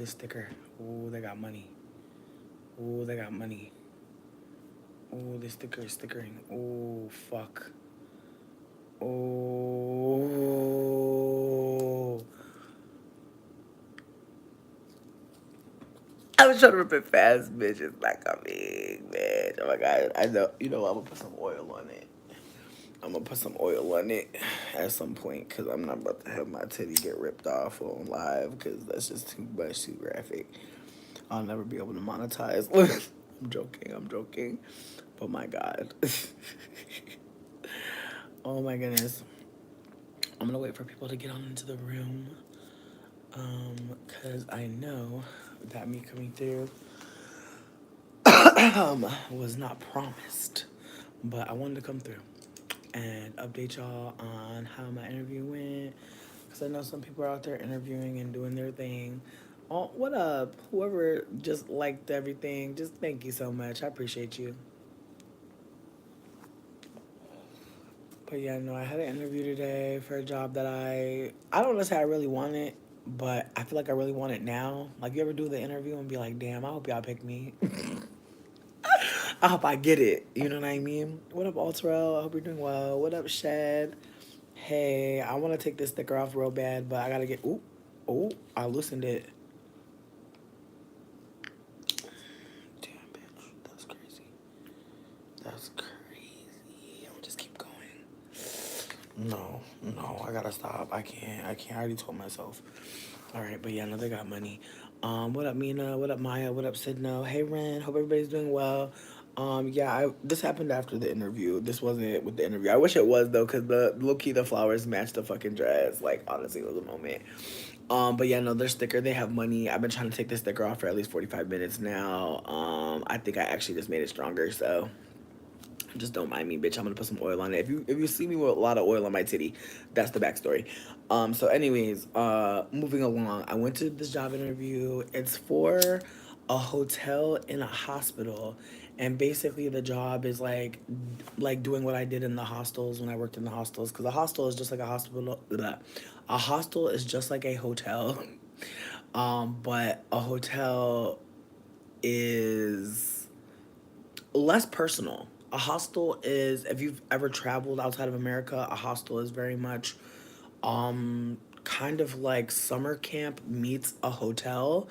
this sticker. Ooh, they got money. Ooh, they got money. Ooh, this sticker is stickering. Ooh, fuck. Ooh. I was trying to rip it fast, bitch. It's not coming, bitch. Oh my god. I know. You know, I'm gonna put some oil on it. I'm gonna put some oil on it at some point because I'm not about to have my titty get ripped off on live because that's just too much, too graphic. I'll never be able to monetize. I'm joking, I'm joking. But my god. Oh my goodness. I'm gonna wait for people to get on into the room. Cause I know that me coming through was not promised. But I wanted to come through and update y'all on how my interview went. Because I know some people are out there interviewing and doing their thing. Oh, what up? Whoever just liked everything, just thank you so much. I appreciate you. But yeah, no, I had an interview today for a job that I don't know say I really want it, but I feel like I really want it now. Like you ever do the interview and be like, damn, I hope y'all pick me. I hope I get it. You know what I mean? What up, Alterel? I hope you're doing well. What up, Shed? Hey, I want to take this sticker off real bad, but I gotta get. Ooh, ooh, I loosened it. Damn, bitch, that's crazy. That's crazy. I'll just keep going. No, no, I gotta stop. I can't. I can't. I already told myself. All right, but yeah, no, they got money. What up, Mina? What up, Maya? What up, Sidno? Hey, Ren. Hope everybody's doing well. Yeah, this happened after the interview. This wasn't with the interview. I wish it was though, cause the low key the flowers matched the fucking dress. Like honestly, it was a moment. But yeah, no, their sticker. They have money. I've been trying to take this sticker off for at least 45 minutes now. I think I actually just made it stronger. So just don't mind me, bitch. I'm gonna put some oil on it. If you see me with a lot of oil on my titty, that's the backstory. So anyways, moving along. I went to this job interview. It's for a hotel in a hospital. And basically the job is like doing what I did in the hostels when I worked in the hostels. Cause a hostel is just like a hospital. Blah. A hostel is just like a hotel. But a hotel is less personal. A hostel is, if you've ever traveled outside of America, a hostel is very much kind of like summer camp meets a hotel.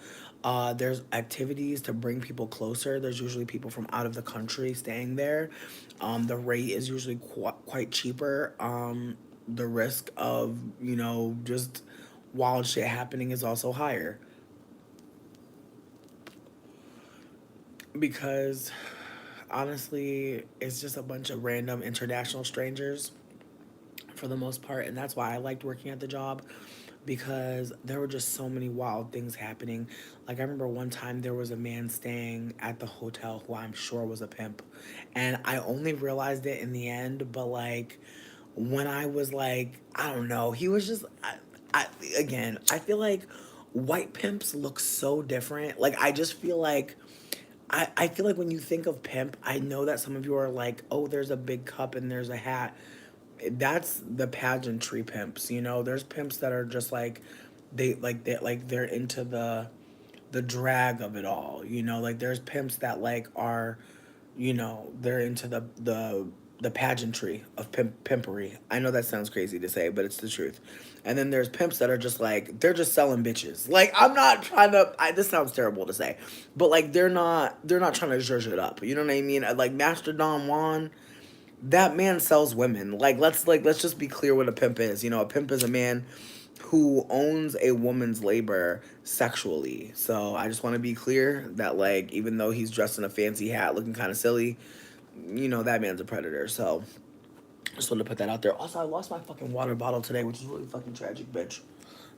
There's activities to bring people closer. There's usually people from out of the country staying there. The rate is usually quite cheaper. The risk of, just wild shit happening is also higher because honestly, it's just a bunch of random international strangers for the most part. And that's why I liked working at the job because there were just so many wild things happening. Like, I remember one time there was a man staying at the hotel who I'm sure was a pimp. And I only realized it in the end, but like, when I was like, I don't know, he was just, again, I feel like white pimps look so different. Like, I just feel like I feel like when you think of pimp, I know that some of you are like, oh, there's a big cup and there's a hat. That's the pageantry pimps, you know. There's pimps that are just like they're into the drag of it all, you know. Like there's pimps that like are, they're into the pageantry of pimpery. I know that sounds crazy to say, but it's the truth. And then there's pimps that are just like they're just selling bitches. Like I'm not trying to. This sounds terrible to say, but like they're not trying to zhuzh it up. You know what I mean? Like Master Don Juan, that man sells women. Let's just be clear what a pimp is. You know, a pimp is a man who owns a woman's labor sexually. So I just want to be clear that like even though he's dressed in a fancy hat looking kind of silly, that man's a predator. So just wanted to put that out there. Also, I lost my fucking water bottle today, which is really fucking tragic, bitch.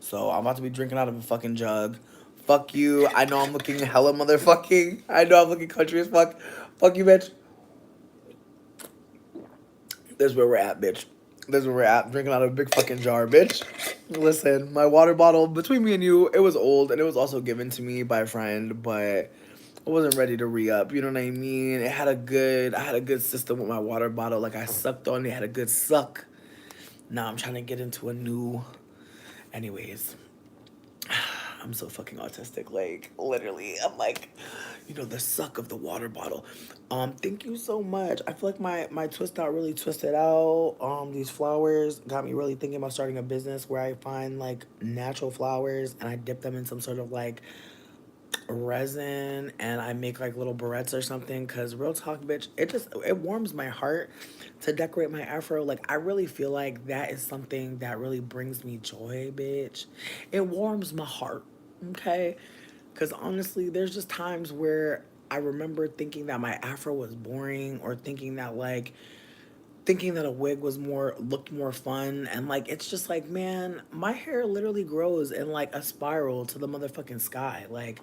So I'm about to be drinking out of a fucking jug. Fuck you. I know I'm looking hella motherfucking. I know I'm looking country as fuck. Fuck you, bitch. This is where we're at, bitch. This is where we're at. Drinking out of a big fucking jar, bitch. Listen, my water bottle, between me and you, it was old and it was also given to me by a friend, but I wasn't ready to re-up. You know what I mean? I had a good system with my water bottle. Like I sucked on it, had a good suck. Now I'm trying to get into a new. Anyways, I'm so fucking autistic. Like, literally, I'm like, the suck of the water bottle. Thank you so much. I feel like my twist out really twisted out. These flowers got me really thinking about starting a business where I find like natural flowers and I dip them in some sort of like resin and I make like little barrettes or something. Cause real talk, bitch, it warms my heart to decorate my afro. Like I really feel like that is something that really brings me joy, bitch. It warms my heart. Okay. Cause honestly, there's just times where I remember thinking that my afro was boring or thinking that a wig was more looked more fun, and like it's just like, man, my hair literally grows in like a spiral to the motherfucking sky, like,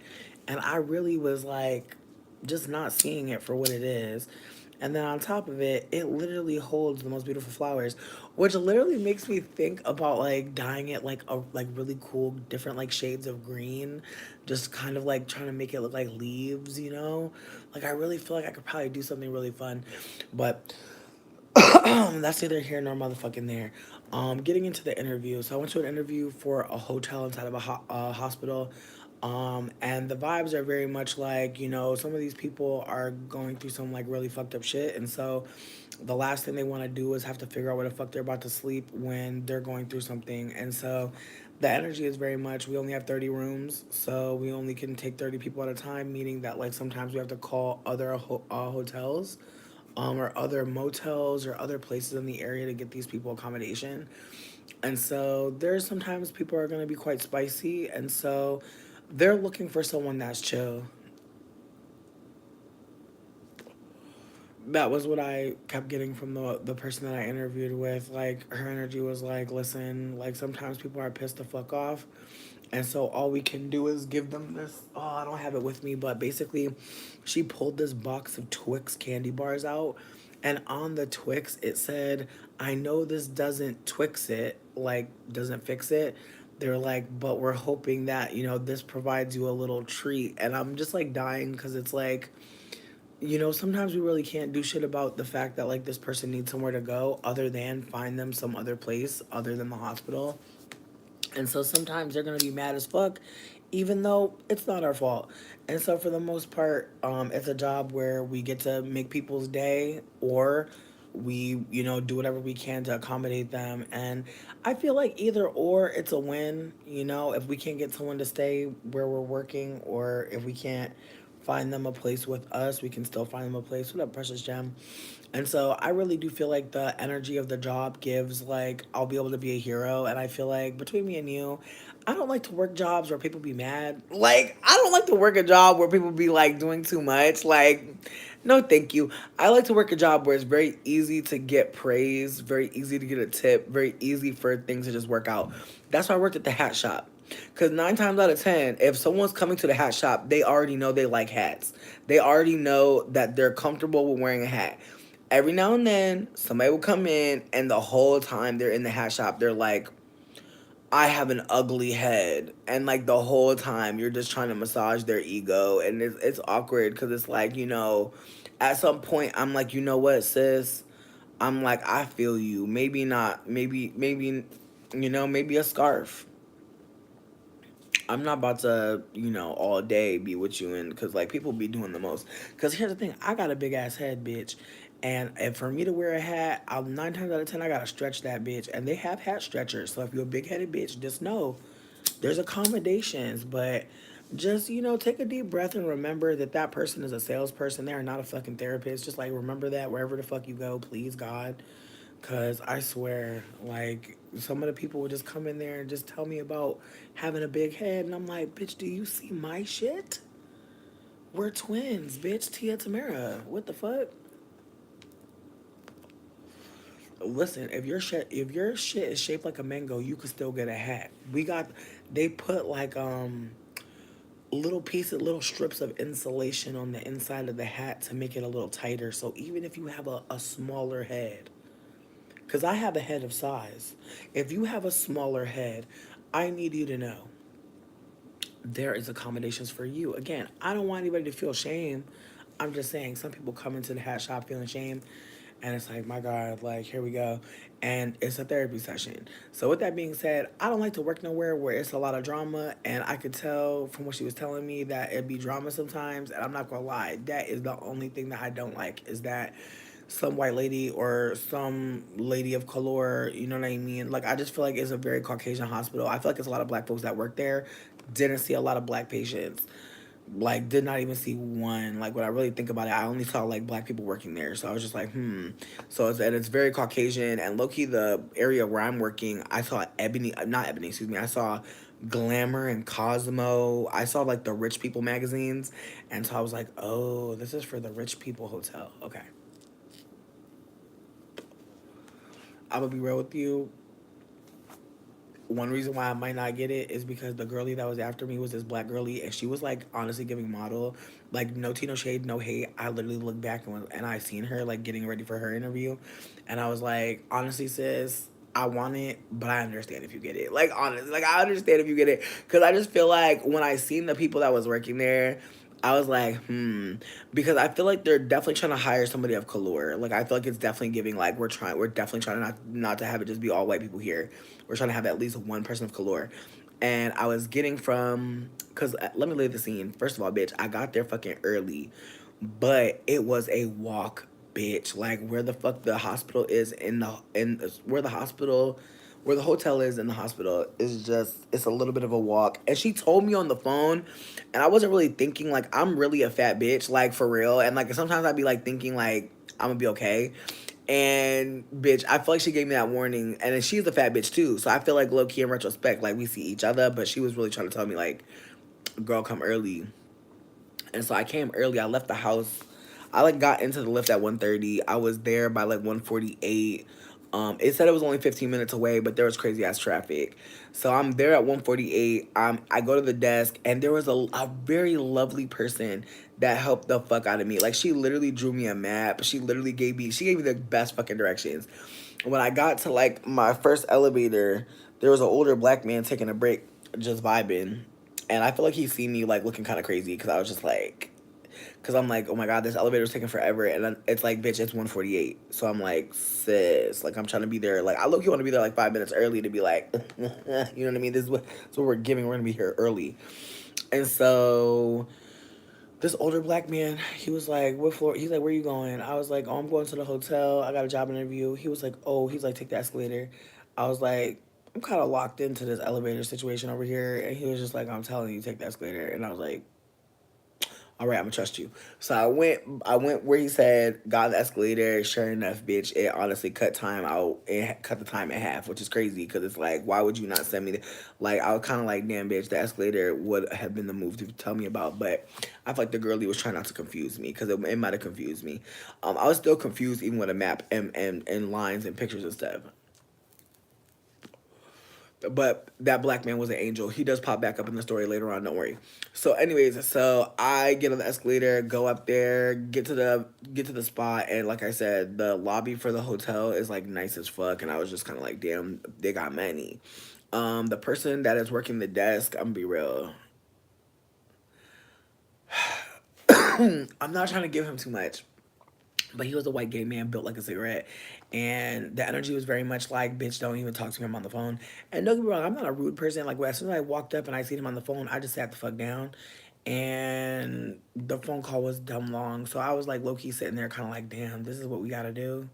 and I really was like just not seeing it for what it is. And then on top of it, it literally holds the most beautiful flowers, which literally makes me think about like dyeing it like a like really cool different like shades of green, just kind of like trying to make it look like leaves, you know? Like I really feel like I could probably do something really fun. But that's neither here nor motherfucking there. Getting into the interview. So I went to an interview for a hotel inside of a hospital. And the vibes are very much like, some of these people are going through some like really fucked up shit. And so the last thing they want to do is have to figure out where the fuck they're about to sleep when they're going through something. And so the energy is very much, we only have 30 rooms. So we only can take 30 people at a time, meaning that like sometimes we have to call other hotels or other motels or other places in the area to get these people accommodation. And so there's sometimes people are going to be quite spicy. And so they're looking for someone that's chill. That was what I kept getting from the person that I interviewed with. Like, her energy was like, listen, like, sometimes people are pissed the fuck off. And so all we can do is give them this. Oh, I don't have it with me, but basically, she pulled this box of Twix candy bars out. And on the Twix, it said, I know this doesn't Twix it, like, doesn't fix it. They're like, but we're hoping that, this provides you a little treat. And I'm just like dying because it's like, sometimes we really can't do shit about the fact that like this person needs somewhere to go other than find them some other place other than the hospital. And so sometimes they're gonna be mad as fuck, even though it's not our fault. And so for the most part, it's a job where we get to make people's day, or we, do whatever we can to accommodate them. And I feel like either or, it's a win. If we can't get someone to stay where we're working, or if we can't find them a place with us, we can still find them a place. What up, Precious Gem? And so I really do feel like the energy of the job gives like I'll be able to be a hero. And I feel like between me and you, I don't like to work jobs where people be mad. Like I don't like to work a job where people be like doing too much. Like no, thank you. I like to work a job where it's very easy to get praise, very easy to get a tip, very easy for things to just work out. That's why I worked at the hat shop. Because 9 times out of 10, if someone's coming to the hat shop, they already know they like hats. They already know that they're comfortable with wearing a hat. Every now and then, somebody will come in, and the whole time they're in the hat shop, they're like, I have an ugly head. And like the whole time, you're just trying to massage their ego. And it's awkward because it's like, at some point, I'm like, you know what, sis? I'm like, I feel you. Maybe not. Maybe, maybe a scarf. I'm not about to, all day be with you, and because like people be doing the most. Because here's the thing, I got a big ass head, bitch, and for me to wear a hat, 9 times out of 10 I gotta stretch that bitch, and they have hat stretchers. So if you're a big headed bitch, just know there's accommodations, but just take a deep breath and remember that that person is a salesperson. They are not a fucking therapist. Just like remember that wherever the fuck you go, please God. Cause I swear, like some of the people would just come in there and just tell me about having a big head, and I'm like, bitch, do you see my shit? We're twins, bitch. Tia Tamara. What the fuck? Listen, if your shit is shaped like a mango, you could still get a hat. They put like little strips of insulation on the inside of the hat to make it a little tighter. So even if you have a smaller head, because I have a head of size. If you have a smaller head, I need you to know there is accommodations for you. Again, I don't want anybody to feel shame. I'm just saying some people come into the hat shop feeling shame. And it's like, my God, like, here we go. And it's a therapy session. So, with that being said, I don't like to work nowhere where it's a lot of drama. And I could tell from what she was telling me that it'd be drama sometimes. And I'm not going to lie, that is the only thing that I don't like, is that some white lady or some lady of color, you know what I mean? Like, I just feel like it's a very Caucasian hospital. I feel like it's a lot of black folks that work there. Didn't see a lot of black patients, like did not even see one. Like when I really think about it, I only saw like black people working there. So I was just like, So it's very Caucasian, and low key the area where I'm working, I saw Ebony, not Ebony, excuse me. I saw Glamour and Cosmo. I saw like the rich people magazines, and so I was like, oh, this is for the rich people hotel. Okay, I'm gonna be real with you. One reason why I might not get it is because the girlie that was after me was this black girlie, and she was like honestly giving model, like no tea, no shade, no hate. I literally looked back and I seen her like getting ready for her interview, and I was like, honestly, sis, I want it, but I understand if you get it. Like honestly, like I understand if you get it, because I just feel like when I seen the people that was working there, I was like, because I feel like they're definitely trying to hire somebody of color. Like I feel like it's definitely giving like we're definitely trying to not to have it just be all white people here. We're trying to have at least one person of color. And I was getting from, cause let me lay the scene. First of all, bitch, I got there fucking early, but it was a walk, bitch. Like where the fuck the hospital is in where the hospital, where the hotel is in the hospital is just, it's a little bit of a walk. And she told me on the phone, and I wasn't really thinking like I'm really a fat bitch, like for real. And like sometimes I'd be like thinking like I'm gonna be okay. And bitch, I feel like she gave me that warning, and then she's a fat bitch too. So I feel like low key in retrospect, like we see each other, but she was really trying to tell me like, girl, come early. And so I came early. I left the house. I like got into the lift at 1:30. I was there by like 1:48. It said it was only 15 minutes away, but there was crazy ass traffic. So I'm there at 1:48. I go to the desk, and there was a very lovely person that helped the fuck out of me. Like she literally drew me a map. She gave me the best fucking directions. When I got to like my first elevator, there was an older black man taking a break, just vibing. And I feel like he seen me like looking kind of crazy, because I was just like, because I'm like, oh my God, this elevator's taking forever. And then it's like, bitch, it's 1:48. So I'm like, sis, like I'm trying to be there. Like I look, you want to be there like 5 minutes early to be like, you know what I mean? This is what we're giving. We're going to be here early. And so this older black man, he was like, what floor? He's like, where you going? I was like, oh, I'm going to the hotel. I got a job interview. He was like, oh, he's like, take the escalator. I was like, I'm kind of locked into this elevator situation over here. And he was just like, I'm telling you, take the escalator. And I was like, all right, I'm gonna trust you. So I went where he said, got the escalator. Sure enough, bitch, it honestly cut time out. It cut the time in half, which is crazy, because it's like, why would you not send me the, like, I was kind of like, damn, bitch, the escalator would have been the move to tell me about. But I feel like the girlie was trying not to confuse me, because it might have confused me. I was still confused even with a map and lines and pictures and stuff. But that black man was an angel. He does pop back up in the story later on. Don't worry. So, anyways, so I get on the escalator, go up there, get to the spot, and like I said, the lobby for the hotel is like nice as fuck. And I was just kind of like, damn, they got money. The person that is working the desk, I'm gonna be real. I'm not trying to give him too much, but he was a white gay man built like a cigarette, and the energy was very much like, bitch, don't even talk to him on the phone. And don't get me wrong, I'm not a rude person. Like, as soon as I walked up and I seen him on the phone, I just sat the fuck down. And the phone call was dumb long, so I was like low-key sitting there kind of like, damn, this is what we gotta do.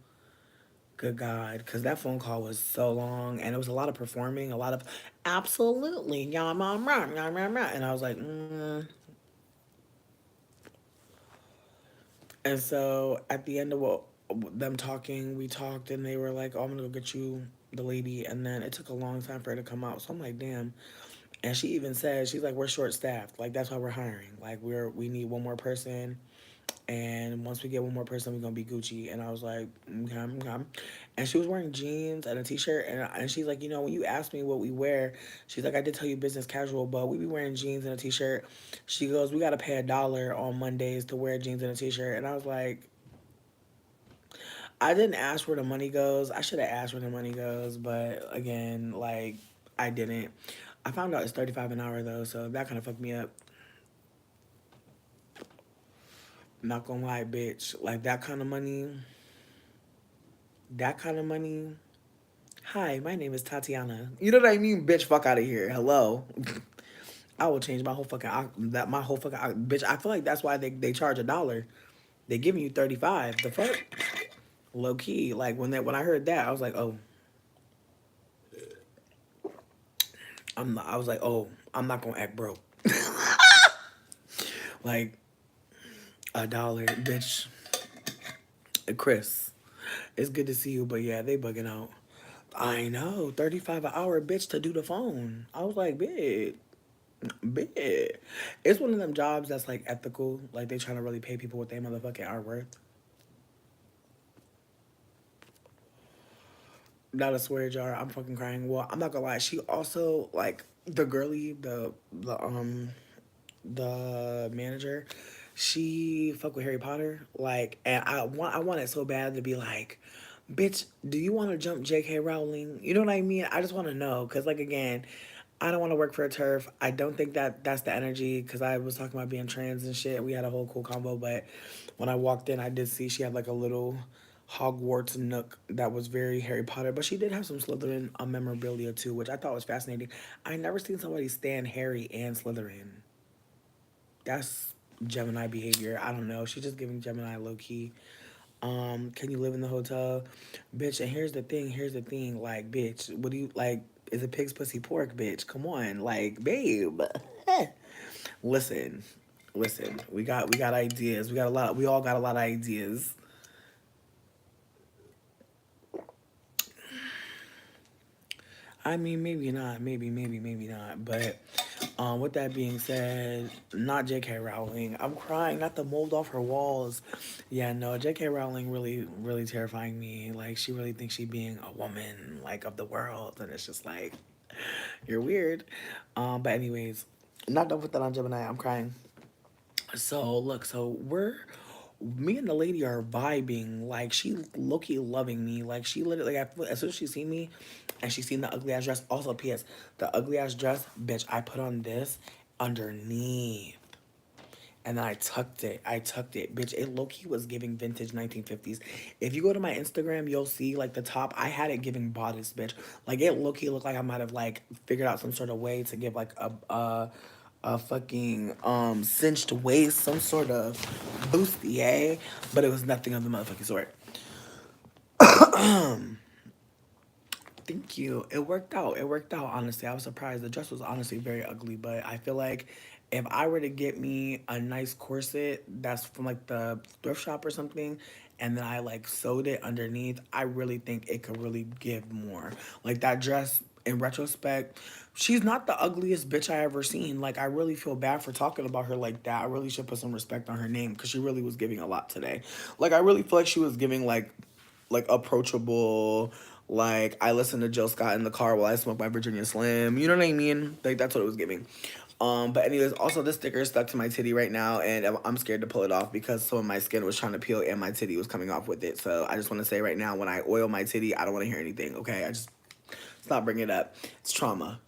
Good God, because that phone call was so long, and it was a lot of performing, a lot of absolutely, yeah, mom, and I was like, And so at the end of them talking, we talked, and they were like, "Oh, I'm gonna go get you the lady," and then it took a long time for her to come out. So I'm like, "Damn." And she even said, she's like, "We're short staffed. Like that's why we're hiring. Like we need one more person, and once we get one more person, we're gonna be Gucci." And I was like, "Okay, okay." And she was wearing jeans and a t-shirt, and she's like, when you asked me what we wear, she's like, I did tell you business casual, but we be wearing jeans and a t-shirt. She goes, we gotta pay $1 on Mondays to wear jeans and a t-shirt, and I was like, I didn't ask where the money goes. I should have asked where the money goes, but again, like I didn't. I found out it's 35 an hour though, so that kind of fucked me up. Not gonna lie, bitch. Like that kind of money. That kind of money. Hi, my name is Tatiana. You know what I mean? Bitch, fuck out of here. Hello. I will change my whole fucking that my whole fucking bitch. I feel like that's why they charge $1. They giving you 35. The fuck? Low key. Like when I heard that, I was like, oh, I was like, oh, I'm not gonna act broke. Like $1, bitch. Chris, it's good to see you, but yeah, they bugging out. I know, 35 an hour, bitch, to do the phone. I was like, bitch, bitch. It's one of them jobs that's like ethical. Like they trying to really pay people what they motherfucking are worth. Not a swear jar. I'm fucking crying. Well, I'm not gonna lie. She also like the girly, the manager. She fuck with Harry Potter. Like, and I want it so bad to be like, bitch, do you want to jump J.K. Rowling? You know what I mean? I just want to know because like again, I don't want to work for a turf. I don't think that that's the energy because I was talking about being trans and shit. We had a whole cool convo, but when I walked in, I did see she had like a little Hogwarts nook that was very Harry Potter, but she did have some Slytherin memorabilia too, which I thought was fascinating. I never seen somebody stand Harry and Slytherin. That's Gemini behavior. I don't know. She's just giving Gemini low key. Can you live in the hotel? Bitch, and here's the thing, like, bitch, what do you like? Is a pig's pussy pork, bitch? Come on, like, babe. listen, listen, we got ideas. We all got a lot of ideas. I mean, maybe not, maybe not. But with that being said, not J.K. Rowling. I'm crying, not the mold off her walls. Yeah, no, J.K. Rowling really terrifying me. Like she really thinks she being a woman, like of the world, and it's just like you're weird. But anyways, not done with that on Gemini. I'm crying. So look, me and the lady are vibing. Like she low-key loving me. Like she literally like as soon as she seen me and she seen the ugly ass dress. Also, P.S. The ugly ass dress, bitch, I put on this underneath. And then I tucked it. Bitch, it low-key was giving vintage 1950s. If you go to my Instagram, you'll see like the top. I had it giving bodice, bitch. Like it low-key looked like I might have like figured out some sort of way to give like a fucking cinched waist, some sort of bustier, but it was nothing of the motherfucking sort. Thank you. It worked out. It worked out, honestly. I was surprised. The dress was honestly very ugly, but I feel like if I were to get me a nice corset that's from like the thrift shop or something, and then I like sewed it underneath, I really think it could really give more. Like that dress, in retrospect, she's not the ugliest bitch I ever seen. Like I really feel bad for talking about her like that. I really should put some respect on her name because she really was giving a lot today. Like I really feel like she was giving like approachable. Like I listen to Jill Scott in the car while I smoke my Virginia Slim. You know what I mean? Like that's what it was giving. But anyways, also this sticker is stuck to my titty right now, and I'm scared to pull it off because some of my skin was trying to peel and my titty was coming off with it. So I just want to say right now, when I oil my titty, I don't want to hear anything. Okay, I just stop bringing it up. It's trauma.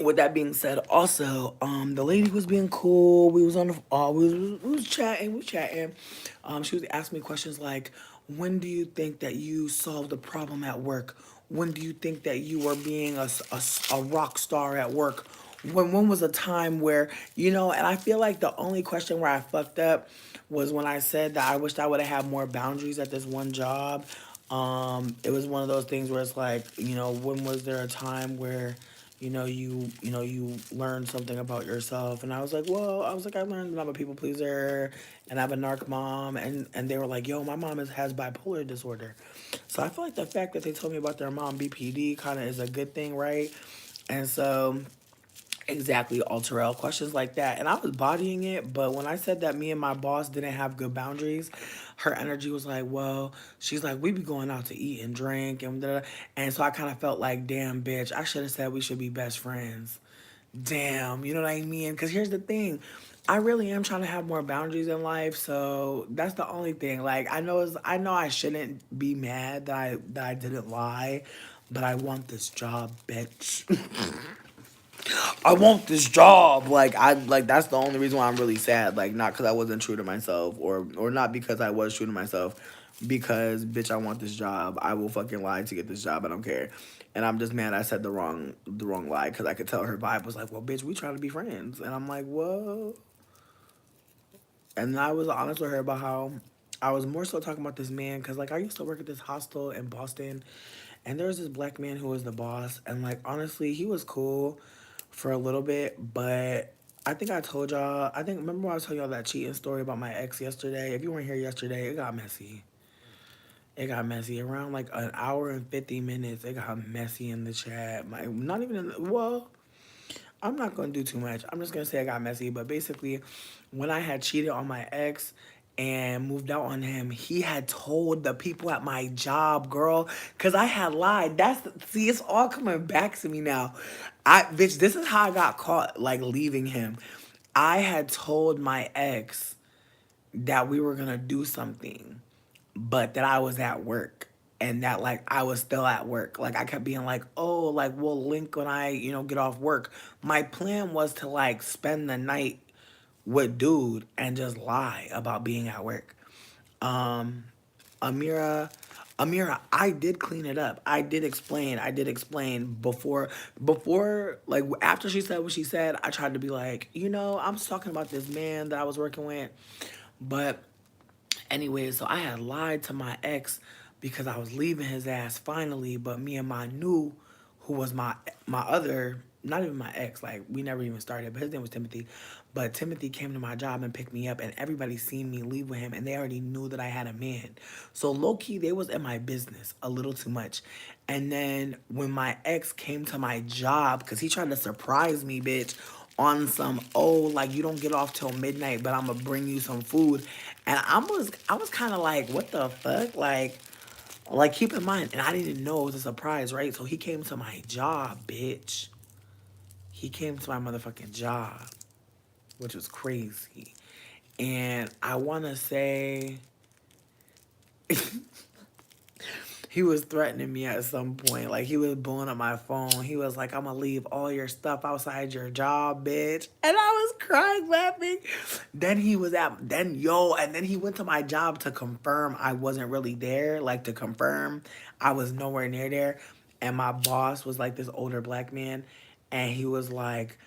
With that being said, also, the lady was being cool. We was on the, we was chatting, she was asking me questions like, when do you think that you solved a problem at work? When do you think that you were being a rock star at work? When was a time where, and I feel like the only question where I fucked up was when I said that I wished I would have had more boundaries at this one job. It was one of those things where it's like, when was there a time where you learn something about yourself. And I was like, well, I learned that I'm a people pleaser and I have a narc mom. And they were like, yo, my mom has bipolar disorder. So I feel like the fact that they told me about their mom BPD kind of is a good thing, right? And so exactly, all Terrell questions like that. And I was bodying it, but when I said that me and my boss didn't have good boundaries, her energy was like, well, she's like, we be going out to eat and drink and da, da. And so I kind of felt like, damn, bitch, I should have said we should be best friends. Damn, you know what I mean? Because here's the thing. I really am trying to have more boundaries in life, so that's the only thing. Like I know I shouldn't be mad that I didn't lie, but I want this job, bitch. I want this job. Like that's the only reason why I'm really sad. Like not because I wasn't true to myself, or not because I was true to myself, because bitch, I want this job. I will fucking lie to get this job. I don't care. And I'm just mad I said the wrong lie because I could tell her vibe was like, well, bitch, we trying to be friends. And I'm like, whoa. And I was honest with her about how I was more so talking about this man because like I used to work at this hostel in Boston, and there was this black man who was the boss, and like honestly, he was cool for a little bit, but I think I told y'all. I think remember when I was telling y'all that cheating story about my ex yesterday. If you weren't here yesterday, it got messy. It got messy around like an hour and 50 minutes. It got messy in the chat. My not even in the, well, I'm not gonna do too much. I'm just gonna say I got messy. But basically, when I had cheated on my ex and moved out on him, he had told the people at my job, girl, cause I had lied. See, it's all coming back to me now. Bitch, this is how I got caught, like leaving him. I had told my ex that we were gonna do something, but that I was at work and that like I was still at work. Like I kept being like, oh, like we'll link when I, get off work. My plan was to like spend the night with dude and just lie about being at work. Um, Amira, Amira, I did clean it up. I did explain before, like after she said what she said, I tried to be like, I'm just talking about this man that I was working with. But anyway, so I had lied to my ex because I was leaving his ass finally, but me and my new, who was my other, not even my ex, like we never even started, but his name was Timothy. But Timothy came to my job and picked me up, and everybody seen me leave with him, and they already knew that I had a man. So low key, they was in my business a little too much. And then when my ex came to my job, cause he tried to surprise me, bitch, on some, oh, like you don't get off till midnight, but I'm gonna bring you some food. And I was kind of like, what the fuck? Like keep in mind, and I didn't know it was a surprise, right? So he came to my job, bitch. He came to my motherfucking job, which was crazy. And I wanna say he was threatening me at some point. Like he was blowing up my phone. He was like, I'm gonna leave all your stuff outside your job, bitch. And I was crying laughing. And then he went to my job to confirm I wasn't really there, like to confirm I was nowhere near there. And my boss was like this older black man, and he like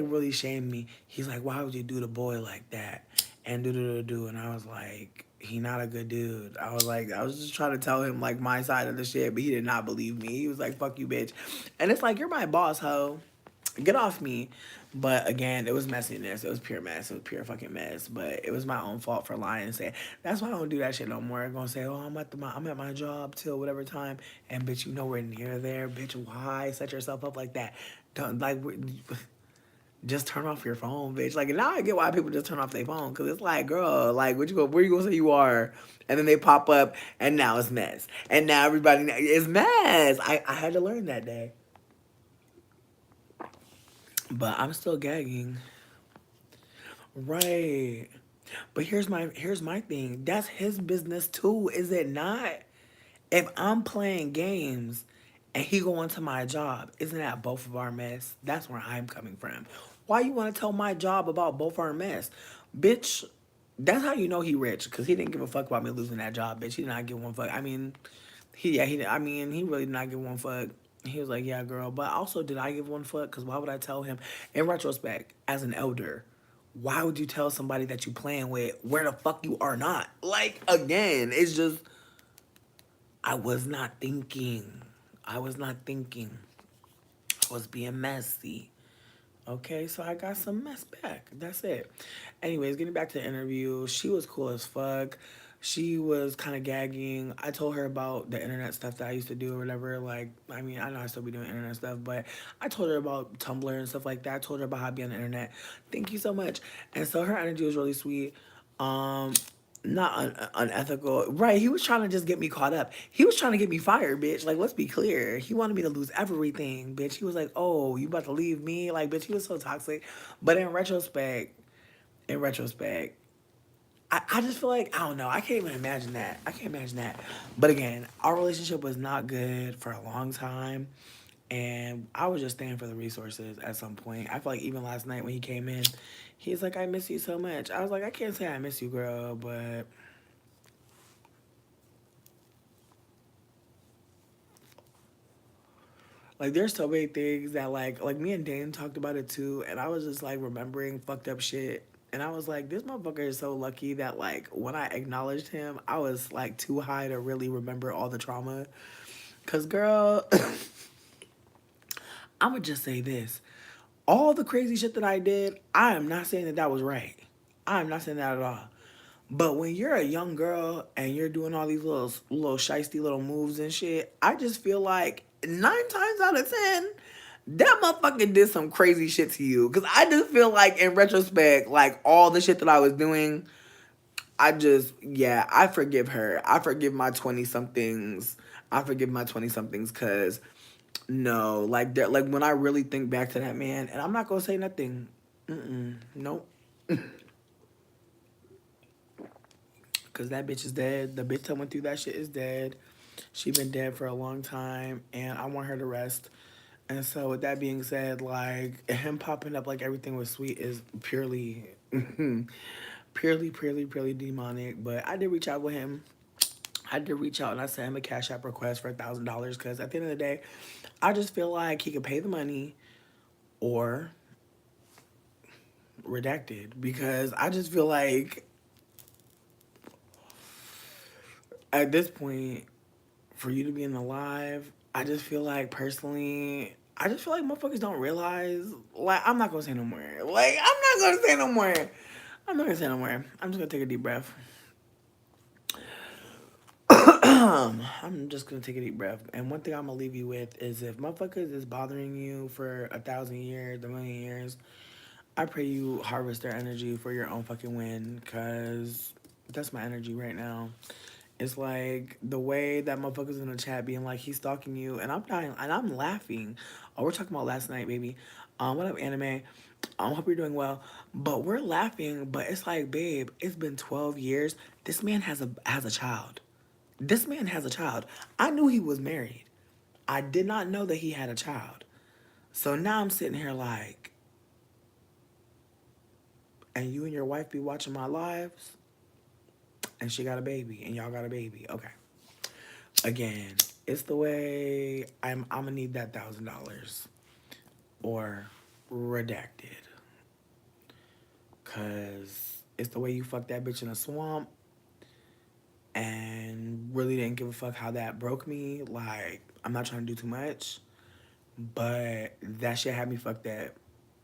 really shamed me. He's like, why would you do the boy like that? And do. And I was like, he not a good dude. I was just trying to tell him like my side of the shit, but he did not believe me. He was like, fuck you, bitch. And it's like, you're my boss, ho. Get off me. But again, it was messiness. It was pure mess. It was pure fucking mess. But it was my own fault for lying and saying, that's why I don't do that shit no more. I'm gonna say, oh, I'm at my job till whatever time, and bitch, you nowhere near there. Bitch, why set yourself up like that? Don't like just turn off your phone, bitch. Like now I get why people just turn off their phone, because it's like, girl, like where you gonna say you are? And then they pop up, and now it's mess, and now everybody is mess. I had to learn that day, but I'm still gagging, right? But here's my thing. That's his business too, is it not? If I'm playing games and he go into my job, isn't that both of our mess? That's where I'm coming from. Why you want to tell my job about both our mess? Bitch, that's how you know he rich, because he didn't give a fuck about me losing that job, bitch. He did not give one fuck. I mean, he really did not give one fuck. He was like, yeah, girl. But also, did I give one fuck? Because why would I tell him? In retrospect, as an elder, why would you tell somebody that you playing with where the fuck you are not? Like, again, it's just, I was not thinking. I was not thinking. I was being messy. Okay, so I got some mess back. That's it. Anyways, getting back to the interview, she was cool as fuck. She was kind of gagging. I told her about the internet stuff that I used to do or whatever. Like, I mean, I know I still be doing internet stuff, but I told her about Tumblr and stuff like that. I told her about how I be on the internet. Thank you so much. And so her energy was really sweet. Um, Not unethical. Right, he was trying to just get me caught up. He was trying to get me fired, bitch. Like, let's be clear. He wanted me to lose everything, bitch. He was like, oh, you about to leave me? Like, bitch, he was so toxic. But in retrospect, I just feel like, I don't know. I can't even imagine that. I can't imagine that. But again, our relationship was not good for a long time. And I was just staying for the resources at some point. I feel like even last night when he came in, he's like, I miss you so much. I was like, I can't say I miss you, girl, but Like there's so many things that like me and Dane talked about it too, and I was just like remembering fucked up shit. And I was like, this motherfucker is so lucky that like when I acknowledged him, I was like too high to really remember all the trauma. Cause girl, I'ma just say this. All the crazy shit that I did, I am not saying that that was right. I am not saying that at all. But when you're a young girl and you're doing all these little shisty little moves and shit, I just feel like 9 times out of 10, that motherfucker did some crazy shit to you. Cause I just feel like in retrospect, like all the shit that I was doing, I forgive her. I forgive my 20 somethings. I forgive my 20 somethings because no, like that, like when I really think back to that man, and I'm not gonna say nothing. Nope. Cause that bitch is dead. The bitch that went through that shit is dead. She been dead for a long time, and I want her to rest. And so, with that being said, like him popping up like everything was sweet is purely, purely demonic. But I did reach out with him. I did reach out and I sent him a cash app request for $1,000 because at the end of the day, I just feel like he could pay the money or redacted because I just feel like at this point, for you to be in alive, I just feel like personally, I just feel like motherfuckers don't realize. Like, I'm not gonna say no more. Like, I'm not gonna say no more. I'm not gonna say no more. I'm just gonna take a deep breath. I'm just gonna take a deep breath. And one thing I'm gonna leave you with is if motherfuckers is bothering you for 1,000 years, 1,000,000 years, I pray you harvest their energy for your own fucking win, cause that's my energy right now. It's like the way that motherfuckers in the chat being like he's stalking you, and I'm dying, and I'm laughing. Oh, we're talking about last night, baby. What up, anime? Hope you're doing well. But we're laughing, but it's like, babe, it's been 12 years. This man has a child. This man has a child. I knew he was married. I did not know that he had a child. So now I'm sitting here like, and you and your wife be watching my lives, and she got a baby, and y'all got a baby. Okay. Again, it's the way I'm gonna need that $1,000 or redacted, cause it's the way you fucked that bitch in a swamp and really didn't give a fuck how that broke me. Like, I'm not trying to do too much, but that shit had me fucked up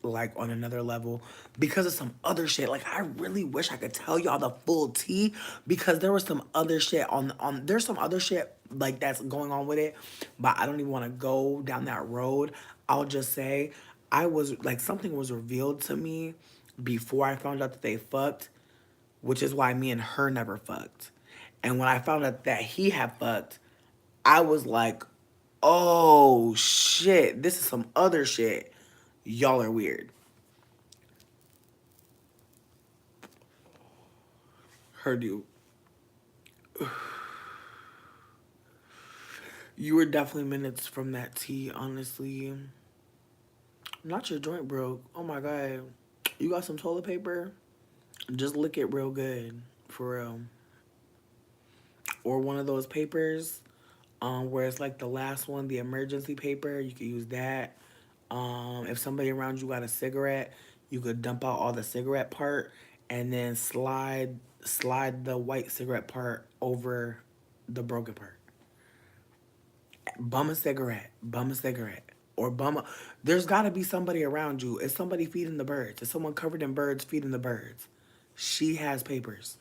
like on another level because of some other shit. Like I really wish I could tell y'all the full tea because there was some other shit on there's some other shit like that's going on with it, but I don't even want to go down that road. I'll just say I was like something was revealed to me before I found out that they fucked, which is why me and her never fucked. And when I found out that he had fucked, I was like, oh shit, this is some other shit. Y'all are weird. Heard you. You were definitely minutes from that tea, honestly. Not your joint broke. Oh my god. You got some toilet paper? Just lick it real good. For real. Or one of those papers, where it's like the last one, the emergency paper, you could use that. If somebody around you got a cigarette, you could dump out all the cigarette part and then slide the white cigarette part over the broken part. Bum a cigarette. Bum a cigarette. Or bum a... There's got to be somebody around you. Is somebody feeding the birds? Is someone covered in birds feeding the birds? She has papers.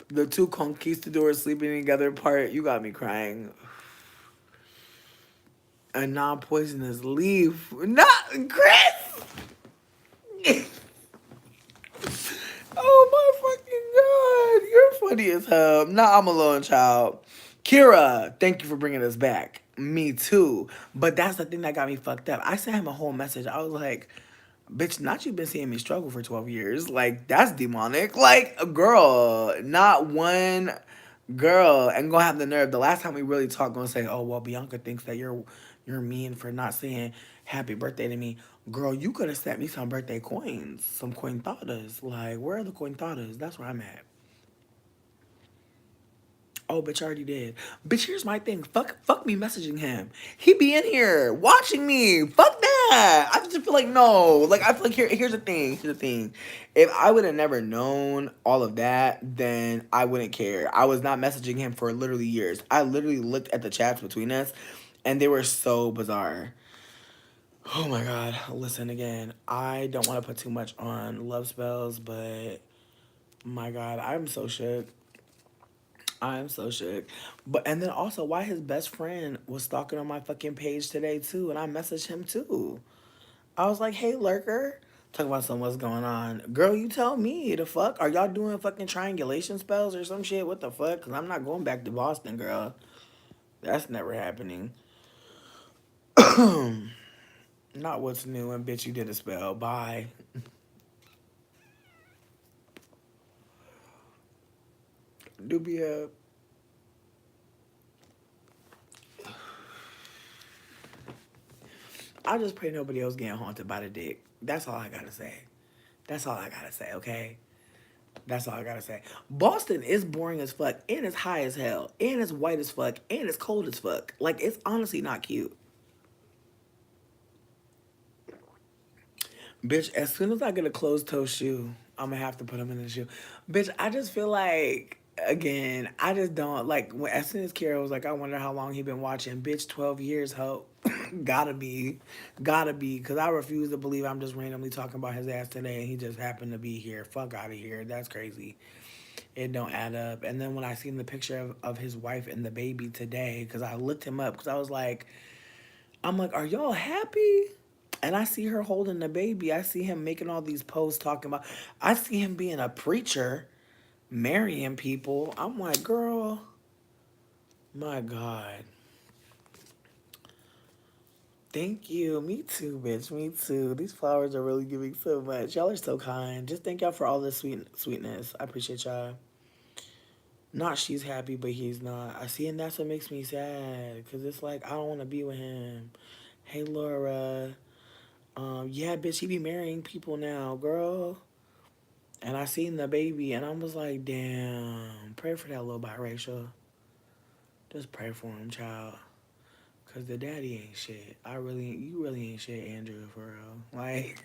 The two conquistadors sleeping together part, you got me crying. A non-poisonous leaf. Not Chris! Oh my fucking god. You're funny as hell. Nah, I'm a lone child. Kira, thank you for bringing us back. Me too. But that's the thing that got me fucked up. I sent him a whole message. I was like, bitch, not you been seeing me struggle for 12 years. Like, that's demonic. Like, girl, not one girl. And gonna have the nerve. The last time we really talked, gonna say, oh, well, Bianca thinks that you're mean for not saying happy birthday to me. Girl, you could have sent me some birthday coins. Some cointadas. Like, where are the cointadas? That's where I'm at. Oh, bitch, I already did. Bitch, here's my thing. Fuck me messaging him. He be in here watching me. Fuck that. I just feel like no. Like I feel like here's the thing. Here's the thing. If I would have never known all of that, then I wouldn't care. I was not messaging him for literally years. I literally looked at the chats between us, and they were so bizarre. Oh my god. Listen again. I don't want to put too much on love spells, but my god, I'm so shook. I'm so shook. But and then also why his best friend was stalking on my fucking page today too, and I messaged him too. I was like, hey lurker. Talk about some what's going on. Girl, you tell me the fuck. Are y'all doing fucking triangulation spells or some shit? What the fuck? Cause I'm not going back to Boston, girl. That's never happening. Not what's new and bitch you did a spell. Bye. Dubia. I just pray nobody else getting haunted by the dick. That's all I gotta say. That's all I gotta say, okay? That's all I gotta say. Boston is boring as fuck, and it's high as hell, and it's white as fuck, and it's cold as fuck. Like, it's honestly not cute. Bitch, as soon as I get a closed toe shoe, I'm gonna have to put them in the shoe. Bitch, I just feel like, again, I just don't, like, as soon as Kara was like, I wonder how long he been watching. Bitch, 12 years, ho. Gotta be. Gotta be. Because I refuse to believe I'm just randomly talking about his ass today and he just happened to be here. Fuck out of here. That's crazy. It don't add up. And then when I seen the picture of his wife and the baby today, because I looked him up, because I was like, I'm like, are y'all happy? And I see her holding the baby. I see him making all these posts talking about, I see him being a preacher, marrying people. I'm like, girl, my God. Thank you. Me too, bitch. Me too. These flowers are really giving so much. Y'all are so kind. Just thank y'all for all this sweetness. I appreciate y'all. Not she's happy, but he's not. I see, and that's what makes me sad. Cause it's like I don't want to be with him. Hey Laura, yeah, bitch, he be marrying people now, girl. And I seen the baby, and I was like, damn. Pray for that little biracial. Just pray for him, child. Cause the daddy ain't shit. You really ain't shit, Andrew, for real. Like,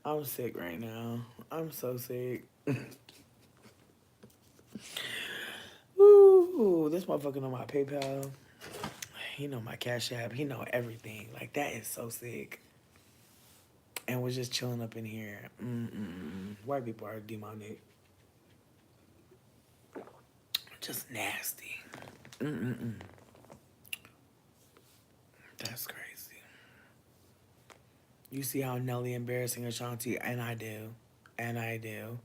I'm sick right now. I'm so sick. Ooh, this motherfucker know my PayPal. He know my Cash App. He know everything. Like, that is so sick. And was just chilling up in here. Mm-mm. White people are demonic. Just nasty. Mm-mm-mm. That's crazy. You see how Nelly embarrassing Ashanti, and I do. And I do.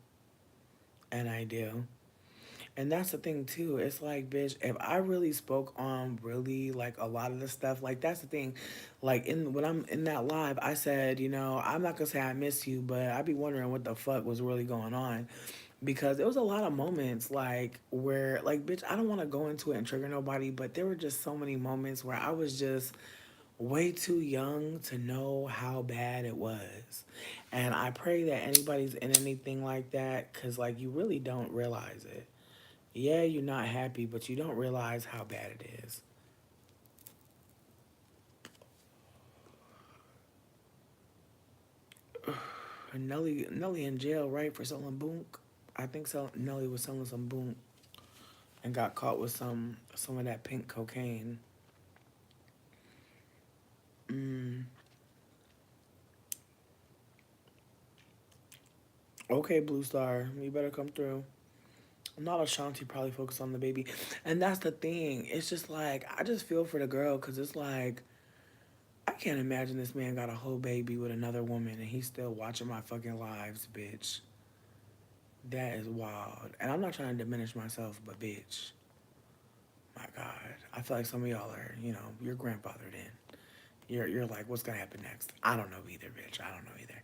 And I do. And that's the thing too. It's like, bitch, if I really spoke on really like a lot of the stuff, like that's the thing. Like when I'm in that live, I said, I'm not gonna say I miss you, but I be wondering what the fuck was really going on. Because there was a lot of moments like where like bitch, I don't wanna go into it and trigger nobody, but there were just so many moments where I was just way too young to know how bad it was. And I pray that anybody's in anything like that, cause like you really don't realize it. Yeah, you're not happy, but you don't realize how bad it is. Nelly in jail, right, for selling boonk. I think so. Nelly was selling some boonk and got caught with some of that pink cocaine. Mm. Okay, Blue Star, you better come through. Not Ashanti probably focus on the baby, and that's the thing. It's just like I just feel for the girl because it's like I can't imagine this man got a whole baby with another woman and he's still watching my fucking lives, bitch. That is wild. And I'm not trying to diminish myself, but bitch, my God. I feel like some of y'all are, you're grandfathered in. You're like, what's gonna happen next? I don't know either, bitch. I don't know either.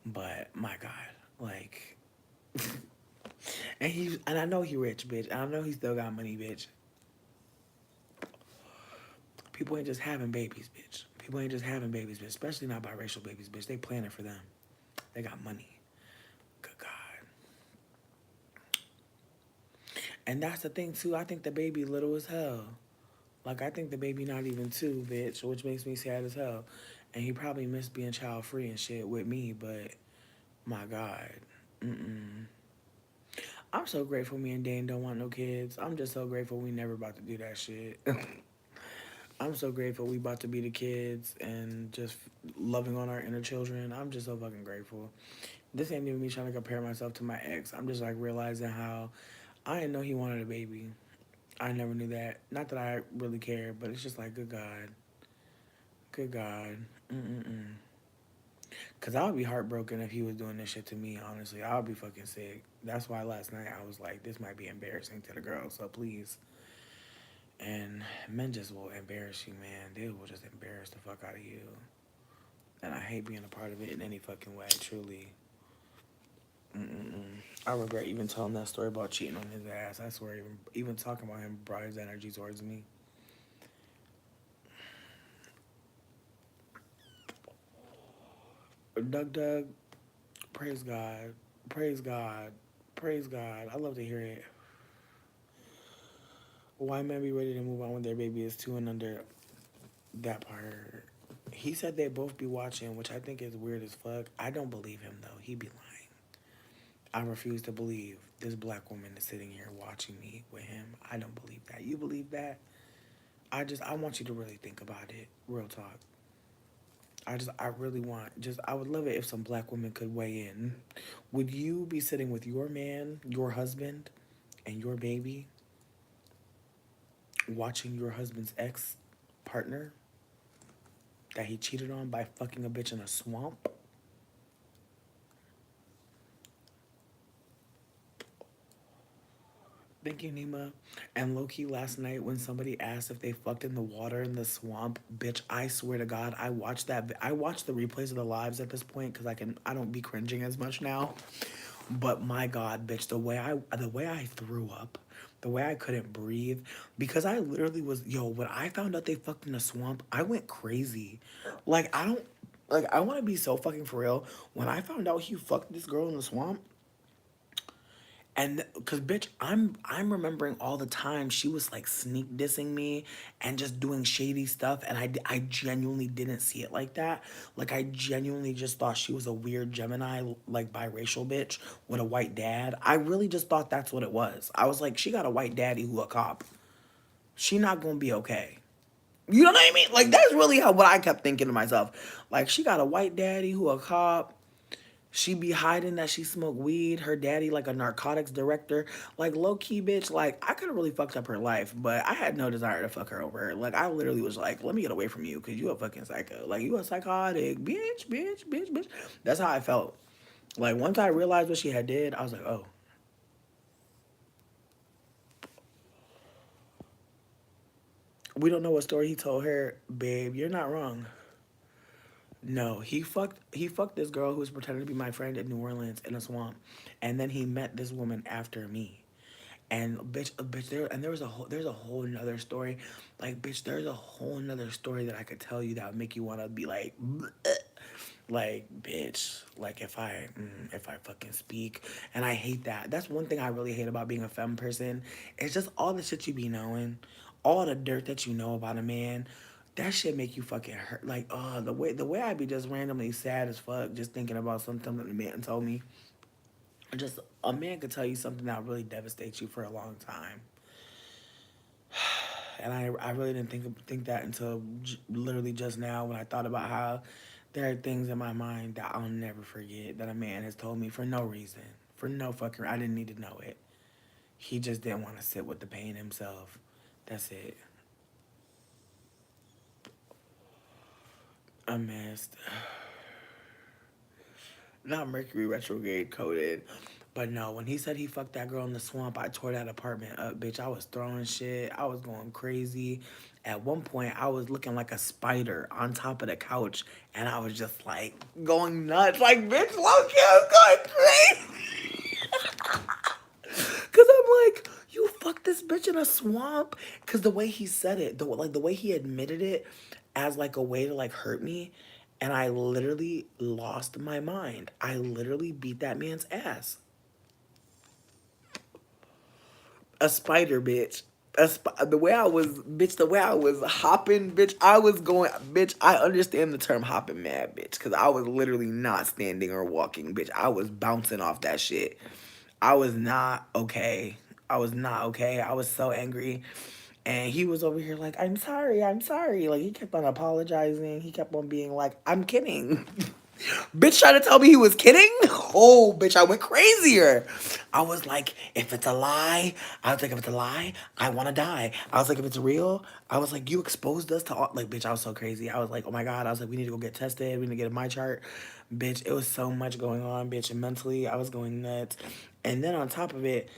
But my God, like, and I know he rich, bitch. And I know he still got money, bitch. People ain't just having babies, bitch. People ain't just having babies, bitch. Especially not biracial babies, bitch. They planning for them. They got money. Good God. And that's the thing too. I think the baby little as hell. Like I think the baby not even two, bitch, which makes me sad as hell. And he probably missed being child free and shit with me, but my God. Mm-mm. I'm so grateful me and Dane don't want no kids. I'm just so grateful we never about to do that shit. I'm so grateful we about to be the kids and just loving on our inner children. I'm just so fucking grateful. This ain't even me trying to compare myself to my ex. I'm just like realizing how I didn't know he wanted a baby. I never knew that. Not that I really care, but it's just like, good God. Good God. Mm-mm-mm. Because I would be heartbroken if he was doing this shit to me, honestly. I would be fucking sick. That's why last night I was like, this might be embarrassing to the girls, so please. And men just will embarrass you, man. They will just embarrass the fuck out of you. And I hate being a part of it in any fucking way, truly. Mm-mm-mm. I regret even telling that story about cheating on his ass. I swear, even talking about him brought his energy towards me. Doug Doug, praise God. Praise God. Praise God. I love to hear it. Why men be ready to move on when their baby is two and under? That part. He said they both be watching, which I think is weird as fuck. I don't believe him though. He be lying. I refuse to believe this black woman is sitting here watching me with him. I don't believe that. You believe that? I want you to really think about it. Real talk. I really want, I would love it if some black women could weigh in. Would you be sitting with your man, your husband, and your baby, watching your husband's ex partner that he cheated on by fucking a bitch in a swamp? Thank you, Nima. And Loki, last night when somebody asked if they fucked in the water in the swamp, bitch, I swear to God, I watched that. I watched the replays of the lives at this point because I don't be cringing as much now. But my God, bitch, the way I threw up, the way I couldn't breathe, because I literally was, yo, when I found out they fucked in the swamp, I went crazy. Like I don't, like I want to be so fucking for real. When I found out he fucked this girl in the swamp. And cause bitch, I'm remembering all the time she was like sneak dissing me and just doing shady stuff, and I genuinely didn't see it like that. Like I genuinely just thought she was a weird Gemini, like biracial bitch with a white dad. I really just thought that's what it was. I was like, she got a white daddy who a cop. She not gonna be okay. You know what I mean? Like that's really how what I kept thinking to myself. Like she got a white daddy who a cop. She be hiding that she smoked weed. Her daddy like a narcotics director. Like low key bitch. Like I could have really fucked up her life, but I had no desire to fuck her over. Like I literally was like, let me get away from you because you a fucking psycho. Like you a psychotic bitch, bitch, bitch, bitch. That's how I felt. Like once I realized what she had did, I was like, oh, we don't know what story he told her, babe. You're not wrong. No, he fucked this girl who was pretending to be my friend in New Orleans in a swamp, and then he met this woman after me. And bitch, there was there's a whole another story, like bitch, there's a whole another story that I could tell you that would make you want to be like, bleh. Like bitch, like if I fucking speak, and I hate that. That's one thing I really hate about being a femme person. It's just all the shit you be knowing, all the dirt that you know about a man. That shit make you fucking hurt. Like, the way I be just randomly sad as fuck just thinking about something that the man told me. Just a man could tell you something that really devastates you for a long time, and I really didn't think that until literally just now when I thought about how there are things in my mind that I'll never forget that a man has told me for no reason, for no fucking. I didn't need to know it. He just didn't want to sit with the pain himself. That's it. I missed. Not Mercury retrograde coded. But no, when he said he fucked that girl in the swamp, I tore that apartment up, bitch. I was throwing shit. I was going crazy. At one point, I was looking like a spider on top of the couch, and I was just like going nuts. Like, bitch, look, I was going crazy. Cause I'm like, you fucked this bitch in a swamp. Cause the way he said it, the way he admitted it, as like a way to like hurt me, and I literally lost my mind. I literally beat that man's ass. A spider, bitch. The way I was, bitch, the way I was hopping, bitch, I was going, bitch, I understand the term hopping mad, bitch, because I was literally not standing or walking, bitch. I was bouncing off that shit. I was not okay. I was not okay. I was so angry. And he was over here like, I'm sorry, I'm sorry. Like, he kept on apologizing. He kept on being like, I'm kidding. Bitch trying to tell me he was kidding? Oh, bitch, I went crazier. I was like, if it's a lie, I was like, if it's a lie, I want to die. I was like, if it's real, I was like, you exposed us to all, like, bitch, I was so crazy. I was like, oh my God. I was like, we need to go get tested. We need to get a my chart. Bitch, it was so much going on, bitch. And mentally, I was going nuts. And then on top of it,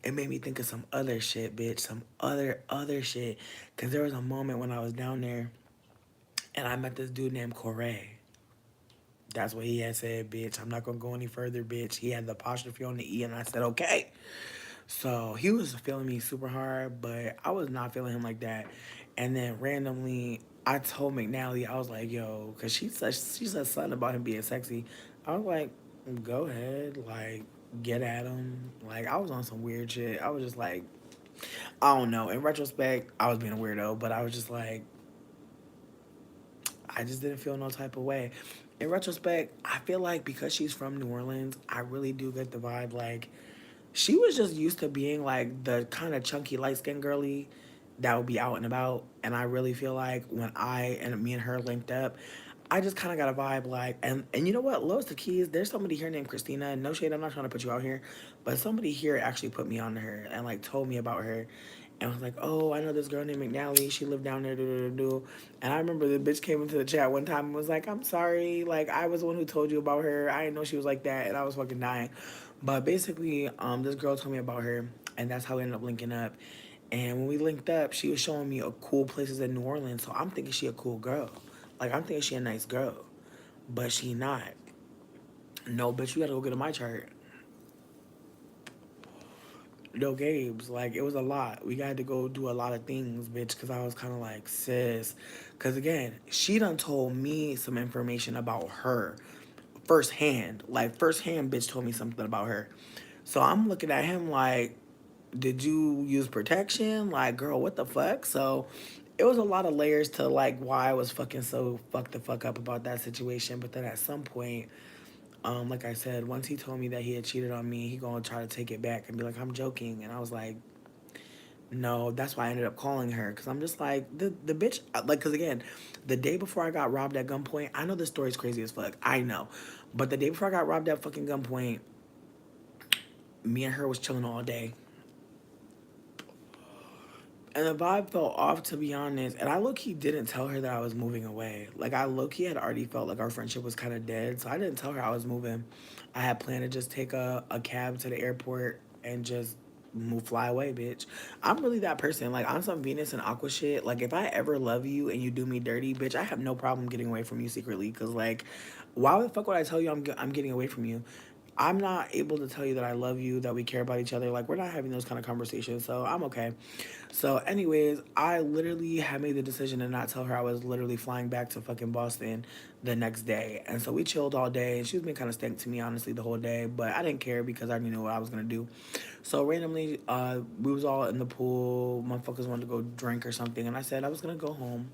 it made me think of some other shit, bitch. Some other shit. Because there was a moment when I was down there and I met this dude named Corey. That's what he had said, bitch. I'm not gonna go any further, bitch. He had the apostrophe on the E, and I said, okay. So he was feeling me super hard, but I was not feeling him like that. And then randomly, I told McNally, I was like, yo, because she said something about him being sexy. I was like, go ahead, like, get at him. Like, I was on some weird shit. I was just like, I don't know. In retrospect, I was being a weirdo, but I was just like, I just didn't feel no type of way. In retrospect, I feel like because she's from New Orleans, I really do get the vibe like she was just used to being like the kind of chunky light skinned girly that would be out and about. And I really feel like when I and me and her linked up, I just kind of got a vibe like, and you know what? Lowe's the keys. There's somebody here named Christina. No shade, I'm not trying to put you out here, but somebody here actually put me on to her and like told me about her. And I was like, oh, I know this girl named McNally. She lived down there. And I remember the bitch came into the chat one time and was like, I'm sorry. Like, I was the one who told you about her. I didn't know she was like that. And I was fucking dying. But basically, this girl told me about her. And that's how we ended up linking up. And when we linked up, she was showing me a cool places in New Orleans. So I'm thinking she a cool girl. Like, I'm thinking she a nice girl. But she not. No, bitch, you gotta go get a my chart. No games. Like, it was a lot. We got to go do a lot of things, bitch, because I was kind of like, sis. Because again, she done told me some information about her firsthand. Like, firsthand, bitch told me something about her. So I'm looking at him like, did you use protection? Like, girl, what the fuck? So it was a lot of layers to like why I was fucking so fucked the fuck up about that situation. But then at some point, like I said, once he told me that he had cheated on me, he gonna try to take it back and be like, I'm joking. And I was like, no, that's why I ended up calling her. Because I'm just like, the bitch, like, because again, the day before I got robbed at gunpoint, I know this story's crazy as fuck. I know. But the day before I got robbed at fucking gunpoint, me and her was chilling all day. And the vibe felt off, to be honest. And I low-key didn't tell her that I was moving away. Like, I low-key had already felt like our friendship was kind of dead. So I didn't tell her I was moving. I had planned to just take a cab to the airport and just fly away, bitch. I'm really that person. Like, on some Venus and Aqua shit. Like, if I ever love you and you do me dirty, bitch, I have no problem getting away from you secretly. Because, like, why the fuck would I tell you I'm getting away from you? I'm not able to tell you that I love you, that we care about each other. Like, we're not having those kind of conversations, so I'm okay. So, anyways, I literally had made the decision to not tell her I was literally flying back to fucking Boston the next day. And so we chilled all day, and she was being kind of stank to me, honestly, the whole day. But I didn't care because I already knew what I was going to do. So, randomly, we was all in the pool. Motherfuckers wanted to go drink or something. And I said I was going to go home.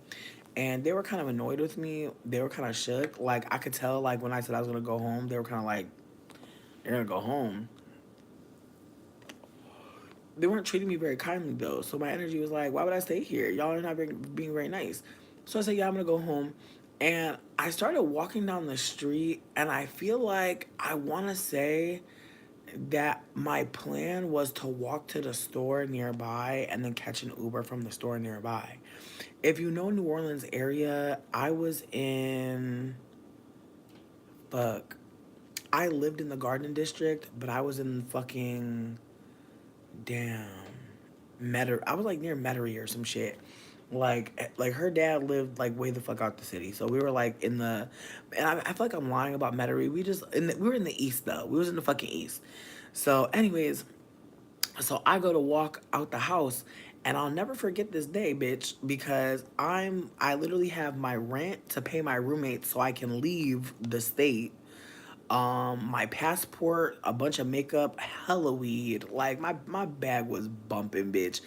And they were kind of annoyed with me. They were kind of shook. Like, I could tell, like, when I said I was going to go home, they were kind of like, you're going to go home. They weren't treating me very kindly though. So my energy was like, why would I stay here? Y'all are not being very nice. So I said, yeah, I'm gonna go home. And I started walking down the street, and I feel like I want to say that my plan was to walk to the store nearby and then catch an Uber from the store nearby. If you know New Orleans area, I was in, fuck, I lived in the Garden District, but I was in fucking, damn, I was like near Metairie or some shit. Like her dad lived like way the fuck out the city, so we were like in the, and I feel like I'm lying about Metairie. We were in the east though. We was in the fucking east. So, anyways, so I go to walk out the house, and I'll never forget this day, bitch, because I literally have my rent to pay my roommate so I can leave the state. My passport, a bunch of makeup, hella weed. Like my bag was bumping, bitch.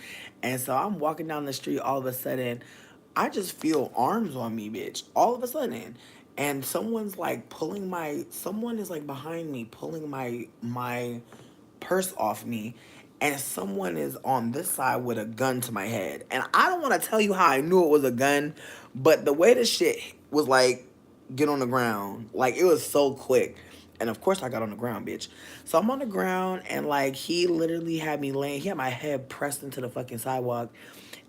And so I'm walking down the street, all of a sudden, I just feel arms on me, bitch. All of a sudden. And someone is like behind me, pulling my purse off me, and someone is on this side with a gun to my head. And I don't want to tell you how I knew it was a gun, but the way the shit was like, get on the ground, like it was so quick. And of course I got on the ground, bitch. So I'm on the ground, and like he literally had me laying, he had my head pressed into the fucking sidewalk,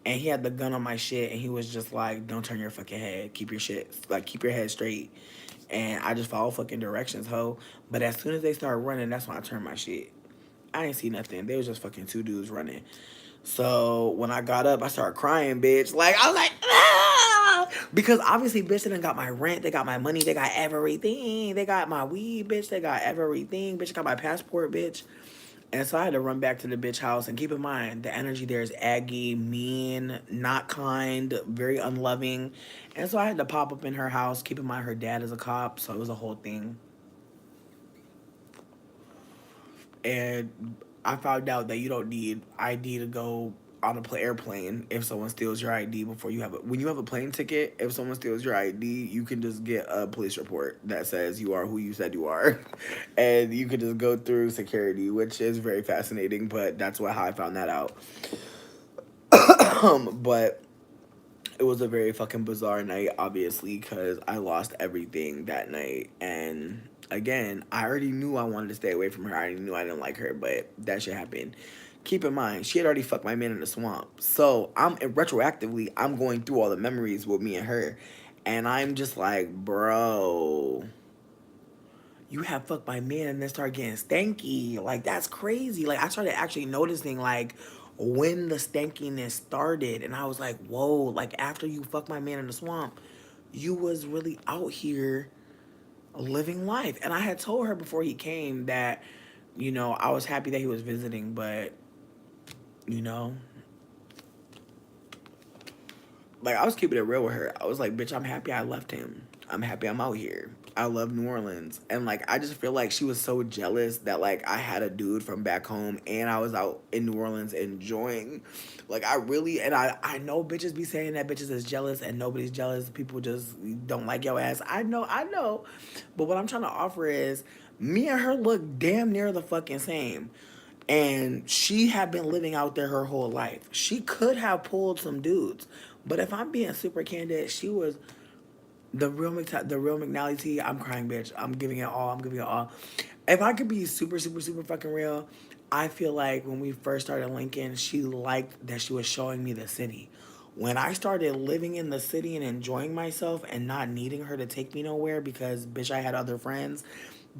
and he had the gun on my shit, and he was just like, don't turn your fucking head, keep your shit, like keep your head straight. And I just follow fucking directions, ho. But as soon as they started running, that's when I turned my shit. I ain't see nothing. They was just fucking two dudes running. So when I got up, I started crying, bitch. Like I was like, ah! Because obviously, bitch, they done got my rent, they got my money, they got everything. They got my weed, bitch. They got everything, bitch. Got my passport, bitch. And so I had to run back to the bitch house. And keep in mind, the energy there is aggy, mean, not kind, very unloving. And so I had to pop up in her house. Keep in mind, her dad is a cop, so it was a whole thing. And I found out that you don't need ID to go on a airplane if someone steals your ID before you have when you have a plane ticket. If someone steals your ID, you can just get a police report that says you are who you said you are, and you can just go through security, which is very fascinating. But that's how I found that out. But it was a very fucking bizarre night, obviously, because I lost everything that night. And again, I already knew I wanted to stay away from her. I already knew I didn't like her, but that shit happened. Keep in mind, she had already fucked my man in the swamp. So I'm going through all the memories with me and her. And I'm just like, bro, you have fucked my man and then start getting stanky. Like, that's crazy. Like, I started actually noticing, like, when the stankiness started. And I was like, whoa, like, after you fucked my man in the swamp, you was really out here living life. And I had told her before he came that, I was happy that he was visiting, but, you know, like I was keeping it real with her. I was like, bitch, I'm happy I left him. I'm happy I'm out here. I love New Orleans. And like I just feel like she was so jealous that like I had a dude from back home and I was out in New Orleans enjoying. Like I really and I know bitches be saying that bitches is jealous and nobody's jealous. People just don't like your ass. I know. But what I'm trying to offer is me and her look damn near the fucking same. And she had been living out there her whole life. She could have pulled some dudes, but if I'm being super candid, she was the real McNally. I'm crying, bitch. I'm giving it all. I'm giving it all. If I could be super, super, super fucking real, I feel like when we first started linking, she liked that she was showing me the city. When I started living in the city and enjoying myself and not needing her to take me nowhere because, bitch, I had other friends,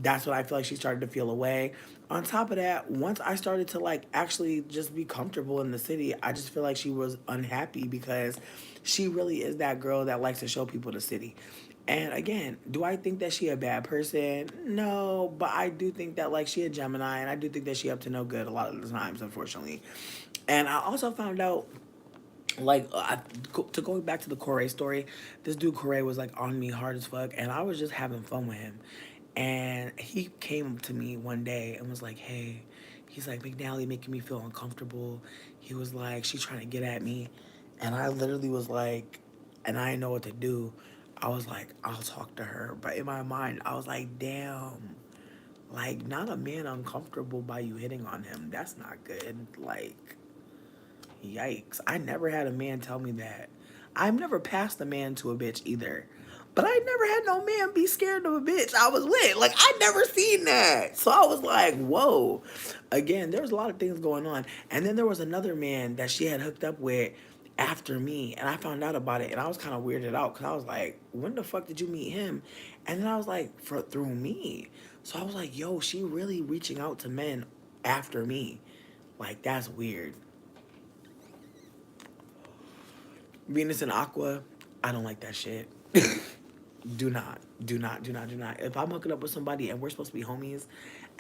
that's what I feel like she started to feel away. On top of that, once I started to like actually just be comfortable in the city, I just feel like she was unhappy because she really is that girl that likes to show people the city. And again, do I think that she a bad person? No, but I do think that like she a Gemini, and I do think that she up to no good a lot of the times, unfortunately. And I also found out like to go back to the Corey story, this dude Corey was like on me hard as fuck, and I was just having fun with him. And he came to me one day and was like, "Hey," he's like, "McNally making me feel uncomfortable." He was like, "She's trying to get at me," and I literally was like, and I didn't know what to do. I was like, "I'll talk to her," but in my mind, I was like, "Damn." Like, not a man uncomfortable by you hitting on him. That's not good. Like, yikes. I never had a man tell me that. I've never passed a man to a bitch either. But I never had no man be scared of a bitch I was with. Like, I never seen that. So I was like, whoa. Again, there was a lot of things going on. And then there was another man that she had hooked up with after me. And I found out about it. And I was kind of weirded out because I was like, when the fuck did you meet him? And then I was like, through me. So I was like, yo, she really reaching out to men after me. Like, that's weird. Venus and Aqua, I don't like that shit. Do not, do not, do not, do not. If I'm hooking up with somebody and we're supposed to be homies,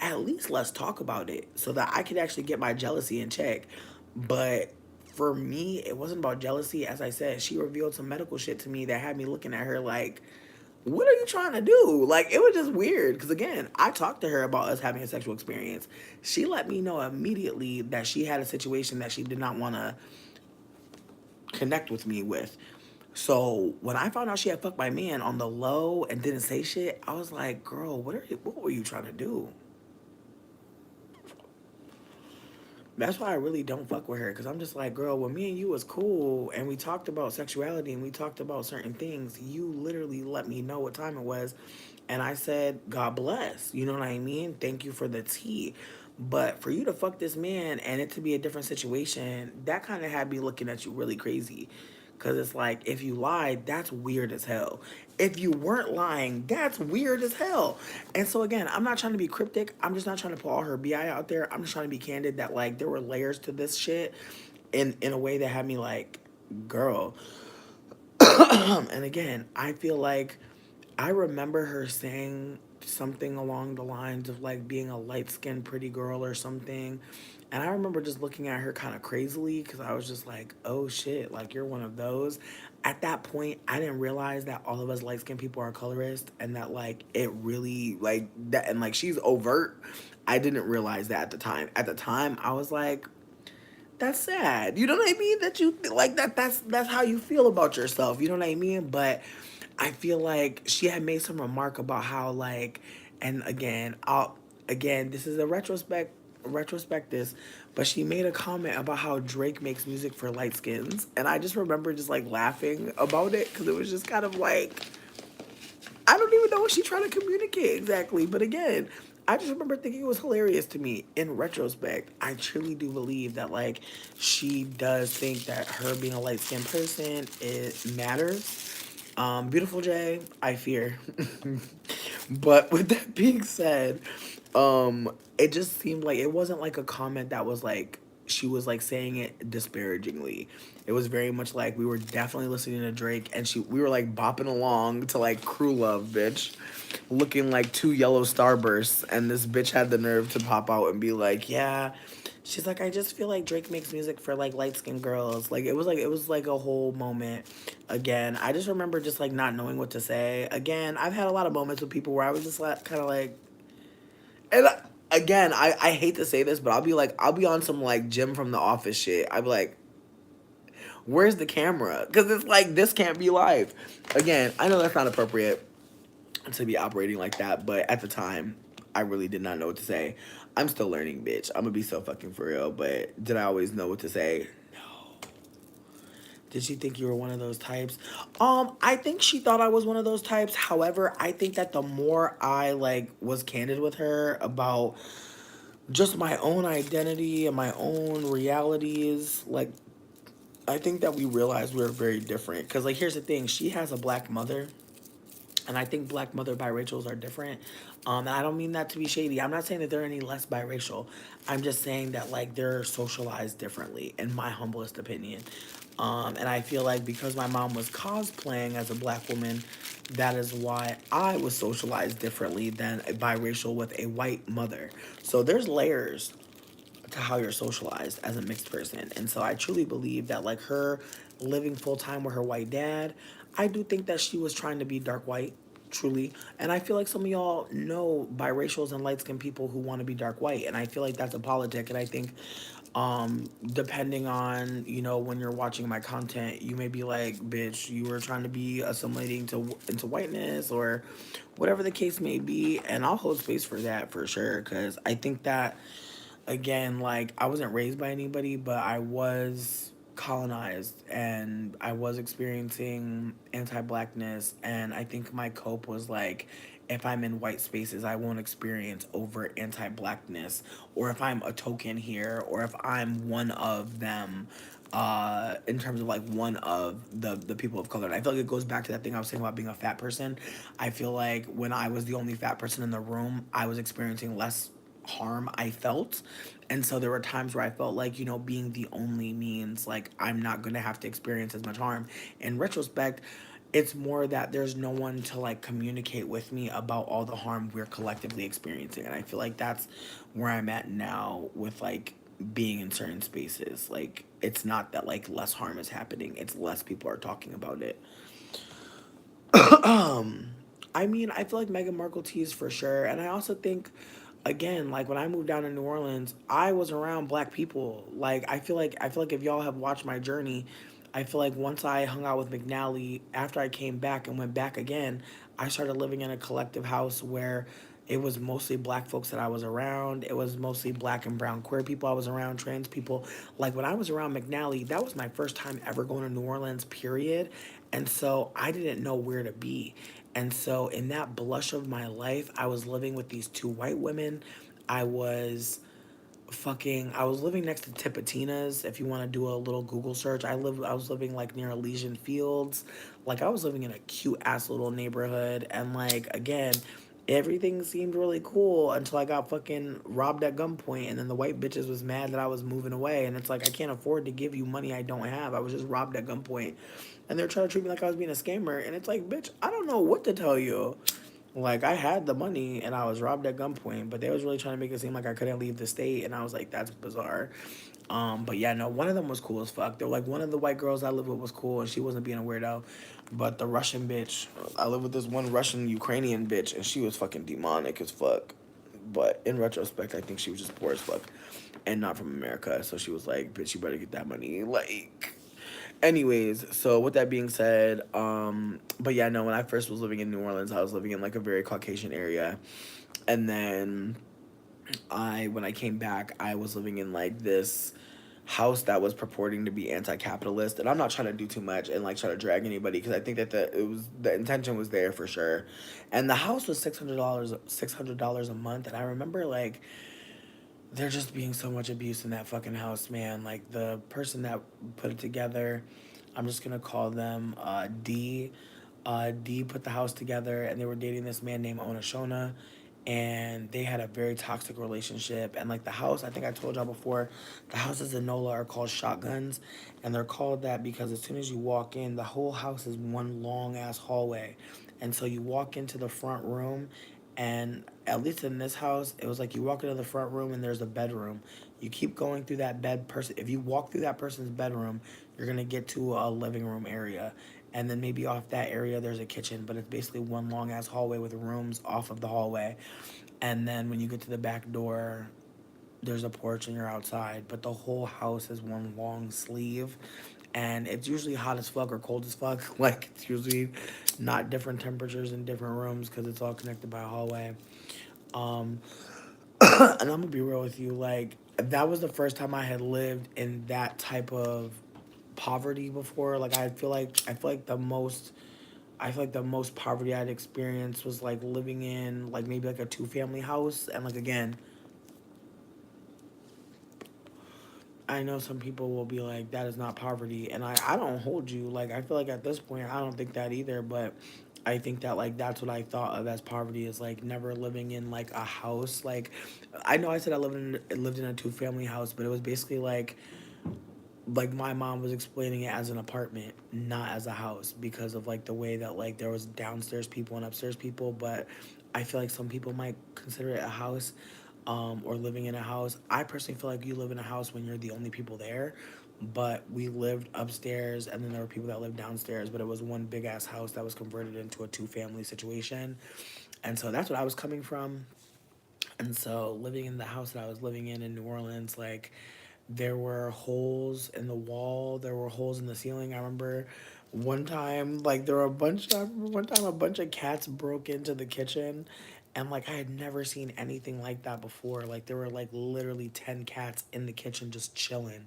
at least let's talk about it so that I could actually get my jealousy in check. But for me, it wasn't about jealousy. As I said, she revealed some medical shit to me that had me looking at her like, what are you trying to do? Like, it was just weird. Because, again, I talked to her about us having a sexual experience. She let me know immediately that she had a situation that she did not want to connect with me with. So when I found out she had fucked my man on the low and didn't say shit, I was like, girl, what were you trying to do? That's why I really don't fuck with her, because I'm just like, girl, when me and you was cool and we talked about sexuality and we talked about certain things, you literally let me know what time it was, and I said, God bless. You know what I mean? Thank you for the tea. But for you to fuck this man and it to be a different situation, that kind of had me looking at you really crazy. Because it's like, if you lied, that's weird as hell. If you weren't lying, that's weird as hell. And so, again, I'm not trying to be cryptic. I'm just not trying to put all her BI out there. I'm just trying to be candid that, like, there were layers to this shit in a way that had me like, girl. And again, I feel like I remember her saying something along the lines of like being a light skinned pretty girl or something. And I remember just looking at her kind of crazily because I was just like, oh shit, like you're one of those. At that point, I didn't realize that all of us light skinned people are colorist and that like it really like that. And like she's overt. I didn't realize that at the time. At the time, I was like, that's sad. You know what I mean? That you like that's how you feel about yourself. You know what I mean? But I feel like she had made some remark about how like, and again, this is a retrospect this, but she made a comment about how Drake makes music for light skins, and I just remember just like laughing about it because it was just kind of like, I don't even know what she's trying to communicate exactly. But again, I just remember thinking it was hilarious to me. In retrospect, I truly do believe that like she does think that her being a light skinned person it matters. Beautiful Jay, I fear. But with that being said, it just seemed like it wasn't like a comment that was like she was like saying it disparagingly. It was very much like we were definitely listening to Drake and we were like bopping along to like Crew Love, bitch. Looking like two yellow starbursts, and this bitch had the nerve to pop out and be like, yeah. She's like, I just feel like Drake makes music for like light skinned girls. Like it was like a whole moment. Again, I just remember just like not knowing what to say. Again, I've had a lot of moments with people where I was just like kind of like, and again, I hate to say this, but I'll be on some like Jim from the Office shit. I'll be like, where's the camera? Because it's like this can't be live. Again, I know that's not appropriate to be operating like that, but at the time, I really did not know what to say. I'm still learning, bitch. I'm gonna be so fucking for real. But did I always know what to say? Did she think you were one of those types? I think she thought I was one of those types. However, I think that the more I like was candid with her about just my own identity and my own realities, like I think that we realized we were very different. Cause like here's the thing, she has a black mother, and I think black mother biracials are different. And I don't mean that to be shady. I'm not saying that they're any less biracial. I'm just saying that like they're socialized differently, in my humblest opinion. And I feel like because my mom was cosplaying as a black woman, that is why I was socialized differently than a biracial with a white mother. So there's layers to how you're socialized as a mixed person. And so I truly believe that like her living full time with her white dad, I do think that she was trying to be dark white, truly. And I feel like some of y'all know biracials and light skinned people who want to be dark white. And I feel like that's a politic. And I think depending on, you know, when you're watching my content, you may be like, bitch, you were trying to be assimilating to into whiteness or whatever the case may be. And I'll hold space for that for sure. Cause I think that again, like I wasn't raised by anybody, but I was colonized and I was experiencing anti-blackness, and I think my cope was like if I'm in white spaces, I won't experience overt anti-blackness, or if I'm a token here, or if I'm one of them, in terms of like one of the people of color. And I feel like it goes back to that thing I was saying about being a fat person. I feel like when I was the only fat person in the room, I was experiencing less harm I felt. And so there were times where I felt like, you know, being the only means like I'm not going to have to experience as much harm. In retrospect, it's more that there's no one to like communicate with me about all the harm we're collectively experiencing. And I feel like that's where I'm at now with like being in certain spaces. Like it's not that like less harm is happening, it's less people are talking about it. I mean, I feel like Meghan Markle teased for sure. And I also think, again, like when I moved down to New Orleans, I was around black people. Like I feel like if y'all have watched my journey, I feel like once I hung out with McNally, after I came back and went back again, I started living in a collective house where it was mostly black folks that I was around. It was mostly black and brown queer people I was around, trans people. Like when I was around McNally, that was my first time ever going to New Orleans, period. And so I didn't know where to be. And so in that blush of my life, I was living with these two white women. I was I was living next to Tipitina's. If you want to do a little Google search, I was living like near Elysian Fields. Like I was living in a cute ass little neighborhood, and like again, everything seemed really cool until I got fucking robbed at gunpoint, and then the white bitches was mad that I was moving away, and it's like I can't afford to give you money I don't have. I was just robbed at gunpoint, and they're trying to treat me like I was being a scammer, and it's like, bitch, I don't know what to tell you. Like I had the money and I was robbed at gunpoint, but they was really trying to make it seem like I couldn't leave the state, and I was like, that's bizarre. But yeah, no, one of them was cool as fuck. They're like one of the white girls I lived with was cool, and she wasn't being a weirdo. But the Russian bitch, I lived with this one Russian Ukrainian bitch, and she was fucking demonic as fuck. But in retrospect, I think she was just poor as fuck, and not from America. So she was like, bitch, you better get that money. Like, anyways, so with that being said, but yeah, no, when I first was living in New Orleans, I was living in like a very Caucasian area. And then when I came back, I was living in like this house that was purporting to be anti-capitalist, and I'm not trying to do too much and like try to drag anybody because I think that the intention was there for sure. And the house was $600 a month, and I remember like there just being so much abuse in that fucking house, man. Like the person that put it together, I'm just gonna call them D. D put the house together, and they were dating this man named Onashona, and they had a very toxic relationship. And like the house, I think I told y'all before, the houses in NOLA are called shotguns, and they're called that because as soon as you walk in, the whole house is one long ass hallway, and so you walk into the front room, and at least in this house, it was like you walk into the front room and there's a bedroom. You keep going through that bed person. If you walk through that person's bedroom, you're gonna get to a living room area, and then maybe off that area there's a kitchen. But it's basically one long ass hallway with rooms off of the hallway. And then when you get to the back door, there's a porch and you're outside. But the whole house is one long sleeve, and it's usually hot as fuck or cold as fuck. Like it's usually not different temperatures in different rooms because it's all connected by a hallway. Um, and I'm gonna be real with you, like that was the first time I had lived in that type of poverty before. Like I feel like the most poverty I'd experienced was like living in like maybe like a two family house, and like again, I know some people will be like, that is not poverty. And I don't hold you. Like, I feel like at this point, I don't think that either. But I think that, like, that's what I thought of as poverty is, like, never living in, like, a house. Like, I know I said I lived in a two family house, but it was basically like my mom was explaining it as an apartment, not as a house, because of like the way that like there was downstairs people and upstairs people. But I feel like some people might consider it a house, or living in a house. I personally feel like you live in a house when you're the only people there. But we lived upstairs, and then there were people that lived downstairs. But it was one big ass house that was converted into a two family situation, and so that's what I was coming from. And so living in the house that I was living in New Orleans, like there were holes in the wall, there were holes in the ceiling. I remember one time, like there were I remember one time a bunch of cats broke into the kitchen, and like I had never seen anything like that before. Like there were like literally 10 cats in the kitchen just chilling.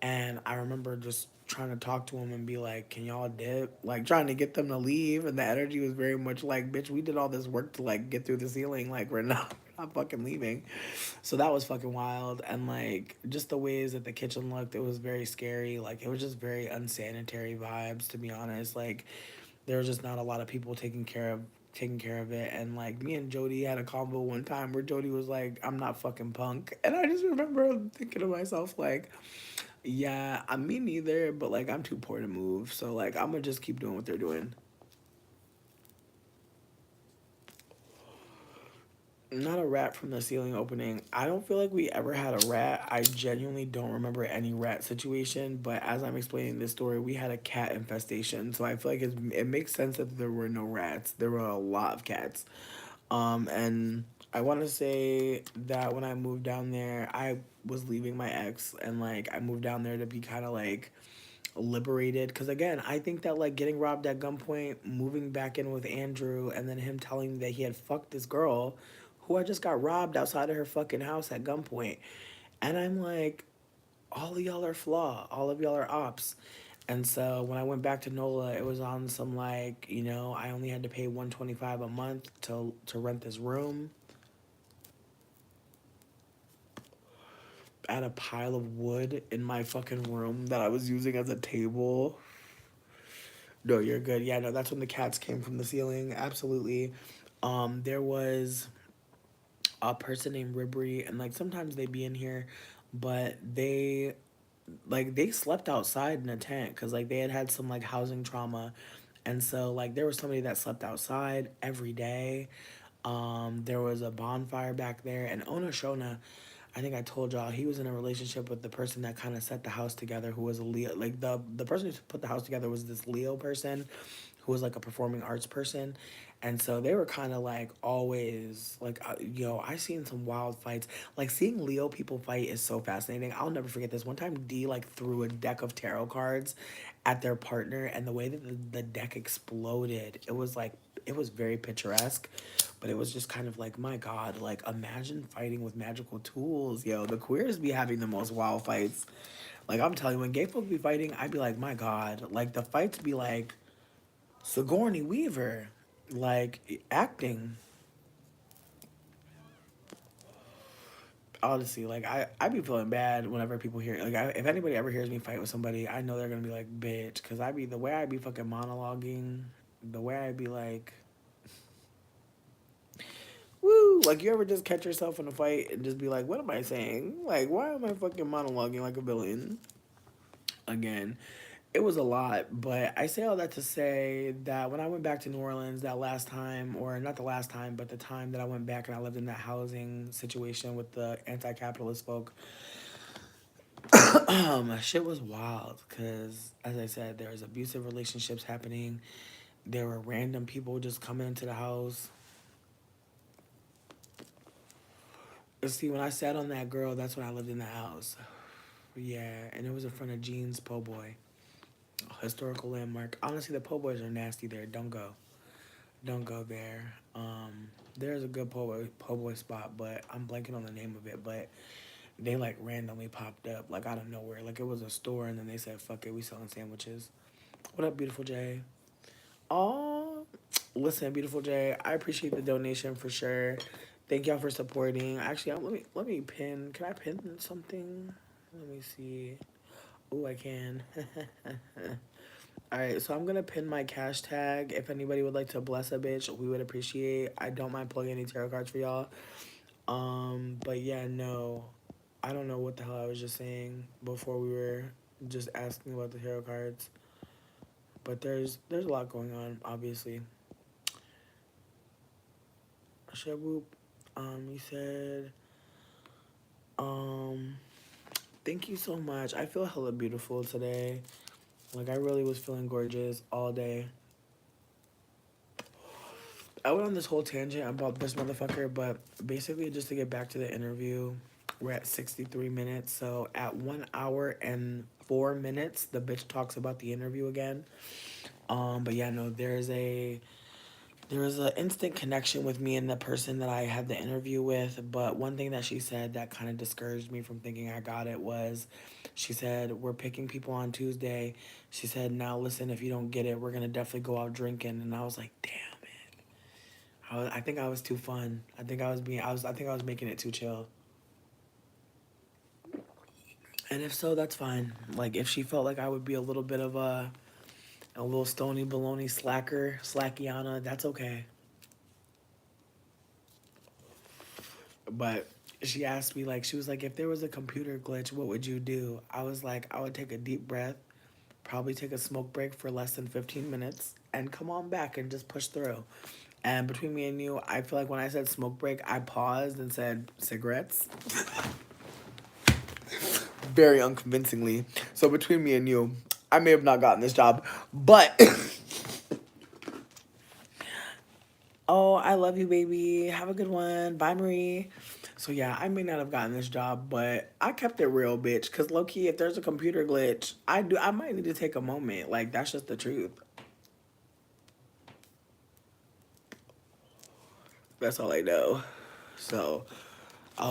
And I remember just trying to talk to him and be like, "Can y'all dip?" Like trying to get them to leave, and the energy was very much like, "Bitch, we did all this work to like get through the ceiling. Like we're not, we're not fucking leaving." So that was fucking wild, and like just the ways that the kitchen looked, it was very scary. Like it was just very unsanitary vibes, to be honest. Like there was just not a lot of people taking care of it. And like me and Jody had a convo one time where Jody was like, "I'm not fucking punk," and I just remember thinking to myself like, yeah, I mean neither, but like I'm too poor to move, so like I'm gonna just keep doing what they're doing. Not a rat from the ceiling opening. I don't feel like we ever had a rat. I genuinely don't remember any rat situation, but as I'm explaining this story, we had a cat infestation. So I feel like it makes sense that there were no rats. There were a lot of cats. And I want to say that when I moved down there, I was leaving my ex, and like I moved down there to be kind of like liberated, because again, I think that like getting robbed at gunpoint, moving back in with Andrew, and then him telling me that he had fucked this girl who I just got robbed outside of her fucking house at gunpoint. And I'm like, all of y'all are flaw, all of y'all are ops. And so when I went back to NOLA, it was on some like, I only had to pay 125 a month to rent this room. I had a pile of wood in my fucking room that I was using as a table. No, you're good. Yeah, no, that's when the cats came from the ceiling. Absolutely. There was a person named Ribri, and like sometimes they be in here, but they slept outside in a tent because like they had had some like housing trauma, and so like there was somebody that slept outside every day. There was a bonfire back there, and Ona Shona, I think I told y'all he was in a relationship with the person that kind of set the house together, who was a Leo. Like the person who put the house together was this Leo person, who was like a performing arts person, and so they were kind of like always like, yo, I seen some wild fights. Like seeing Leo people fight is so fascinating. I'll never forget this one time. D like threw a deck of tarot cards at their partner, and the way that the deck exploded, it was very picturesque, but it was just kind of like, my God, like imagine fighting with magical tools, yo. The queers be having the most wild fights. Like I'm telling you, when gay folk be fighting, I'd be like, my God, like the fights be like Sigourney Weaver, like acting. Honestly, like I be feeling bad whenever people hear if anybody ever hears me fight with somebody, I know they're gonna be like, bitch, because I be the way I be fucking monologuing, the way I be like, woo, like you ever just catch yourself in a fight and just be like, what am I saying? Like, why am I fucking monologuing like a villain? Again, it was a lot, but I say all that to say that when I went back to New Orleans that last time, or not the last time, but the time that I went back and I lived in that housing situation with the anti-capitalist folk, shit was wild. Cause as I said, there was abusive relationships happening. There were random people just coming into the house. See, when I sat on that girl, that's when I lived in the house. Yeah, and it was in front of Jean's Po' Boy, a historical landmark. Honestly, the Po' Boys are nasty there. Don't go. Don't go there. There's a good po' boy spot, but I'm blanking on the name of it. But they like randomly popped up like out of nowhere. Like it was a store, and then they said, "Fuck it, we selling sandwiches." What up, beautiful Jay? Oh, listen, beautiful Jay. I appreciate the donation for sure. Thank y'all for supporting. Actually, let me pin. Can I pin something? Let me see. Oh, I can. All right, so I'm gonna pin my cash tag. If anybody would like to bless a bitch, we would appreciate. I don't mind plugging any tarot cards for y'all. But yeah, no, I don't know what the hell I was just saying before we were just asking about the tarot cards. But there's a lot going on, obviously. Shaboop, you said, um, thank you so much. I feel hella beautiful today. Like I really was feeling gorgeous all day. I went on this whole tangent about this motherfucker, but basically, just to get back to the interview, we're at 63 minutes. So at 1 hour and 4 minutes, the bitch talks about the interview again. But yeah, no, there was an instant connection with me and the person that I had the interview with. But one thing that she said that kind of discouraged me from thinking I got it was, she said, "We're picking people on Tuesday." She said, "Now listen, if you don't get it, we're gonna definitely go out drinking." And I was like, damn. I think I was too fun. I think I was making it too chill. And if so, that's fine. Like if she felt like I would be a little bit of a little stony baloney slacker, slackiana, that's okay. But she asked me like, she was like, if there was a computer glitch, what would you do? I was like, I would take a deep breath, probably take a smoke break for less than 15 minutes, and come on back and just push through. And between me and you, I feel like when I said smoke break, I paused and said cigarettes. Very unconvincingly. So between me and you, I may have not gotten this job, but oh, I love you, baby. Have a good one. Bye, Marie. So yeah, I may not have gotten this job, but I kept it real, bitch. Cause low key, if there's a computer glitch, I might need to take a moment. Like that's just the truth. That's all I know. So,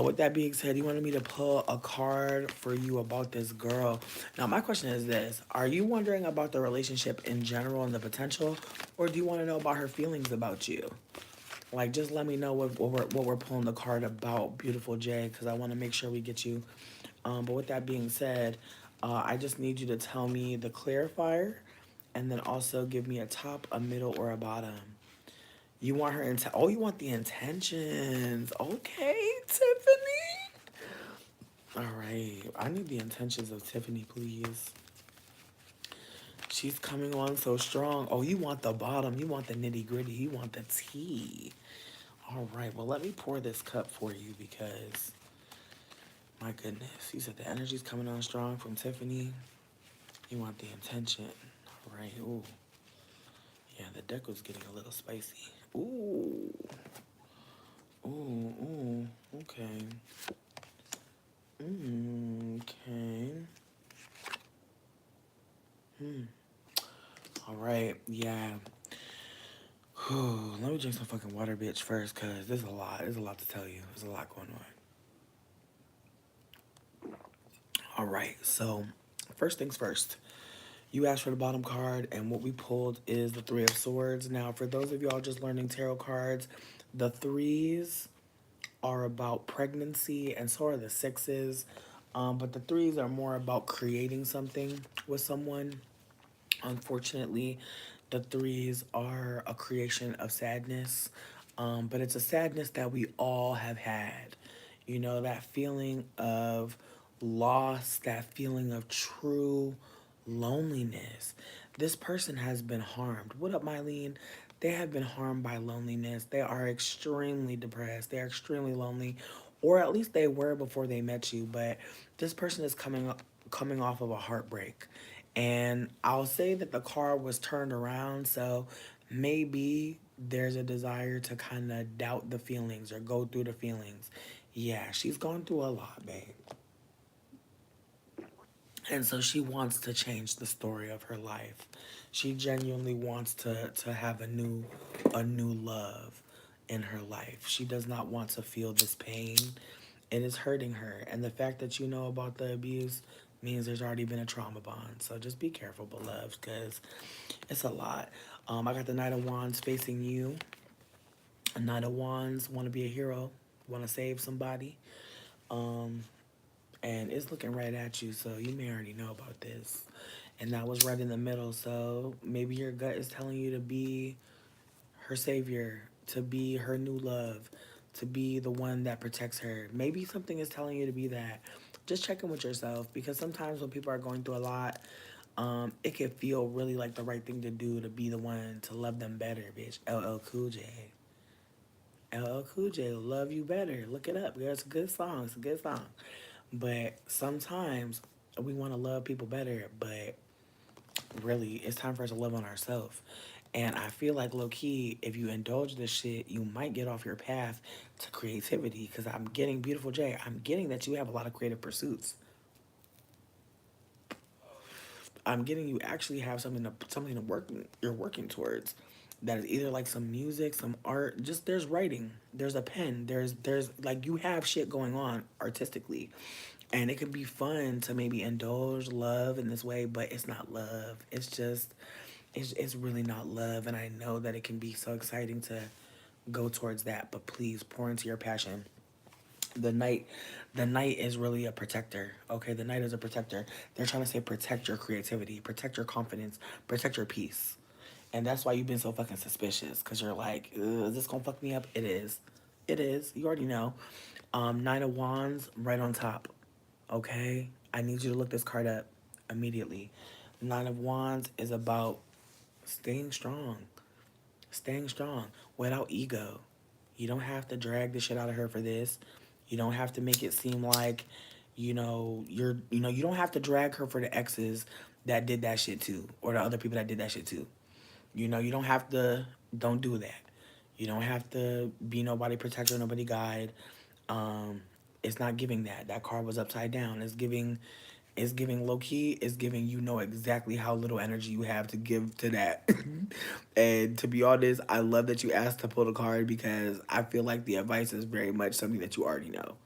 with that being said, you wanted me to pull a card for you about this girl. Now, my question is this: are you wondering about the relationship in general and the potential, or do you want to know about her feelings about you? Like, just let me know what we're pulling the card about, beautiful Jay, because I want to make sure we get you. But with that being said, I just need you to tell me the clarifier, and then also give me a top, a middle, or a bottom. You want her into? Oh, you want the intentions? Okay, Tiffany. All right, I need the intentions of Tiffany, please. She's coming on so strong. Oh, you want the bottom? You want the nitty gritty? You want the tea? All right, well, let me pour this cup for you because, my goodness, you said the energy's coming on strong from Tiffany. You want the intention. All right, ooh. Yeah, the deck was getting a little spicy. Ooh. Ooh, ooh. Okay. Okay. Hmm. All right, yeah. Whew. Let me drink some fucking water, bitch, first, because there's a lot. There's a lot to tell you. There's a lot going on. All right, so first things first. You asked for the bottom card, and what we pulled is the Three of Swords. Now, for those of y'all just learning tarot cards, the threes are about pregnancy, and so are the sixes. But the threes are more about creating something with someone. Unfortunately, the threes are a creation of sadness, but it's a sadness that we all have had. You know, that feeling of loss, that feeling of true loneliness. This person has been harmed. What up, Mylene? They have been harmed by loneliness. They are extremely depressed. They are extremely lonely, or at least they were before they met you. But this person is coming off of a heartbreak, and I'll say that the car was turned around, so maybe there's a desire to kind of doubt the feelings or go through the feelings. Yeah, she's gone through a lot, babe. And so she wants to change the story of her life. She genuinely wants to have a new love in her life. She does not want to feel this pain. It is hurting her. And the fact that you know about the abuse means there's already been a trauma bond. So just be careful, beloved, because it's a lot. I got the Knight of Wands facing you. A Knight of Wands want to be a hero, want to save somebody. Um, and it's looking right at you, so you may already know about this. And that was right in the middle, so maybe your gut is telling you to be her savior, to be her new love, to be the one that protects her. Maybe something is telling you to be that. Just check in with yourself, because sometimes when people are going through a lot, it can feel really like the right thing to do to be the one to love them better, bitch. LL Cool J. LL Cool J, Love You Better. Look it up. Yeah, it's a good song. It's a good song. But sometimes we want to love people better, but really, it's time for us to love on ourselves. And I feel like low key, if you indulge this shit, you might get off your path to creativity. Because I'm getting, beautiful Jay, I'm getting that you have a lot of creative pursuits. I'm getting you actually have something to work you're working towards. That is either like some music, some art, just there's writing, there's a pen, there's like you have shit going on artistically. And it can be fun to maybe indulge love in this way, but it's not love. It's really not love. And I know that it can be so exciting to go towards that, but please pour into your passion. The knight, the knight is really a protector. Okay, the knight is a protector. They're trying to say protect your creativity, protect your confidence, protect your peace. And that's why you've been so fucking suspicious, because you're like, is this gonna fuck me up? It is. It is. You already know. Nine of Wands right on top. Okay? I need you to look this card up immediately. Nine of Wands is about staying strong. Staying strong without ego. You don't have to drag the shit out of her for this. You don't have to make it seem like, you don't have to drag her for the exes that did that shit too, or the other people that did that shit too. You don't have to, don't do that. You don't have to be nobody protector, nobody guide. Um, it's not giving that. That card was upside down. It's giving low key. It's giving you know exactly how little energy you have to give to that. And to be honest, I love that you asked to pull the card because I feel like the advice is very much something that you already know.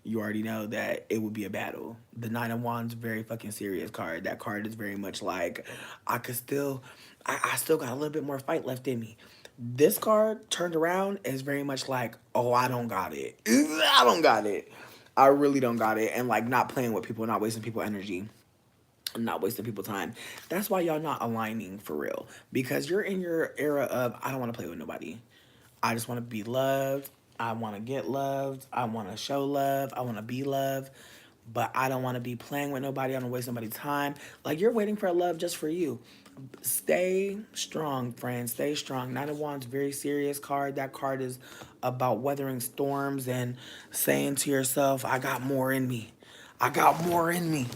You already know that it would be a battle. The Nine of Wands, very fucking serious card. That card is very much like, I could still, I still got a little bit more fight left in me. This card turned around is very much like, oh, I don't got it. I don't got it. I really don't got it. And like not playing with people, not wasting people energy, not wasting people time. That's why y'all not aligning for real. Because you're in your era of, I don't want to play with nobody. I just want to be loved. I want to get loved. I want to show love. I want to be loved. But I don't want to be playing with nobody. I don't waste nobody's time. Like you're waiting for love just for you. Stay strong, friends. Stay strong. Nine of Wands, very serious card. That card is about weathering storms and saying to yourself, I got more in me. I got more in me.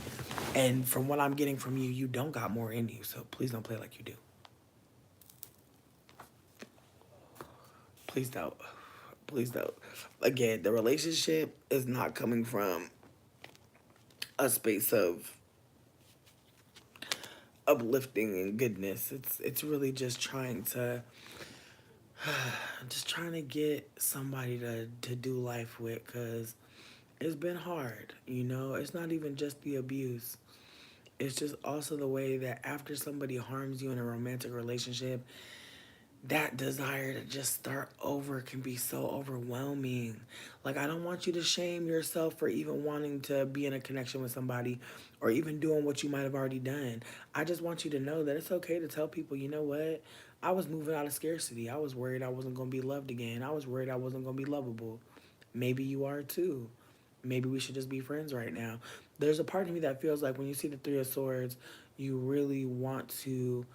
And from what I'm getting from you, you don't got more in you. So please don't play like you do. Please don't. Please don't. Again, the relationship is not coming from a space of uplifting and goodness. It's really just trying to get somebody to do life with, cuz it's been hard, It's not even just the abuse. It's just also the way that after somebody harms you in a romantic relationship, that desire to just start over can be so overwhelming. Like, I don't want you to shame yourself for even wanting to be in a connection with somebody or even doing what you might have already done. I just want you to know that it's okay to tell people, you know what? I was moving out of scarcity. I was worried I wasn't going to be loved again. I was worried I wasn't going to be lovable. Maybe you are too. Maybe we should just be friends right now. There's a part of me that feels like when you see the Three of Swords, you really want to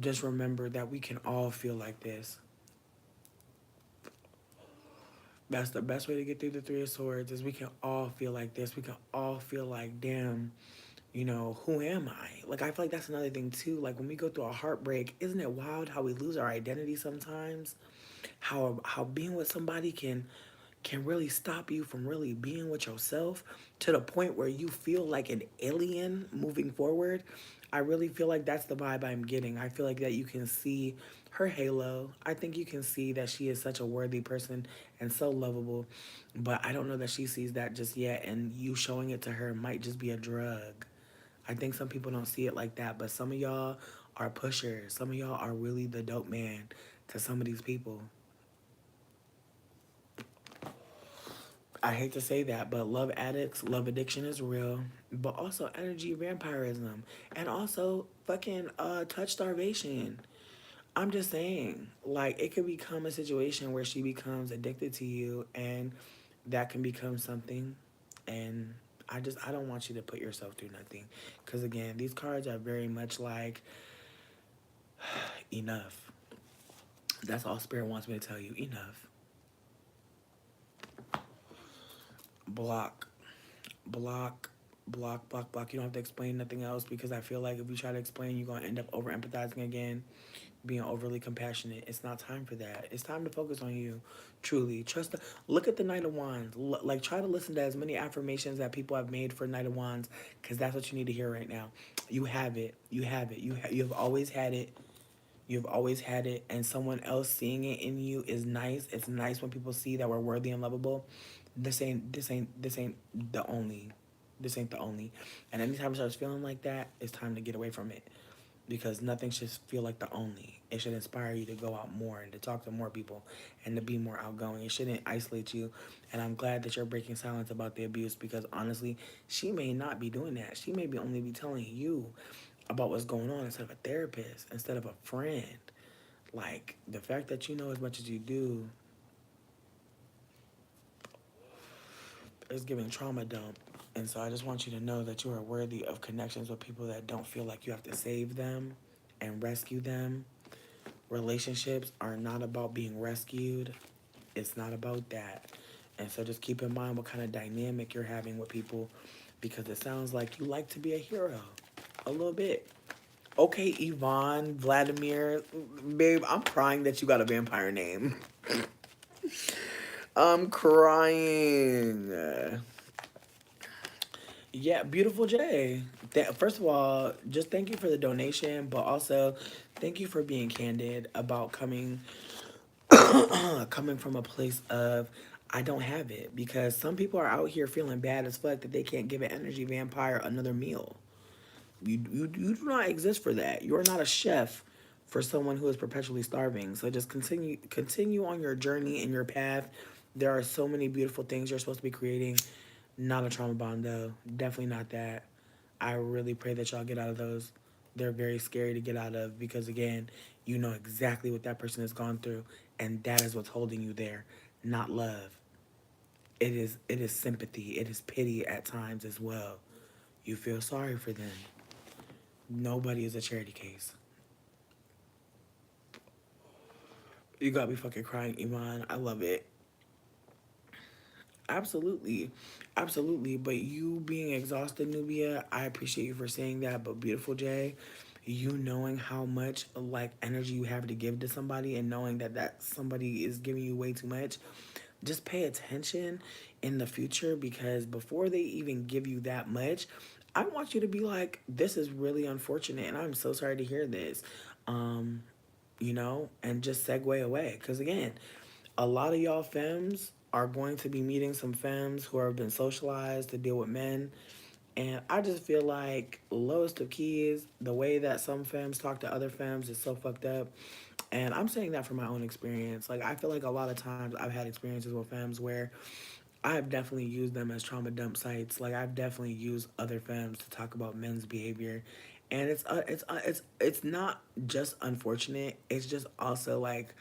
just remember that we can all feel like this. That's the best way to get through the Three of Swords is we can all feel like this. We can all feel like, damn, who am I? Like, I feel like that's another thing too. Like when we go through a heartbreak, isn't it wild how we lose our identity sometimes? How being with somebody can really stop you from really being with yourself to the point where you feel like an alien moving forward. I really feel like that's the vibe I'm getting. I feel like that you can see her halo. I think you can see that she is such a worthy person and so lovable, but I don't know that she sees that just yet, and you showing it to her might just be a drug. I think some people don't see it like that, but some of y'all are pushers. Some of y'all are really the dope man to some of these people. I hate to say that, but love addicts, love addiction is real. But also energy vampirism. And also fucking touch starvation. I'm just saying, like, it could become a situation where she becomes addicted to you and that can become something. And I don't want you to put yourself through nothing. Because again, these cards are very much like, enough. That's all Spirit wants me to tell you. Enough. Block. Block, block. You don't have to explain nothing else because I feel like if you try to explain, you're going to end up over empathizing again, being overly compassionate. It's not time for that. It's time to focus on you. Truly. Look at the Knight of Wands. Like, try to listen to as many affirmations that people have made for Knight of Wands because that's what you need to hear right now. You have it. You have it. You have always had it. You've always had it, and someone else seeing it in you is nice. It's nice when people see that we're worthy and lovable. This ain't the only. This ain't the only. And anytime it starts feeling like that, it's time to get away from it. Because nothing should feel like the only. It should inspire you to go out more and to talk to more people and to be more outgoing. It shouldn't isolate you. And I'm glad that you're breaking silence about the abuse because honestly, she may not be doing that. She may be only be telling you about what's going on instead of a therapist, instead of a friend. Like, the fact that you know as much as you do is giving trauma dump. And so I just want you to know that you are worthy of connections with people that don't feel like you have to save them and rescue them. Relationships are not about being rescued. It's not about that. And so just keep in mind what kind of dynamic you're having with people, because it sounds like you like to be a hero a little bit. Okay, Yvonne, Vladimir, babe, I'm crying that you got a vampire name. I'm crying. Yeah, beautiful Jay. First of all, just thank you for the donation, but also thank you for being candid about coming from a place of I don't have it, because some people are out here feeling bad as fuck that they can't give an energy vampire another meal. You do not exist for that. You're not a chef for someone who is perpetually starving. So just continue on your journey and your path. There are so many beautiful things you're supposed to be creating. Not a trauma bond though. Definitely not that. I really pray that y'all get out of those. They're very scary to get out of, because again, you know exactly what that person has gone through, and that is what's holding you there, not love. It is sympathy. It is pity at times as well. You feel sorry for them. Nobody is a charity case. You got me fucking crying, Iman. I love it. Absolutely. Absolutely. But you being exhausted, Nubia, I appreciate you for saying that. But beautiful Jay, you knowing how much like energy you have to give to somebody, and knowing that somebody is giving you way too much, just pay attention in the future, because before they even give you that much, I want you to be like, this is really unfortunate and I'm so sorry to hear this. Um, and just segue away. Because again, a lot of y'all femmes are going to be meeting some femmes who have been socialized to deal with men. And I just feel like, lowest of keys, the way that some femmes talk to other femmes is so fucked up. And I'm saying that from my own experience. Like, I feel like a lot of times I've had experiences with femmes where I have definitely used them as trauma dump sites. Like, I've definitely used other femmes to talk about men's behavior, and it's not just unfortunate. It's just also like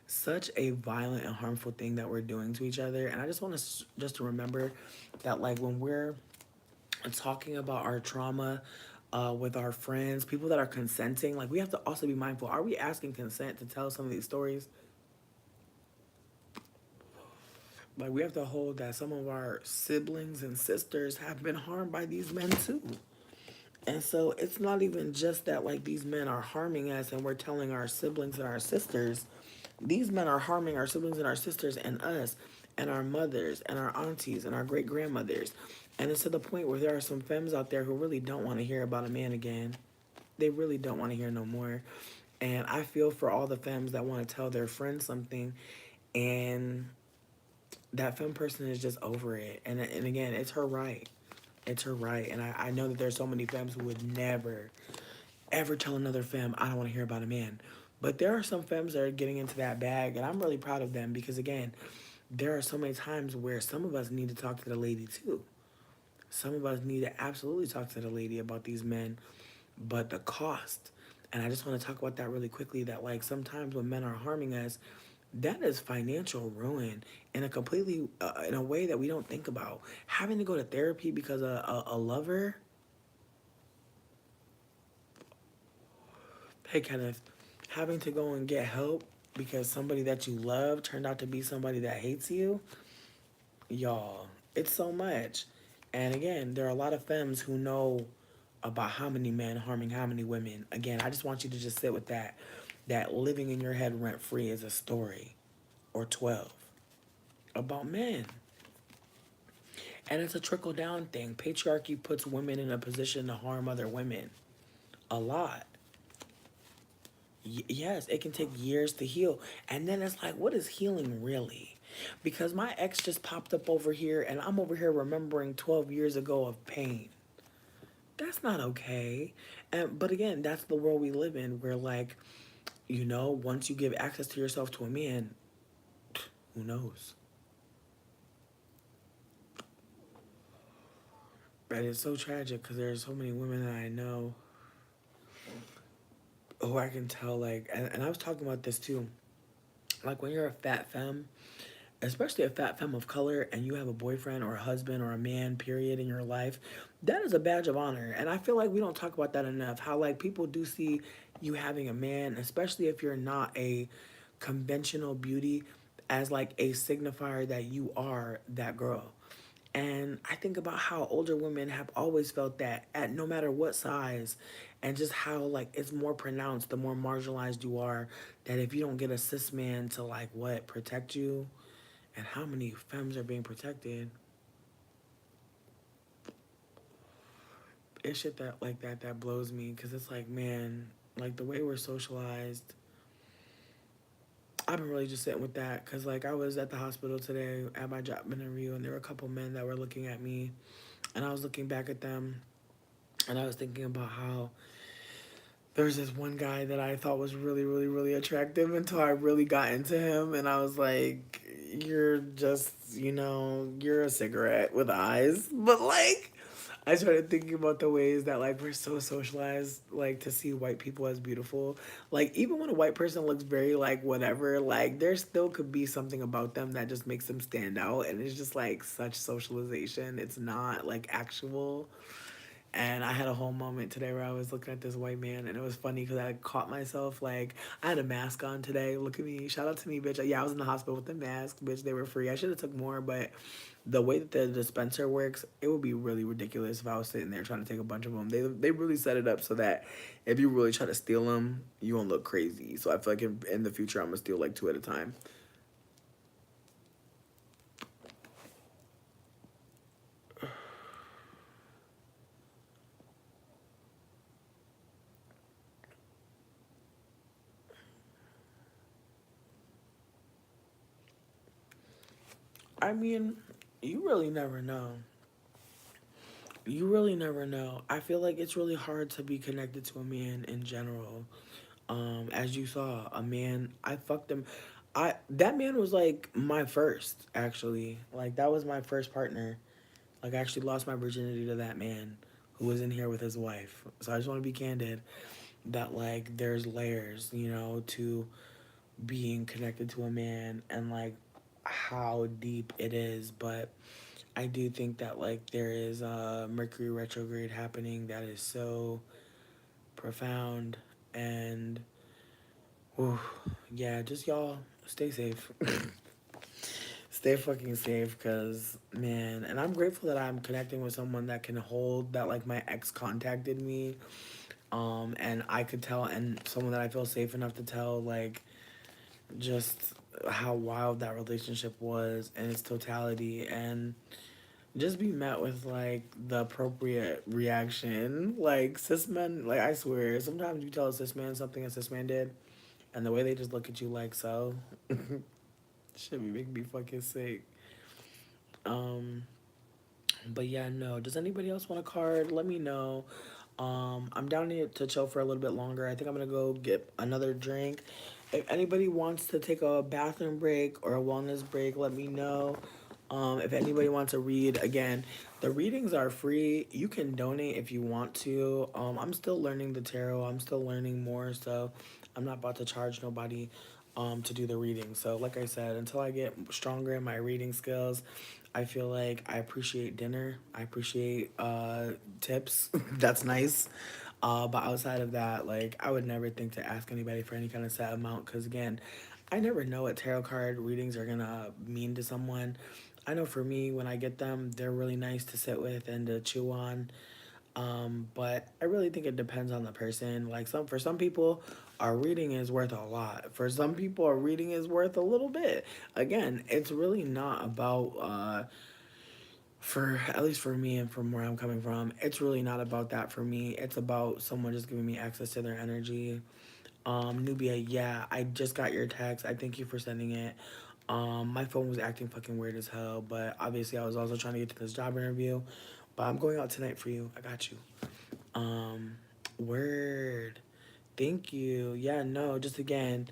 such a violent and harmful thing that we're doing to each other. And I just want to just to remember that, like, when we're talking about our trauma with our friends, people that are consenting, like, we have to also be mindful. Are we asking consent to tell some of these stories? Like, we have to hold that some of our siblings and sisters have been harmed by these men too. And so it's not even just that, like, these men are harming us and we're telling our siblings and our sisters. These men are harming our siblings and our sisters and us and our mothers and our aunties and our great grandmothers. And it's to the point where there are some femmes out there who really don't want to hear about a man again. They really don't want to hear no more. And I feel for all the femmes that want to tell their friends something, and that femme person is just over it. And again, it's her right. It's her right. And I know that there's so many femmes who would never, ever tell another femme, I don't want to hear about a man. But there are some femmes that are getting into that bag, and I'm really proud of them, because again, there are so many times where some of us need to talk to the lady too. Some of us need to absolutely talk to the lady about these men, but the cost. And I just want to talk about that really quickly, that like sometimes when men are harming us, that is financial ruin in a completely in a way that we don't think about. Having to go to therapy because a lover. Hey Kenneth, having to go and get help because somebody that you love turned out to be somebody that hates you. Y'all, it's so much. And again, there are a lot of femmes who know about how many men harming how many women. Again, I just want you to just sit with that. That living in your head rent free is a story or 12 about men. And it's a trickle down thing. Patriarchy puts women in a position to harm other women a lot. Yes, it can take years to heal. And then it's like, what is healing really? Because my ex just popped up over here and I'm over here remembering 12 years ago of pain. That's not okay. And but again, that's the world we live in, where like, once you give access to yourself to a man, who knows? But it's so tragic because there's so many women that I know who I can tell, like, and I was talking about this too. Like, when you're a fat femme, especially a fat femme of color, and you have a boyfriend or a husband or a man, period, in your life, that is a badge of honor. And I feel like we don't talk about that enough. How, like, people do see you having a man, especially if you're not a conventional beauty, as like a signifier that you are that girl. And I think about how older women have always felt that at no matter what size, and just how like it's more pronounced the more marginalized you are. That if you don't get a cis man to like what protect you, and how many femmes are being protected, it's shit that like that blows me because it's like man, like the way we're socialized. I've been really just sitting with that because like I was at the hospital today at my job interview and there were a couple men that were looking at me and I was looking back at them and I was thinking about how there was this one guy that I thought was really, really, really attractive until I really got into him, and I was like, "You're just, you're a cigarette with eyes." But like, I started thinking about the ways that like we're so socialized, like to see white people as beautiful. Like even when a white person looks very like whatever, like there still could be something about them that just makes them stand out, and it's just like such socialization. It's not like actual. And I had a whole moment today where I was looking at this white man, and it was funny because I caught myself like I had a mask on today. Look at me, shout out to me, bitch. Yeah, I was in the hospital with the mask, bitch. They were free. I should have took more, but the way that the dispenser works, it would be really ridiculous if I was sitting there trying to take a bunch of them. They really set it up so that if you really try to steal them, you won't look crazy. So I feel like in the future, I'm gonna steal like two at a time. I mean, you really never know. You really never know. I feel like it's really hard to be connected to a man in general. As you saw, a man I fucked him. I That man was like my first actually. Like that was my first partner. Like I actually lost my virginity to that man who was in here with his wife. So I just want to be candid that like there's layers, to being connected to a man and like how deep it is, but I do think that like there is a Mercury retrograde happening that is so profound and whew, yeah, just y'all stay safe. Stay fucking safe because man, and I'm grateful that I'm connecting with someone that can hold that like my ex contacted me and I could tell and someone that I feel safe enough to tell like just how wild that relationship was in its totality and just be met with like the appropriate reaction. Like cis men, like I swear, sometimes you tell a cis man something a cis man did, and the way they just look at you like so, should be making me fucking sick. Um, but yeah, no. Does anybody else want a card? Let me know. I'm down here to chill for a little bit longer. I think I'm gonna go get another drink. If anybody wants to take a bathroom break or a wellness break, let me know. If anybody wants to read, again, the readings are free. You can donate if you want to. I'm still learning the tarot. I'm still learning more, so I'm not about to charge nobody to do the reading. So, like I said, until I get stronger in my reading skills, I feel like I appreciate dinner. I appreciate tips. That's nice. But outside of that, like I would never think to ask anybody for any kind of set amount because again, I never know what tarot card readings are gonna mean to someone. I know for me, when I get them, they're really nice to sit with and to chew on. But I really think it depends on the person. Like for some people, our reading is worth a lot. For some people, our reading is worth a little bit. Again, it's really not about for at least for me and from where I'm coming from, it's really not about that for me. It's about someone just giving me access to their energy. Nubia, yeah, I just got your text. I thank you for sending it. My phone was acting fucking weird as hell, but obviously I was also trying to get to this job interview. But I'm going out tonight for you. I got you. Um, Word. Thank you. Yeah, no, just again,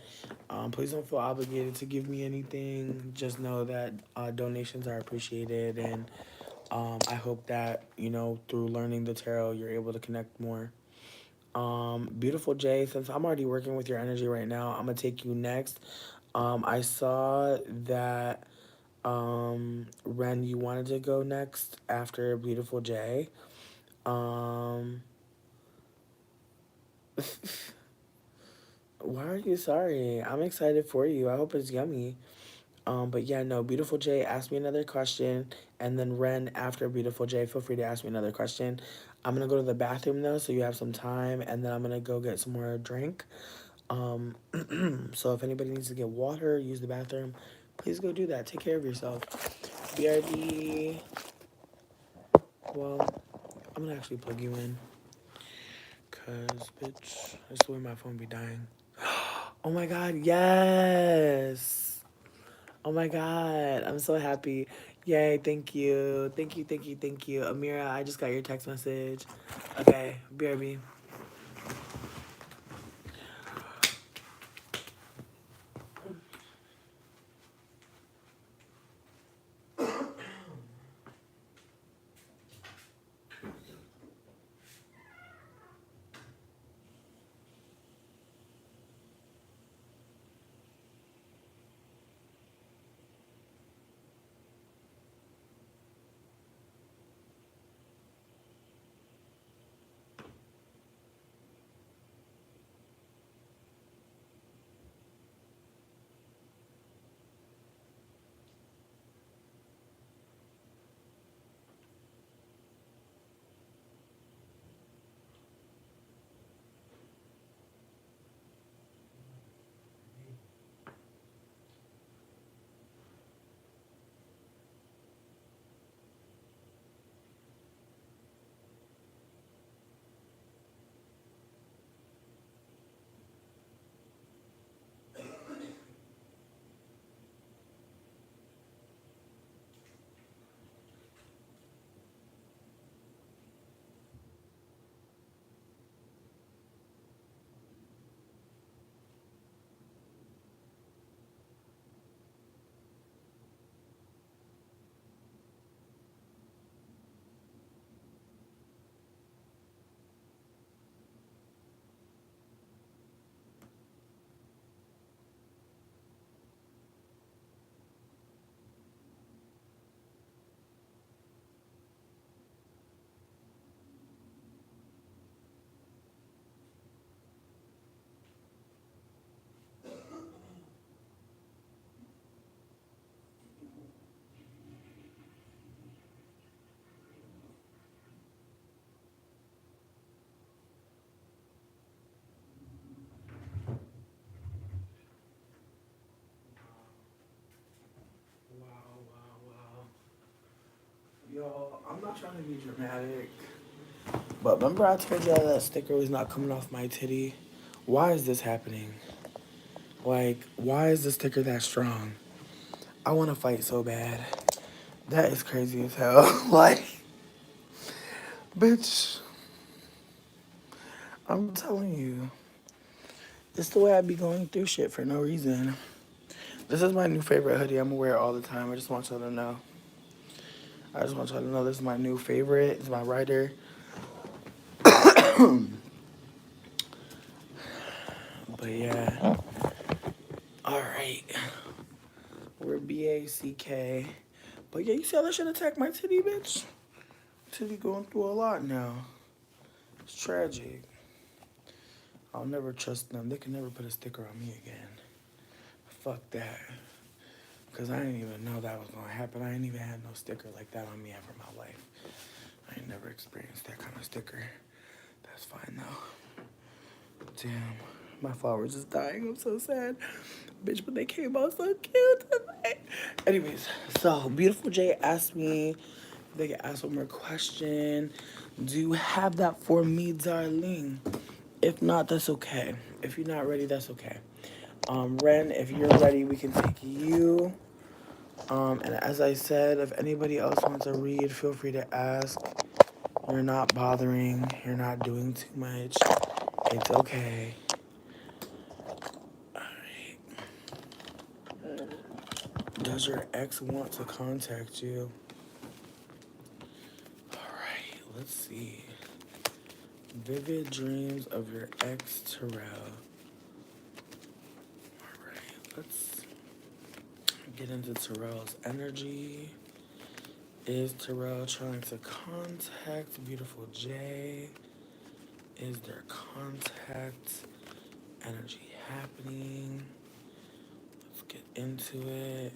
please don't feel obligated to give me anything. Just know that donations are appreciated, and I hope that through learning the tarot, you're able to connect more. Beautiful Jay, since I'm already working with your energy right now, I'm gonna take you next. I saw that Ren, you wanted to go next after Beautiful Jay. Um, Why are you sorry? I'm excited for you. I hope it's yummy. But yeah, no, Beautiful J, ask me another question. And then Ren, after Beautiful J, feel free to ask me another question. I'm gonna go to the bathroom though, so you have some time, and then I'm gonna go get some more drink. Um, so if anybody needs to get water, use the bathroom, please go do that. Take care of yourself. BRD. Well, I'm gonna actually plug you in, cause bitch, that's the way my phone be dying. Oh my god, yes. Oh my god, I'm so happy. Yay, thank you. Thank you, thank you, thank you. Amira, I just got your text message. Okay, BRB. Wow, wow, wow. Yo, I'm not trying to be dramatic, but remember I told y'all that sticker was not coming off my titty? Why is this happening? Like, why is the sticker that strong? I want to fight so bad. That is crazy as hell. Like, bitch, I'm telling you. It's the way I be going through shit for no reason. This is my new favorite hoodie. I'm gonna wear it all the time. I just want y'all to know. I just want y'all to know this is my new favorite. It's my writer. But yeah. Alright. We're BACK. But yeah, you see how that shit attacked my titty, bitch? Titty going through a lot now. It's tragic. I'll never trust them. They can never put a sticker on me again. Fuck that. Because I didn't even know that was going to happen. I ain't even had no sticker like that on me ever in my life. I ain't never experienced that kind of sticker. That's fine, though. Damn. My flowers is dying. I'm so sad. Bitch, but they came out so cute today. Anyways, so Beautiful J asked me if they could ask one more question. Do you have that for me, darling? If not, that's okay. If you're not ready, that's okay. Ren, if you're ready, we can take you. And as I said, if anybody else wants to read, feel free to ask. You're not bothering. You're not doing too much. It's okay. Does your ex want to contact you? Alright, let's see. Vivid dreams of your ex, Terrell. Alright, let's get into Terrell's energy. Is Terrell trying to contact Beautiful J? Is their contact energy happening? Let's get into it.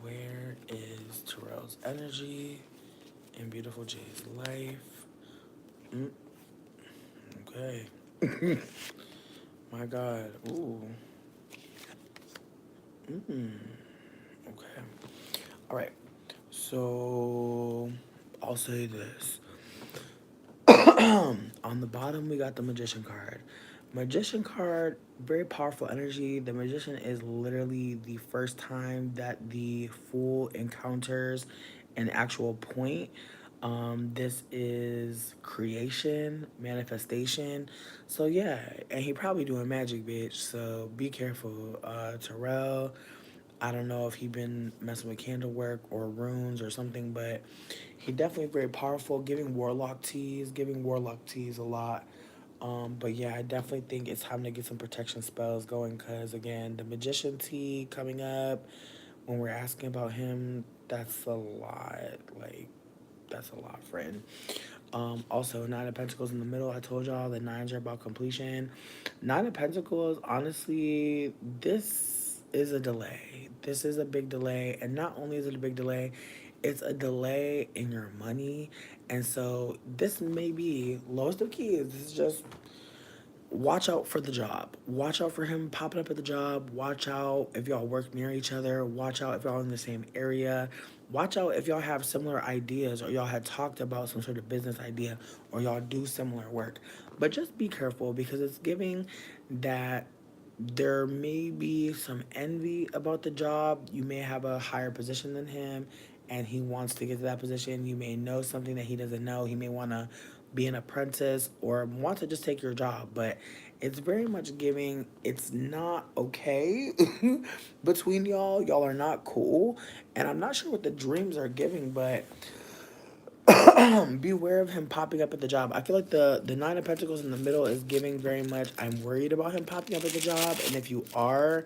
Where is Terrell's energy in Beautiful Jay's life? Mm, okay. My God. Ooh. Mm, okay. All right. So I'll say this. On the bottom, we got the Magician card. Magician card, very powerful energy. The Magician is literally the first time that the Fool encounters an actual point. This is creation, manifestation. So yeah, and he probably doing magic, bitch. So be careful, Terrell. I don't know if he been messing with candle work or runes or something, but he definitely very powerful. Giving warlock teas a lot. But yeah, I definitely think it's time to get some protection spells going because again, the magician tea coming up when we're asking about him, that's a lot. Like that's a lot, friend. Also, Nine of Pentacles in the middle. I told y'all the nines are about completion. Nine of Pentacles, honestly, this is a delay. This is a big delay. And not only is it a big delay, it's a delay in your money. And so this may be lowest of keys. This is just watch out for the job. Watch out for him popping up at the job. Watch out if y'all work near each other. Watch out if y'all in the same area. Watch out if y'all have similar ideas or y'all had talked about some sort of business idea or y'all do similar work. But just be careful because it's giving that there may be some envy about the job. You may have a higher position than him and he wants to get to that position. You may know something that he doesn't know. He may want to be an apprentice or want to just take your job. But it's very much giving, it's not okay between y'all. Y'all are not cool. And I'm not sure what the dreams are giving, but beware of him popping up at the job. I feel like the Nine of Pentacles in the middle is giving very much. I'm worried about him popping up at the job, and if you are,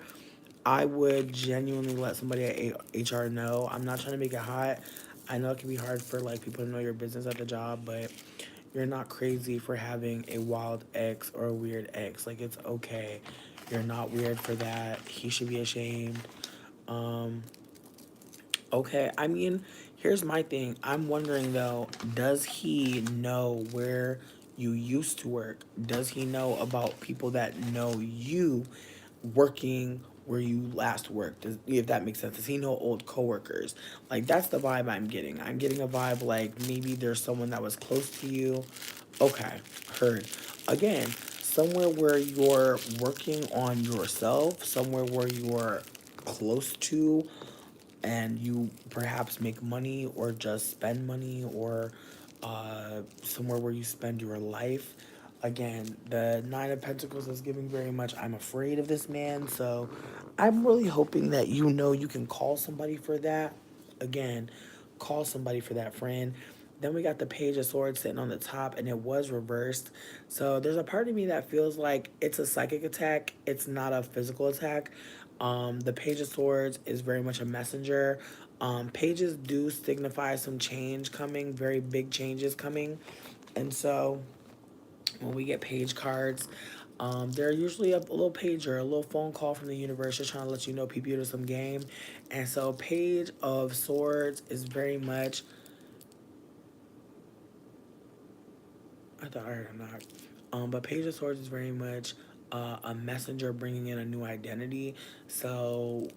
I would genuinely let somebody at HR know. I'm not trying to make it hot. I know it can be hard for like people to know your business at the job, but you're not crazy for having a wild ex or a weird ex. Like it's okay. You're not weird for that. He should be ashamed. Um, Okay, I mean, here's my thing. I'm wondering though, does he know where you used to work? Does he know about people that know you working where you last worked? If that makes sense. Does he know old coworkers? Like that's the vibe I'm getting. I'm getting a vibe like maybe there's someone that was close to you. Okay, heard. Again, somewhere where you're working on yourself, somewhere where you're close to and you perhaps make money or just spend money or somewhere where you spend your life. Again, the Nine of Pentacles is giving very much, I'm afraid of this man. So I'm really hoping that you know you can call somebody for that. Again, call somebody for that, friend. Then we got the Page of Swords sitting on the top, and it was reversed. So there's a part of me that feels like it's a psychic attack. It's not a physical attack. The Page of Swords is very much a messenger. Pages do signify some change coming, very big changes coming. And so when we get page cards, they're usually a little pager, a little phone call from the universe just trying to let you know people to some game. And so Page of Swords is very much, I thought I heard a knock. But Page of Swords is very much a messenger bringing in a new identity. So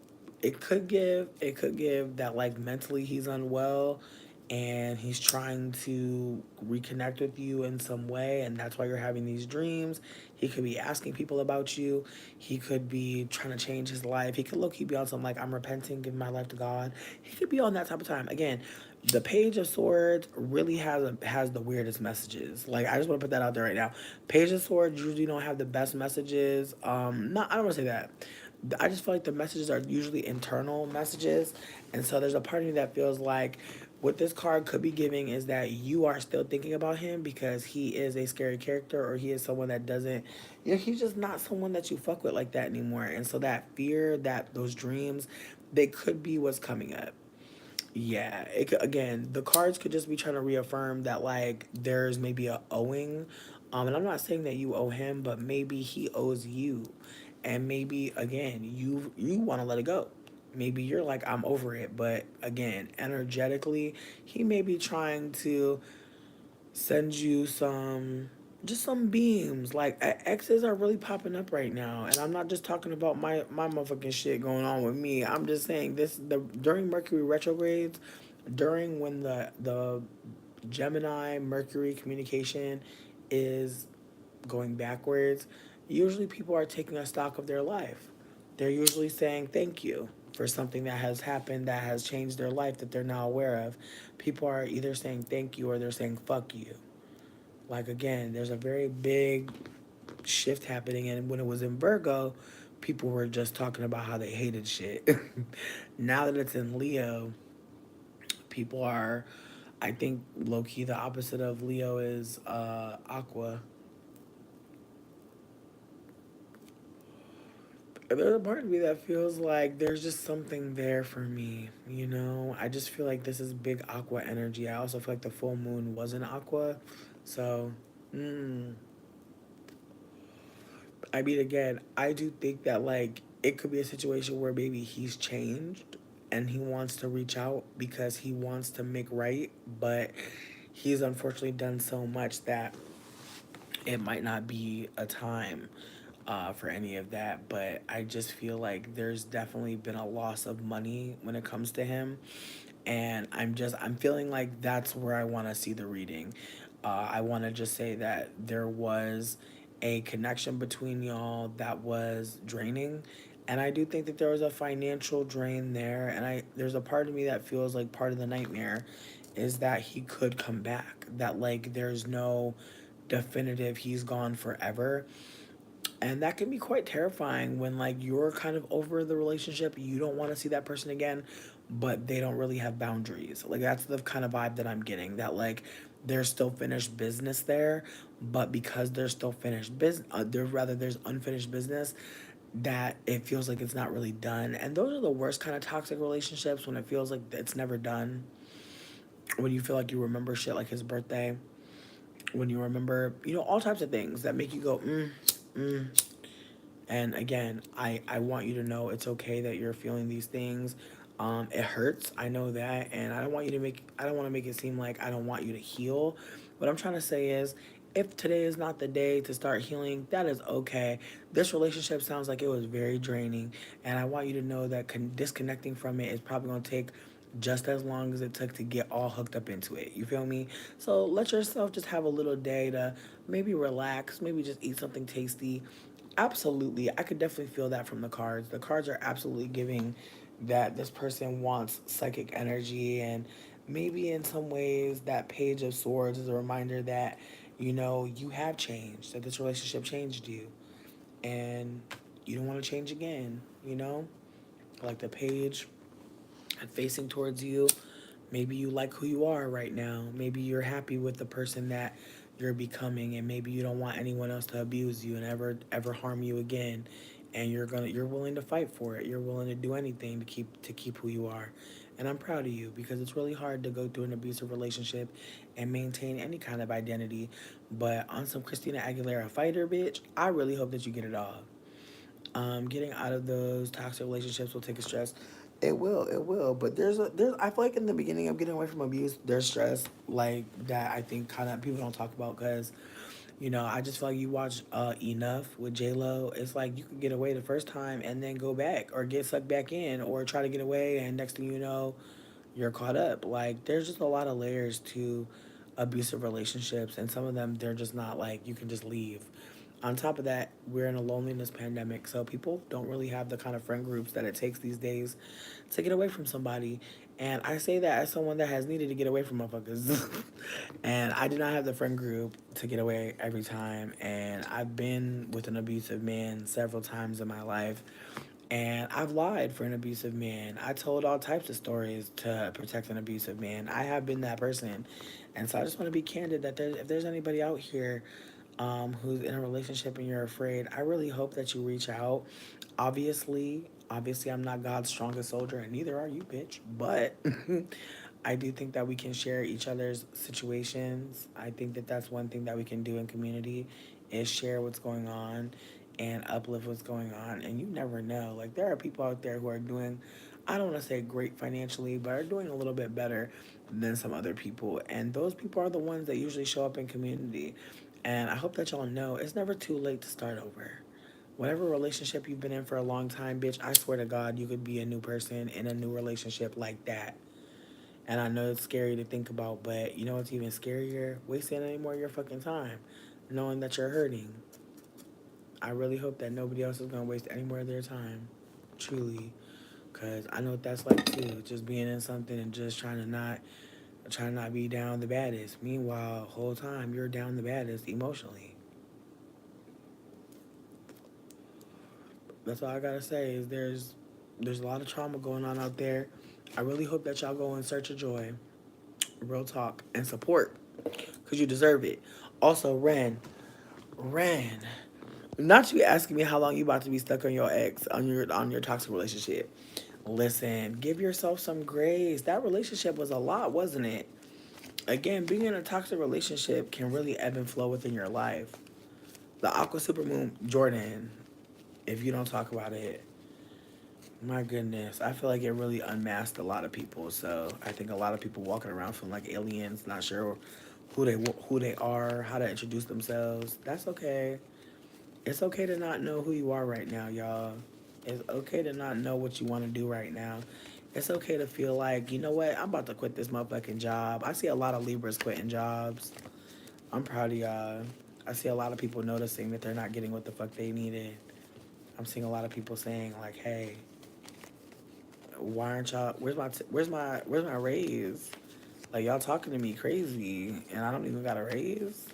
it could give that like mentally he's unwell and he's trying to reconnect with you in some way and that's why you're having these dreams. He could be asking people about you. He could be trying to change his life. He could look, he'd be on some like I'm repenting, giving my life to God. He could be on that type of time. Again, the Page of Swords really has the weirdest messages. Like I just want to put that out there right now. Page of Swords usually don't have the best messages. Not I don't want to say that. I just feel like the messages are usually internal messages, and so there's a part of me that feels like what this card could be giving is that you are still thinking about him because he is a scary character or he is someone that doesn't, he's just not someone that you fuck with like that anymore. And so that fear, that those dreams, they could be what's coming up. Yeah, it could, again, the cards could just be trying to reaffirm that like there's maybe a owing. And I'm not saying that you owe him, but maybe he owes you. And maybe again, you want to let it go. Maybe you're like, I'm over it, but again, energetically, he may be trying to send you some just some beams. Like exes are really popping up right now, and I'm not just talking about my motherfucking shit going on with me. I'm just saying this the during Mercury retrogrades, during when the Gemini Mercury communication is going backwards, usually people are taking a stock of their life. They're usually saying thank you for something that has happened that has changed their life that they're now aware of. People are either saying thank you or they're saying fuck you. Like again, there's a very big shift happening, and when it was in Virgo, people were just talking about how they hated shit. Now that it's in Leo, people are, I think, low key the opposite of Leo is Aqua. There's a part of me that feels like there's just something there for me, you know? I just feel like this is big Aqua energy. I also feel like the full moon was in Aqua. So, mm, I mean, again, I do think that, like, it could be a situation where maybe he's changed and he wants to reach out because he wants to make right, but he's unfortunately done so much that it might not be a time for any of that. But I just feel like there's definitely been a loss of money when it comes to him, and I'm feeling like that's where I want to see the reading. I want to just say that there was a connection between y'all that was draining, and I do think that there was a financial drain there, and I there's a part of me that feels like part of the nightmare is that he could come back, that like there's no definitive he's gone forever, and that can be quite terrifying when like you're kind of over the relationship, you don't want to see that person again, but they don't really have boundaries. Like that's the kind of vibe that I'm getting, that like there's still finished business there, but because there's still finished business, there's unfinished business, that it feels like it's not really done. And those are the worst kind of toxic relationships, when it feels like it's never done, when you feel like you remember shit like his birthday, when you remember, all types of things that make you go mm. And again, I want you to know it's okay that you're feeling these things. It hurts, I know that, and I don't want to make it seem like I don't want you to heal. What I'm trying to say is, if today is not the day to start healing, that is okay. This relationship sounds like it was very draining, and I want you to know that disconnecting from it is probably going to take just as long as it took to get all hooked up into it. You feel me? So let yourself just have a little day to maybe relax, maybe just eat something tasty. Absolutely. I could definitely feel that from the cards. The cards are absolutely giving that this person wants psychic energy, and maybe in some ways that Page of Swords is a reminder that, you have changed, that this relationship changed you, and you don't want to change again, Like the Page facing towards you. Maybe you like who you are right now. Maybe you're happy with the person that you're becoming, and maybe you don't want anyone else to abuse you and ever harm you again. And you're willing to fight for it. You're willing to do anything to keep who you are. And I'm proud of you, because it's really hard to go through an abusive relationship and maintain any kind of identity. But on some Christina Aguilera fighter bitch, I really hope that you get it all. Getting out of those toxic relationships will take a stress. It will. But there's I feel like in the beginning of getting away from abuse, there's stress like that. I think kind of people don't talk about, because I just feel like you watch Enough with J Lo. It's like you could get away the first time and then go back or get sucked back in or try to get away, and next thing you know, you're caught up. Like there's just a lot of layers to abusive relationships, and some of them they're just not like you can just leave. On top of that, we're in a loneliness pandemic, so people don't really have the kind of friend groups that it takes these days to get away from somebody. And I say that as someone that has needed to get away from motherfuckers. And I do not have the friend group to get away every time. And I've been with an abusive man several times in my life. And I've lied for an abusive man. I told all types of stories to protect an abusive man. I have been that person. And so I just want to be candid that if there's anybody out here who's in a relationship and you're afraid, I really hope that you reach out. Obviously, I'm not God's strongest soldier, and neither are you, bitch. But I do think that we can share each other's situations. I think that that's one thing that we can do in community is share what's going on and uplift what's going on. And you never know. Like there are people out there who are doing, I don't want to say great financially, but are doing a little bit better than some other people. And those people are the ones that usually show up in community. And I hope that y'all know it's never too late to start over. Whatever relationship you've been in for a long time, bitch, I swear to God, you could be a new person in a new relationship like that. And I know it's scary to think about, but you know what's even scarier? Wasting any more of your fucking time, knowing that you're hurting. I really hope that nobody else is gonna waste any more of their time, truly, because I know what that's like too. Just being in something and just trying to not be down the baddest. Meanwhile, whole time you're down the baddest emotionally. That's all I gotta say. Is there's a lot of trauma going on out there. I really hope that y'all go in search of joy, real talk, and support, cause you deserve it. Also, Ren, not you asking me how long you about to be stuck on your ex on your toxic relationship. Listen, give yourself some grace. That relationship was a lot, wasn't it? Again, being in a toxic relationship can really ebb and flow within your life. The Aqua Supermoon Jordan, if you don't talk about it, my goodness, I feel like it really unmasked a lot of people. So I think a lot of people walking around feeling like aliens, not sure who they are, how to introduce themselves. That's okay. It's okay to not know who you are right now, y'all. It's okay to not know what you want to do right now. It's okay to feel like, you know what, I'm about to quit this motherfucking job. I see a lot of Libras quitting jobs. I'm proud of y'all. I see a lot of people noticing that they're not getting what the fuck they needed. I'm seeing a lot of people saying like, "Hey, why aren't y'all? Where's my raise? Like y'all talking to me crazy, and I don't even got a raise.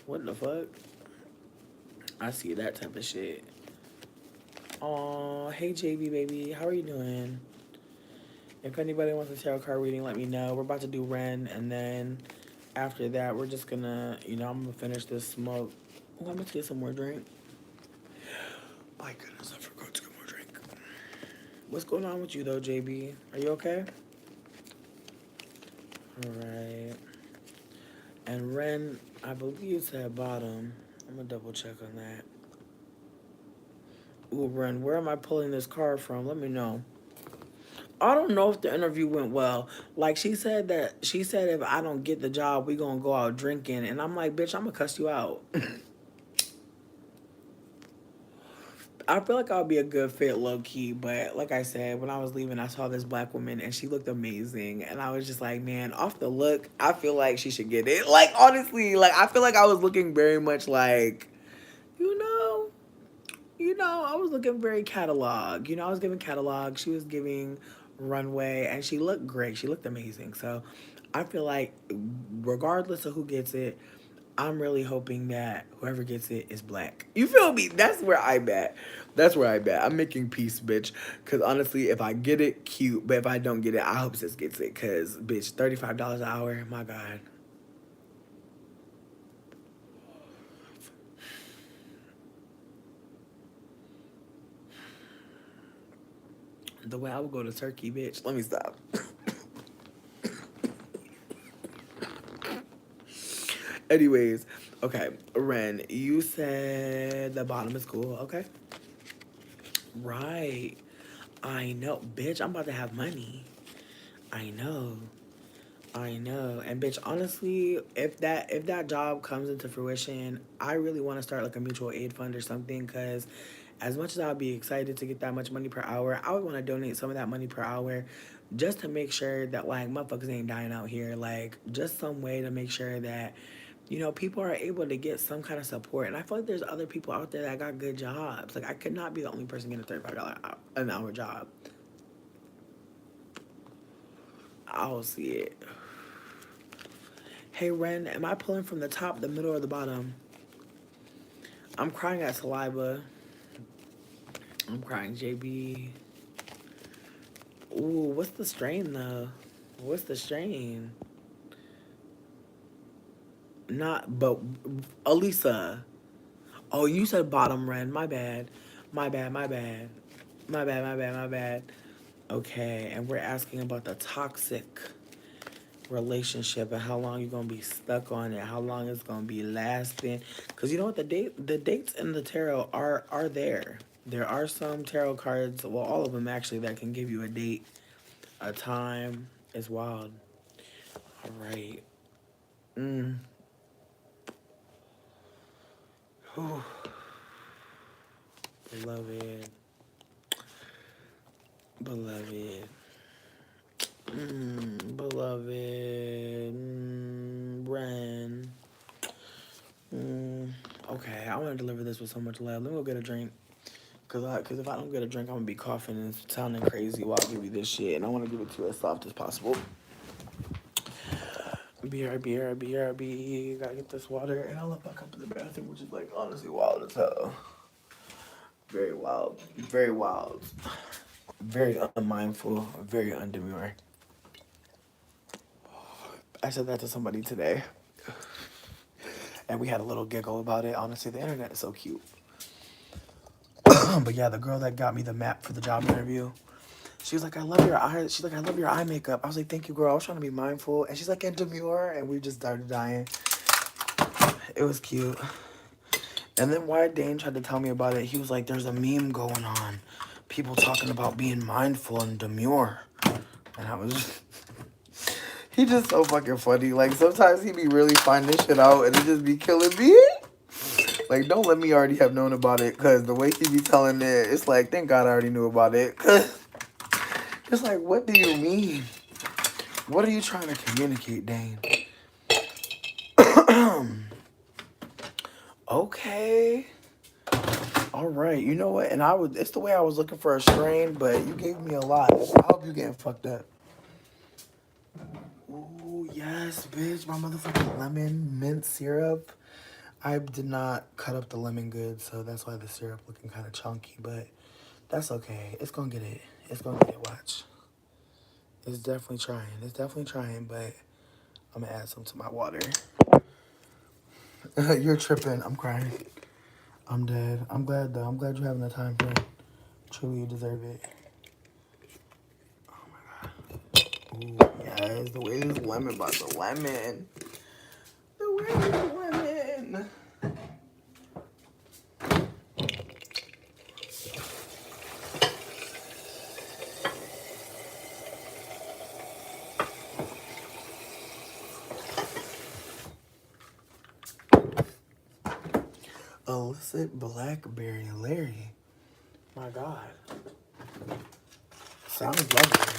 What the fuck?" I see that type of shit. Aw, hey JB baby, how are you doing? If anybody wants a tarot card reading, let me know. We're about to do Ren, and then after that, we're just gonna, I'm gonna finish this smoke. Oh, I'm gonna get some more drink. My goodness, I forgot to get more drink. What's going on with you though, JB? Are you okay? All right. And Ren, I believe it's at bottom. I'm gonna double check on that. Ooh, Ren, where am I pulling this card from? Let me know. I don't know if the interview went well. Like she said if I don't get the job, we gonna go out drinking, and I'm like, bitch, I'm gonna cuss you out. I feel like I'll be a good fit, low key, but like I said, when I was leaving, I saw this black woman and she looked amazing, and I was just like, man, off the look, I feel like she should get it. Like honestly, like I feel like I was looking very much like, you know, I was looking very catalog. I was giving catalog. She was giving runway, and she looked great. She looked amazing. So I feel like regardless of who gets it, I'm really hoping that whoever gets it is black. You feel me? That's where I bet. That's where I bet. I'm making peace, bitch. Because honestly, if I get it, cute. But if I don't get it, I hope sis gets it. Because, bitch, $35 an hour, my God. The way I would go to Turkey, bitch. Let me stop. Anyways, okay, Ren, you said the bottom is cool. Okay. Right. I know. Bitch, I'm about to have money. I know. I know. And bitch, honestly, if that job comes into fruition, I really want to start like a mutual aid fund or something, cuz as much as I'll be excited to get that much money per hour, I would want to donate some of that money per hour just to make sure that like motherfuckers ain't dying out here. Like just some way to make sure that people are able to get some kind of support. And I feel like there's other people out there that got good jobs. Like I could not be the only person getting a $35 an hour job. I'll see it. Hey Ren, am I pulling from the top, the middle, or the bottom? I'm crying at saliva. I'm crying, JB. Ooh, what's the strain though? What's the strain? Not, but Elisa. Oh, you said bottom, Ren. My bad. My bad, my bad. My bad, my bad, my bad. Okay, and we're asking about the toxic relationship and how long you're gonna be stuck on it, how long it's gonna be lasting. Cause you know what, the dates in the tarot are there. There are some tarot cards, well, all of them actually, that can give you a date, a time. It's wild. All right. Mm. Whew. Beloved, beloved, beloved, Ren. Mm. Okay, I want to deliver this with so much love. Let me go get a drink. Cause if I don't get a drink, I'm gonna be coughing and sounding crazy while I give you this shit. And I want to give it to you as soft as possible. BRB. Gotta get this water. And I left back up in the bathroom, which is like honestly wild as hell. Very wild. Very wild. Very unmindful. Very undemure. I said that to somebody today. And we had a little giggle about it. Honestly, the internet is so cute. But yeah, the girl that got me the map for the job interview, she was like, I love your eye. She's like, I love your eye makeup. I was like, thank you, girl. I was trying to be mindful. And she's like, and demure. And we just started dying. It was cute. And then why Dane tried to tell me about it, he was like, there's a meme going on. People talking about being mindful and demure. And I was just... He just so fucking funny. Like, sometimes he be really finding shit out and it just be killing me. Like, don't let me already have known about it, because the way he be telling it, it's like, thank God I already knew about it. Cause it's like, what do you mean? What are you trying to communicate, Dane? Okay. All right. You know what? And it's the way I was looking for a strain, but you gave me a lot. I hope you getting fucked up. Ooh, yes, bitch. My motherfucking lemon mint syrup. I did not cut up the lemon good, so that's why the syrup looking kind of chunky, but that's okay. It's gonna get it. It's gonna get it. Watch. It's definitely trying. It's definitely trying, but I'm gonna add some to my water. You're tripping. I'm crying. I'm dead. I'm glad though. I'm glad you're having the time, friend. Truly, you deserve it. Oh my god. Ooh, yes. The way this lemon by the lemon. The way this lemon. Illicit blackberry Larry. My god. Sounds lovely.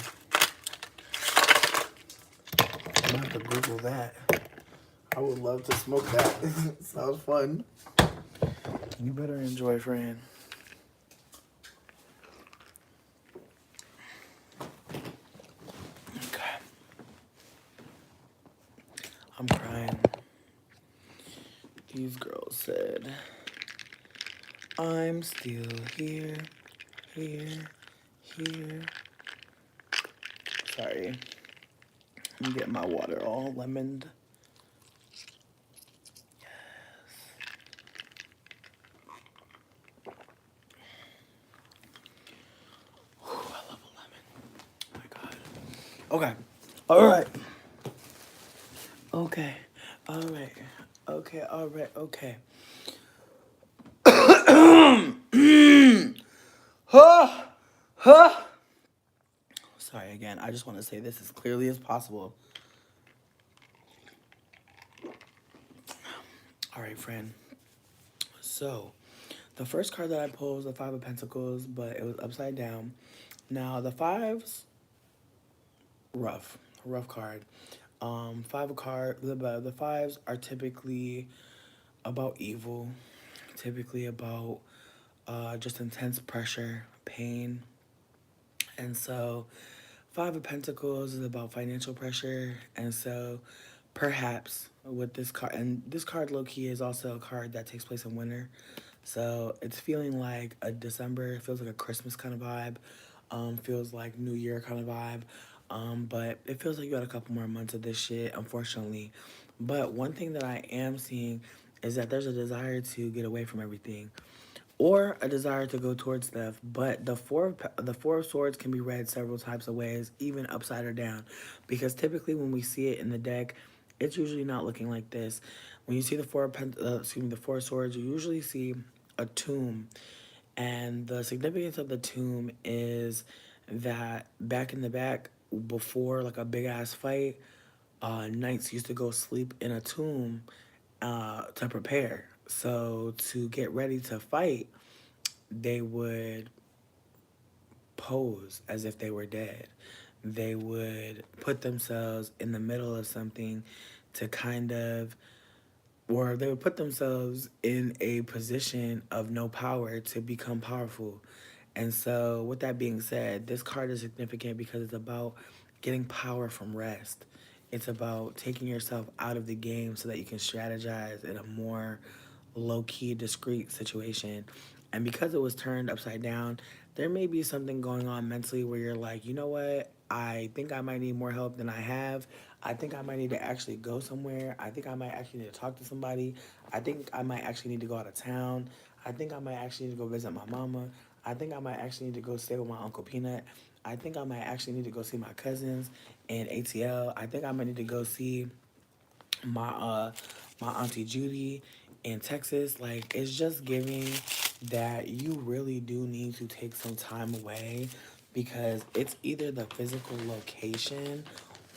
I'm gonna have to Google that. I would love to smoke that. Sounds fun. You better enjoy, friend. Okay. I'm crying. These girls said, I'm still here, here, here. Sorry. I'm getting my water all lemoned. Whew, I love a lemon. Oh my god. Okay. All right. Okay. All right. Okay. All right. Okay. Huh. Huh. Sorry again. I just want to say this as clearly as possible. All right, friend. So, the first card that I pulled was the Five of Pentacles, but it was upside down. Now, the fives, rough card. The fives are typically about evil, typically about just intense pressure, pain. And so, Five of Pentacles is about financial pressure. And so, perhaps with this card, and this card low key is also a card that takes place in winter. So, it's feeling like a December, it feels like a Christmas kind of vibe, feels like New Year kind of vibe. But it feels like you got a couple more months of this shit, unfortunately. But one thing that I am seeing is that there's a desire to get away from everything. or a desire to go towards theft. But the four of swords can be read several types of ways, even upside or down, because typically when we see it in the deck, it's usually not looking like this. When you see the the four of swords, you usually see a tomb, and the significance of the tomb is that back in the back, before like a big ass fight, knights used to go sleep in a tomb to prepare. So to get ready to fight, they would pose as if they were dead. They would put themselves in the middle of something to kind of, or they would put themselves in a position of no power to become powerful. And so, with that being said, this card is significant because it's about getting power from rest. It's about taking yourself out of the game so that you can strategize in a more low key, discreet situation. And because it was turned upside down, there may be something going on mentally where you're like, you know what? I think I might need more help than I have. I think I might need to actually go somewhere. I think I might actually need to talk to somebody. I think I might actually need to go out of town. I think I might actually need to go visit my mama. I think I might actually need to go stay with my Uncle Peanut. I think I might actually need to go see my cousins in ATL. I think I might need to go see my my auntie Judy in Texas. Like, it's just giving that you really do need to take some time away, because it's either the physical location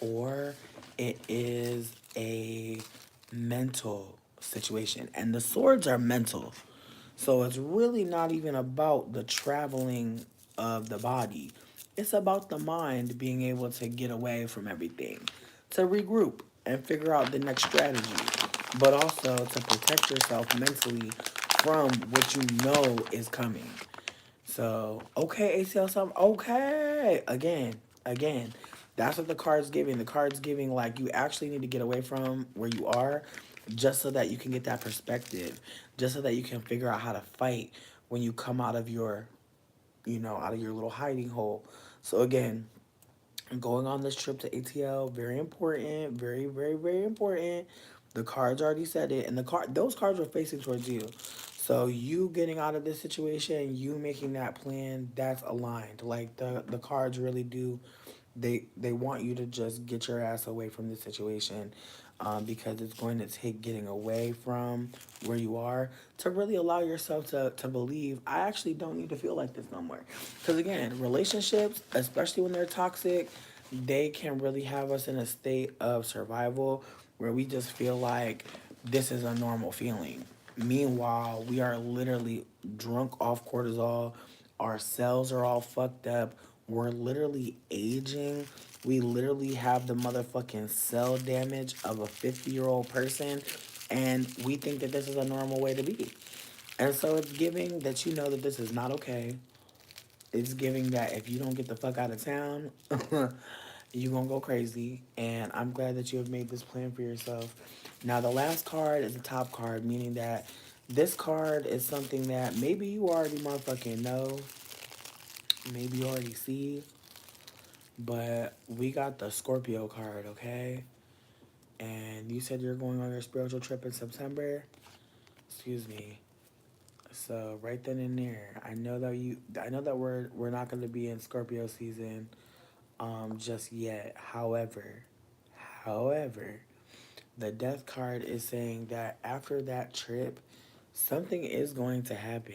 or it is a mental situation. And the swords are mental. So it's really not even about the traveling of the body. It's about the mind being able to get away from everything, to regroup and figure out the next strategy, but also to protect yourself mentally from what you know is coming. So, okay, ACL something. Okay. Again. That's what the card's giving. The card's giving like you actually need to get away from where you are just so that you can get that perspective, just so that you can figure out how to fight when you come out of your, out of your little hiding hole. So again, going on this trip to ATL, very important, very, very, very important. The cards already said it, and those cards were facing towards you. So you getting out of this situation, you making that plan, that's aligned. Like the cards really do, they want you to just get your ass away from this situation, because it's going to take getting away from where you are to really allow yourself to believe I actually don't need to feel like this no more. Because again, relationships, especially when they're toxic, they can really have us in a state of survival where we just feel like this is a normal feeling. Meanwhile, we are literally drunk off cortisol. Our cells are all fucked up. We're literally aging. We literally have the motherfucking cell damage of a 50-year-old person. And we think that this is a normal way to be. And so it's giving that you know that this is not okay. It's giving that if you don't get the fuck out of town, you're gonna go crazy. And I'm glad that you have made this plan for yourself. Now, the last card is the top card, meaning that this card is something that maybe you already motherfucking know, maybe you already see, but we got the Scorpio card, okay? And you said you're going on your spiritual trip in September. Excuse me. So right then and there, I know that we're not going to be in Scorpio season just yet. However, the death card is saying that after that trip, something is going to happen,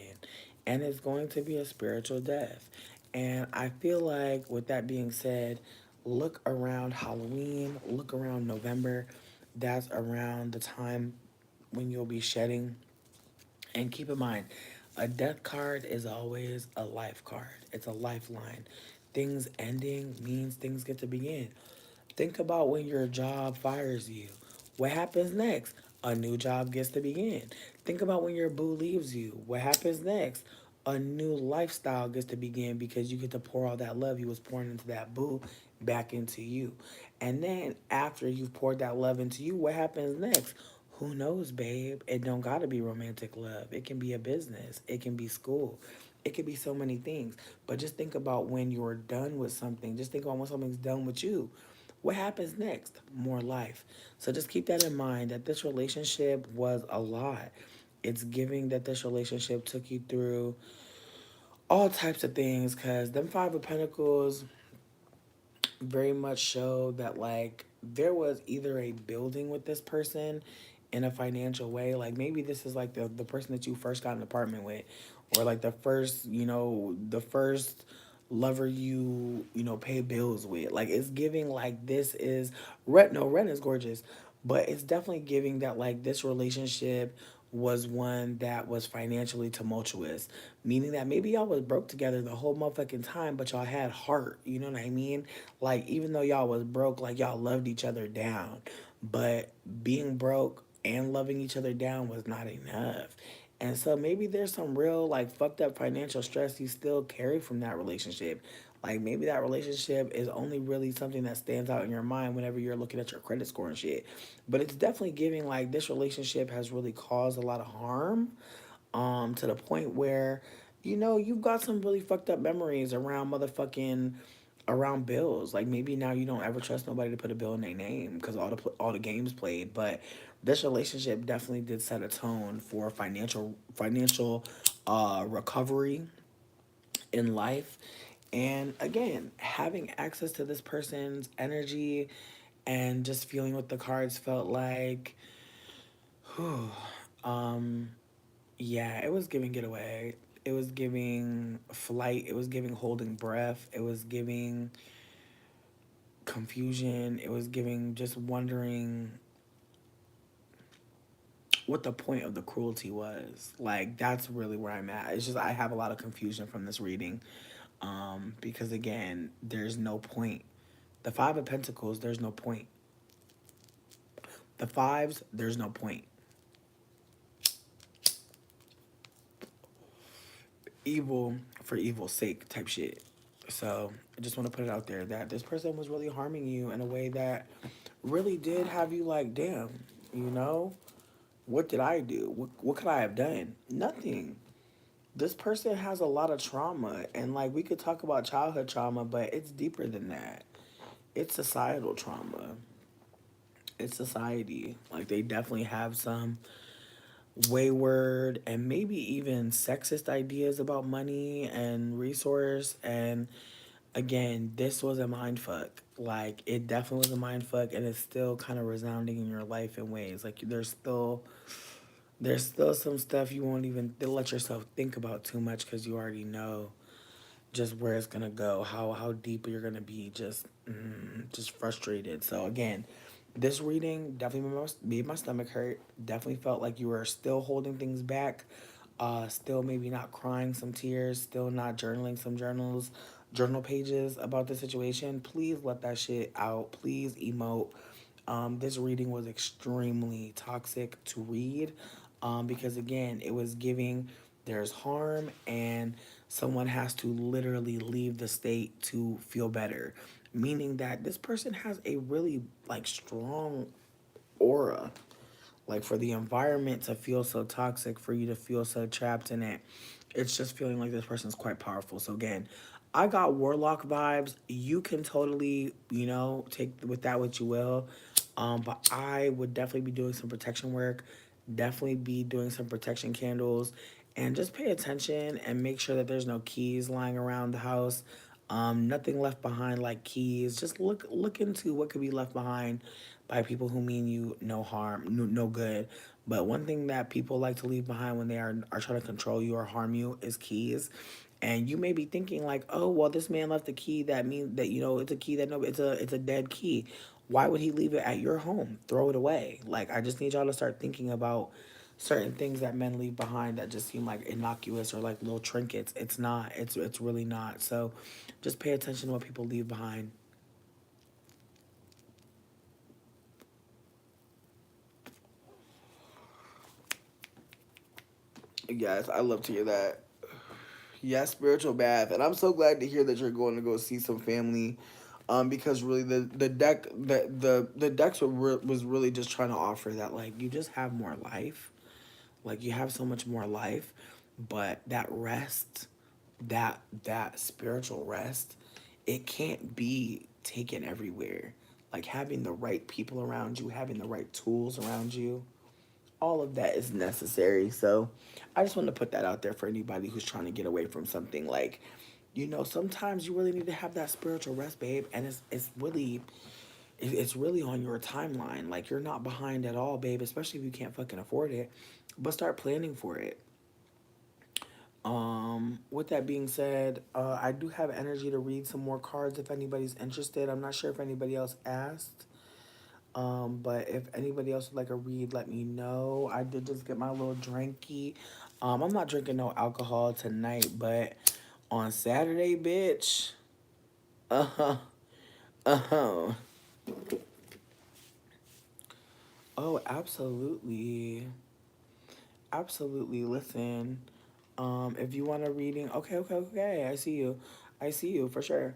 and it's going to be a spiritual death. And I feel like, with that being said, look around Halloween, look around November. That's around the time when you'll be shedding. And keep in mind, a death card is always a life card, it's a lifeline. Things ending means things get to begin. Think about when your job fires you. What happens next? A new job gets to begin. Think about when your boo leaves you. What happens next? A new lifestyle gets to begin, because you get to pour all that love you was pouring into that boo back into you. And then after you've poured that love into you, what happens next? Who knows, babe? It don't gotta be romantic love. It can be a business. It can be school. It could be so many things. But just think about when you're done with something. Just think about when something's done with you. What happens next? More life. So just keep that in mind, that this relationship was a lot. It's giving that this relationship took you through all types of things, because them Five of Pentacles very much show that like there was either a building with this person in a financial way. Like maybe this is like the person that you first got an apartment with, or like the first, the first lover you pay bills with. Like it's giving like this is rent. No, rent is gorgeous, but it's definitely giving that like this relationship was one that was financially tumultuous, meaning that maybe y'all was broke together the whole motherfucking time, but y'all had heart. You know what I mean? Like even though y'all was broke, like y'all loved each other down, but being broke and loving each other down was not enough. And so maybe there's some real like fucked up financial stress you still carry from that relationship. Like maybe that relationship is only really something that stands out in your mind whenever you're looking at your credit score and shit. But it's definitely giving like this relationship has really caused a lot of harm, to the point where, you've got some really fucked up memories around motherfucking around bills. Like maybe now you don't ever trust nobody to put a bill in their name because all the games played. But this relationship definitely did set a tone for financial recovery in life. And again, having access to this person's energy and just feeling what the cards felt like, whew, um, yeah, it was giving getaway. It was giving flight. It was giving holding breath. It was giving confusion. It was giving just wondering what the point of the cruelty was. Like that's really where I'm at. It's just I have a lot of confusion from this reading, because again, there's no point. The Five of Pentacles, there's no point. The fives, there's no point. Evil for evil's sake type shit. So I just want to put it out there that this person was really harming you in a way that really did have you like, damn, you know, what did I do? What could I have done? Nothing. This person has a lot of trauma, and like we could talk about childhood trauma, but it's deeper than that. It's societal trauma. It's society. Like they definitely have some wayward and maybe even sexist ideas about money and resource. And again, this was a mind fuck. Like it definitely was a mind fuck, and it's still kind of resounding in your life in ways. Like there's still some stuff you won't even let yourself think about too much because you already know just where it's gonna go, how deep you're gonna be, just frustrated. So again, this reading definitely made my stomach hurt. Definitely felt like you were still holding things back, still maybe not crying some tears, still not journaling some journal pages about the situation. Please let that shit out. Please emote. This reading was extremely toxic to read, because again, it was giving there's harm and someone has to literally leave the state to feel better, meaning that this person has a really like strong aura, like for the environment to feel so toxic, for you to feel so trapped in it, it's just feeling like this person's quite powerful. So again, I got warlock vibes. You can totally, take with that what you will. But I would definitely be doing some protection work, definitely be doing some protection candles, and just pay attention and make sure that there's no keys lying around the house. Nothing left behind like keys. Just look into what could be left behind by people who mean you no harm, no good. But one thing that people like to leave behind when they are trying to control you or harm you is keys. And you may be thinking like, oh well, this man left a key that means that it's a key that no, it's a dead key. Why would he leave it at your home? Throw it away. Like I just need y'all to start thinking about certain things that men leave behind that just seem like innocuous or like little trinkets. It's not. It's really not. So just pay attention to what people leave behind. Yes, I love to hear that. Yeah, spiritual bath, and I'm so glad to hear that you're going to go see some family, because really the decks was really just trying to offer that like you just have more life, like you have so much more life, but that rest, that spiritual rest, it can't be taken everywhere. Like having the right people around you, having the right tools around you. all of that is necessary. So I just want to put that out there for anybody who's trying to get away from something. Like, sometimes you really need to have that spiritual rest, babe, and it's really on your timeline. Like, you're not behind at all, babe, especially if you can't fucking afford it. But start planning for it. With that being said, I do have energy to read some more cards if anybody's interested. I'm not sure if anybody else asked. But if anybody else would like a read, let me know. I did just get my little drinky. I'm not drinking no alcohol tonight, but on Saturday, bitch. Uh-huh. Uh-huh. Oh, absolutely. Absolutely. Listen. If you want a reading, okay, okay, okay. I see you. I see you for sure.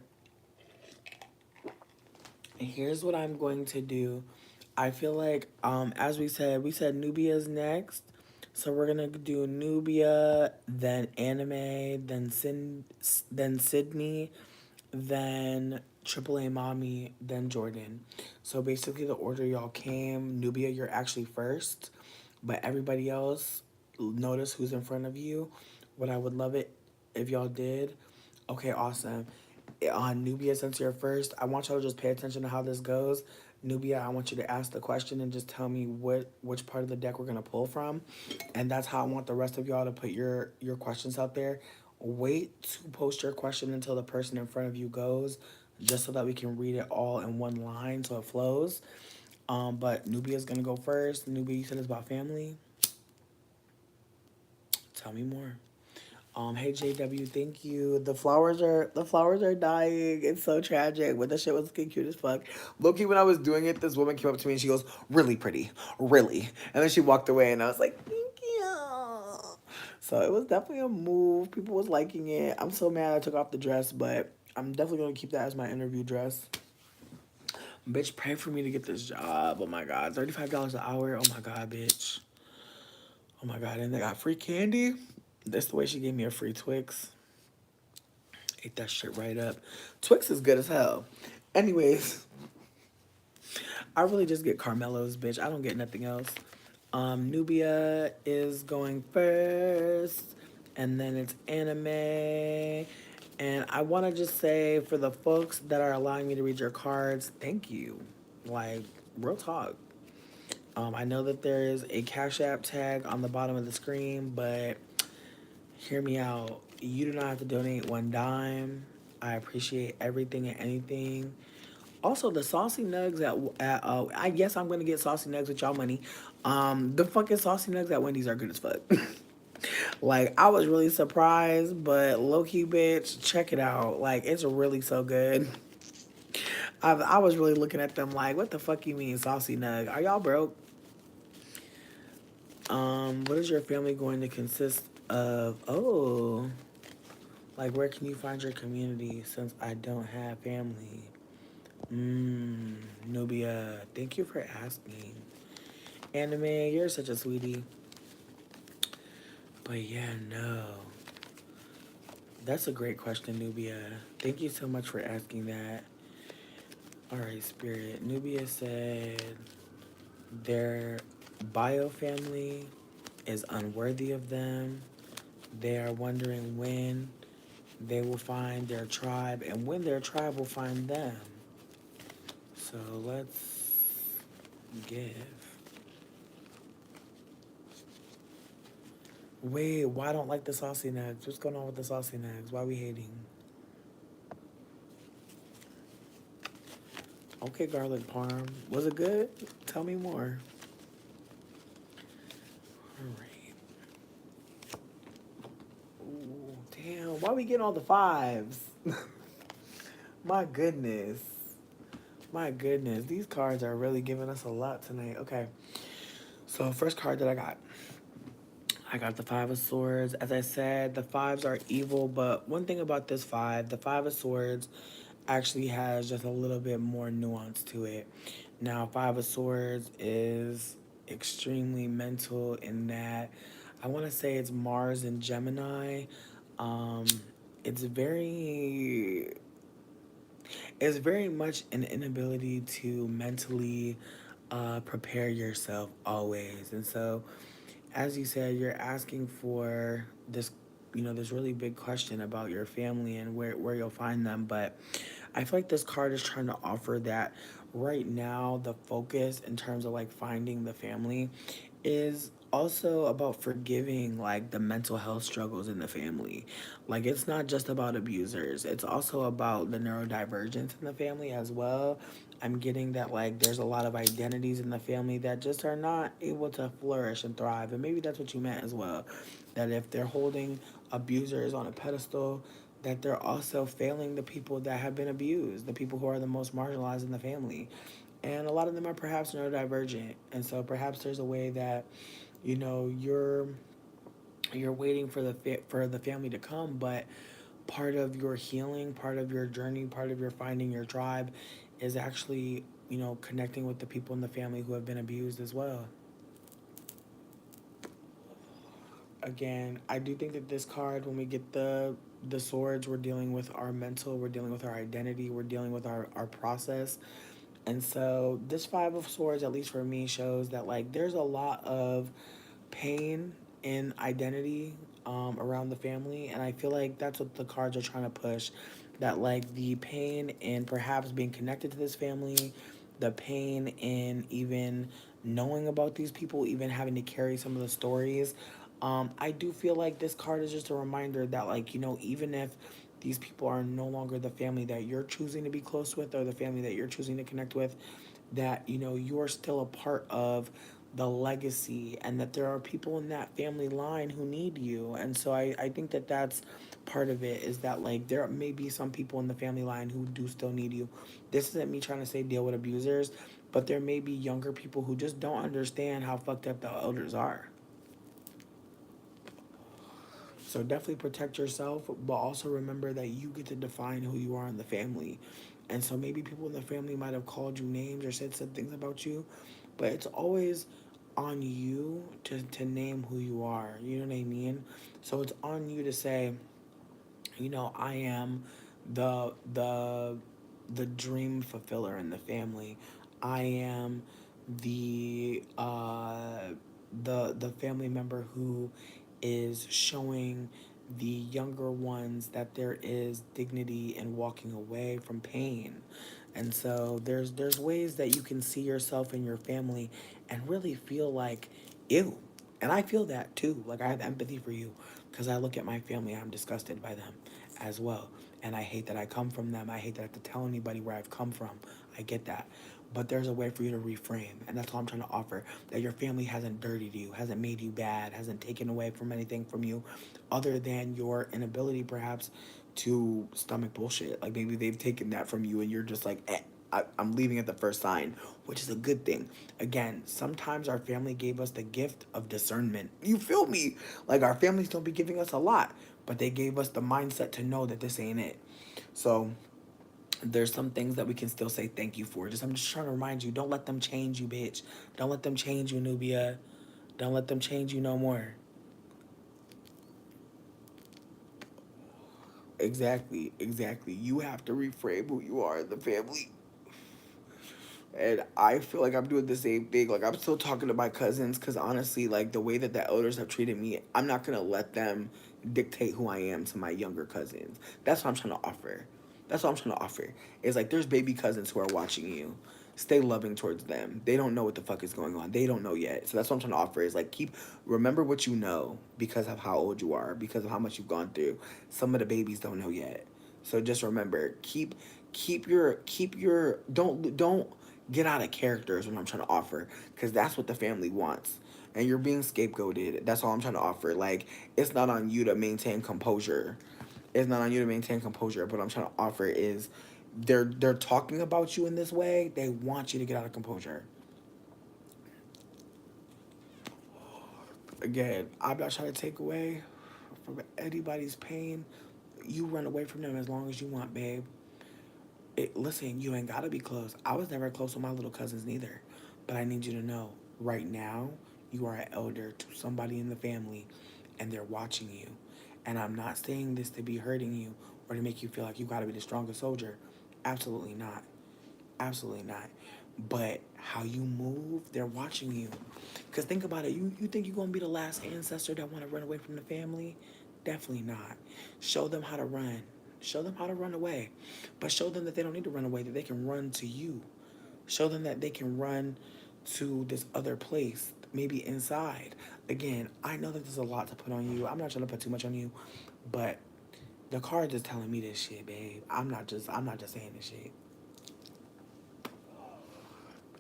Here's what I'm going to do. I feel like, as we said Nubia's next. So we're gonna do Nubia, then Anime, then Sydney, then Triple A Mommy, then Jordan. So basically, the order y'all came, Nubia, you're actually first, but everybody else, notice who's in front of you. What I would love it if y'all did. Okay, awesome. On Nubia, since you're first, I want y'all to just pay attention to how this goes. Nubia, I want you to ask the question and just tell me which part of the deck we're gonna pull from, and that's how I want the rest of y'all to put your questions out there. Wait to post your question until the person in front of you goes, just so that we can read it all in one line so it flows. But Nubia's gonna go first. Nubia, you said it's about family. Tell me more. Hey JW, thank you. The flowers are dying. It's so tragic. But the shit was looking cute as fuck. Loki, when I was doing it, this woman came up to me and she goes, "Really pretty, really." And then she walked away, and I was like, "Thank you." So it was definitely a move. People was liking it. I'm so mad I took off the dress, but I'm definitely gonna keep that as my interview dress. Bitch, pray for me to get this job. Oh my god, $35 an hour. Oh my god, bitch. Oh my god, and they got free candy. That's the way she gave me a free Twix. Ate that shit right up. Twix is good as hell. Anyways, I really just get Carmelo's, bitch. I don't get nothing else. Nubia is going first, and then it's Anime. And I want to just say, for the folks that are allowing me to read your cards, thank you. Like, real talk. I know that there is a Cash App tag on the bottom of the screen, but hear me out. You do not have to donate one dime. I appreciate everything and anything. Also, the saucy nugs I guess I'm gonna get saucy nugs with y'all money. The fucking saucy nugs at Wendy's are good as fuck. Like, I was really surprised, but low key, bitch, check it out. Like, it's really so good. I was really looking at them like, what the fuck you mean saucy nug? Are y'all broke? What is your family going to consist of? Oh, like, where can you find your community since I don't have family? Nubia, thank you for asking. Anime, you're such a sweetie. But yeah, no. That's a great question, Nubia. Thank you so much for asking that. All right, Spirit. Nubia said their bio family is unworthy of them. They are wondering when they will find their tribe and when their tribe will find them. So let's give. Wait, why don't like the saucy nugs? What's going on with the saucy nugs? Why we hating? Okay, garlic parm. Was it good? Tell me more. All right. Ooh, damn. Why we getting all the fives? My goodness. My goodness. These cards are really giving us a lot tonight. Okay. So first card that I got the Five of Swords. As I said, the fives are evil, but one thing about this five, the Five of Swords actually has just a little bit more nuance to it. Now, Five of Swords is extremely mental in that I want to say it's Mars and Gemini. Um, it's very much an inability to mentally prepare yourself always. And so, as you said, you're asking for this, this really big question about your family and where you'll find them. But I feel like this card is trying to offer that right now, the focus in terms of like finding the family is also about forgiving like the mental health struggles in the family. Like it's not just about abusers, it's also about the neurodivergence in the family as well. I'm getting that like there's a lot of identities in the family that just are not able to flourish and thrive. And maybe that's what you meant as well. That if they're holding abusers on a pedestal, that they're also failing the people that have been abused, the people who are the most marginalized in the family. And a lot of them are perhaps neurodivergent. And so perhaps there's a way that, you're waiting for the family to come, but part of your healing, part of your journey, part of your finding your tribe is actually, connecting with the people in the family who have been abused as well. Again, I do think that this card, when we get the swords, we're dealing with our mental, we're dealing with our identity, we're dealing with our process. And so this five of swords, at least for me, shows that like there's a lot of pain in identity around the family, and I feel like that's what the cards are trying to push. That like the pain in perhaps being connected to this family, the pain in even knowing about these people, even having to carry some of the stories. I do feel like this card is just a reminder that like even if these people are no longer the family that you're choosing to be close with or the family that you're choosing to connect with, that you're still a part of the legacy and that there are people in that family line who need you. And so I think that that's part of it, is that like there may be some people in the family line who do still need you. This isn't me trying to say deal with abusers, but there may be younger people who just don't understand how fucked up the elders are. So definitely protect yourself, but also remember that you get to define who you are in the family. And so maybe people in the family might have called you names or said some things about you, but it's always on you to name who you are. You know what I mean? So it's on you to say, I am the the dream fulfiller in the family. I am the the family member who is showing the younger ones that there is dignity in walking away from pain. And so there's ways that you can see yourself in your family and really feel like, ew. And I feel that too. Like I have empathy for you because I look at my family, I'm disgusted by them as well. And I hate that I come from them. I hate that I have to tell anybody where I've come from. I get that. But there's a way for you to reframe. And that's all I'm trying to offer. That your family hasn't dirtied you, hasn't made you bad, hasn't taken away from anything from you other than your inability perhaps to stomach bullshit. Like maybe they've taken that from you and you're just like, I'm leaving at the first sign, which is a good thing. Again, sometimes our family gave us the gift of discernment. You feel me? Like our families don't be giving us a lot, but they gave us the mindset to know that this ain't it. So there's some things that we can still say thank you for. I'm just trying to remind you, don't let them change you, bitch. Don't let them change you, Nubia. Don't let them change you no more. Exactly, exactly. You have to reframe who you are in the family. And I feel like I'm doing the same thing. Like I'm still talking to my cousins because honestly, like the way that the elders have treated me, I'm not gonna let them dictate who I am to my younger cousins. That's what I'm trying to offer. That's what I'm trying to offer. It's like there's baby cousins who are watching you. Stay loving towards them. They don't know what the fuck is going on. They don't know yet. So that's what I'm trying to offer, is like remember what you know because of how old you are, because of how much you've gone through. Some of the babies don't know yet. So just remember, keep your don't get out of character is what I'm trying to offer, because that's what the family wants. And you're being scapegoated. That's all I'm trying to offer. Like it's not on you to maintain composure. It's not on you to maintain composure. But what I'm trying to offer is they're talking about you in this way. They want you to get out of composure. Again, I'm not trying to take away from anybody's pain. You run away from them as long as you want, babe. Listen, you ain't gotta be close. I was never close with my little cousins neither. But I need you to know, right now, you are an elder to somebody in the family and they're watching you. And I'm not saying this to be hurting you or to make you feel like you gotta be the strongest soldier. Absolutely not. Absolutely not. But how you move, they're watching you. Because think about it, you think you're going to be the last ancestor that want to run away from the family? Definitely not. Show them how to run. Show them how to run away. But show them that they don't need to run away, that they can run to you. Show them that they can run to this other place, maybe inside. Again, I know that there's a lot to put on you. I'm not trying to put too much on you, but the card is telling me this shit, babe. I'm not just saying this shit.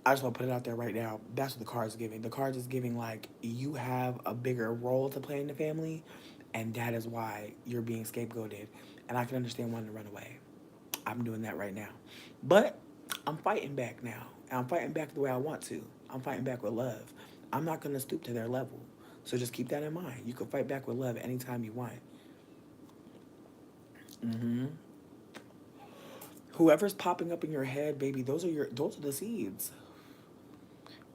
I just want to put it out there right now. That's what the card's giving. The card is giving like you have a bigger role to play in the family, and that is why you're being scapegoated. And I can understand wanting to run away. I'm doing that right now, but I'm fighting back now. And I'm fighting back the way I want to. I'm fighting back with love. I'm not gonna stoop to their level. So just keep that in mind. You can fight back with love anytime you want. Mm-hmm. Whoever's popping up in your head, baby, those are the seeds.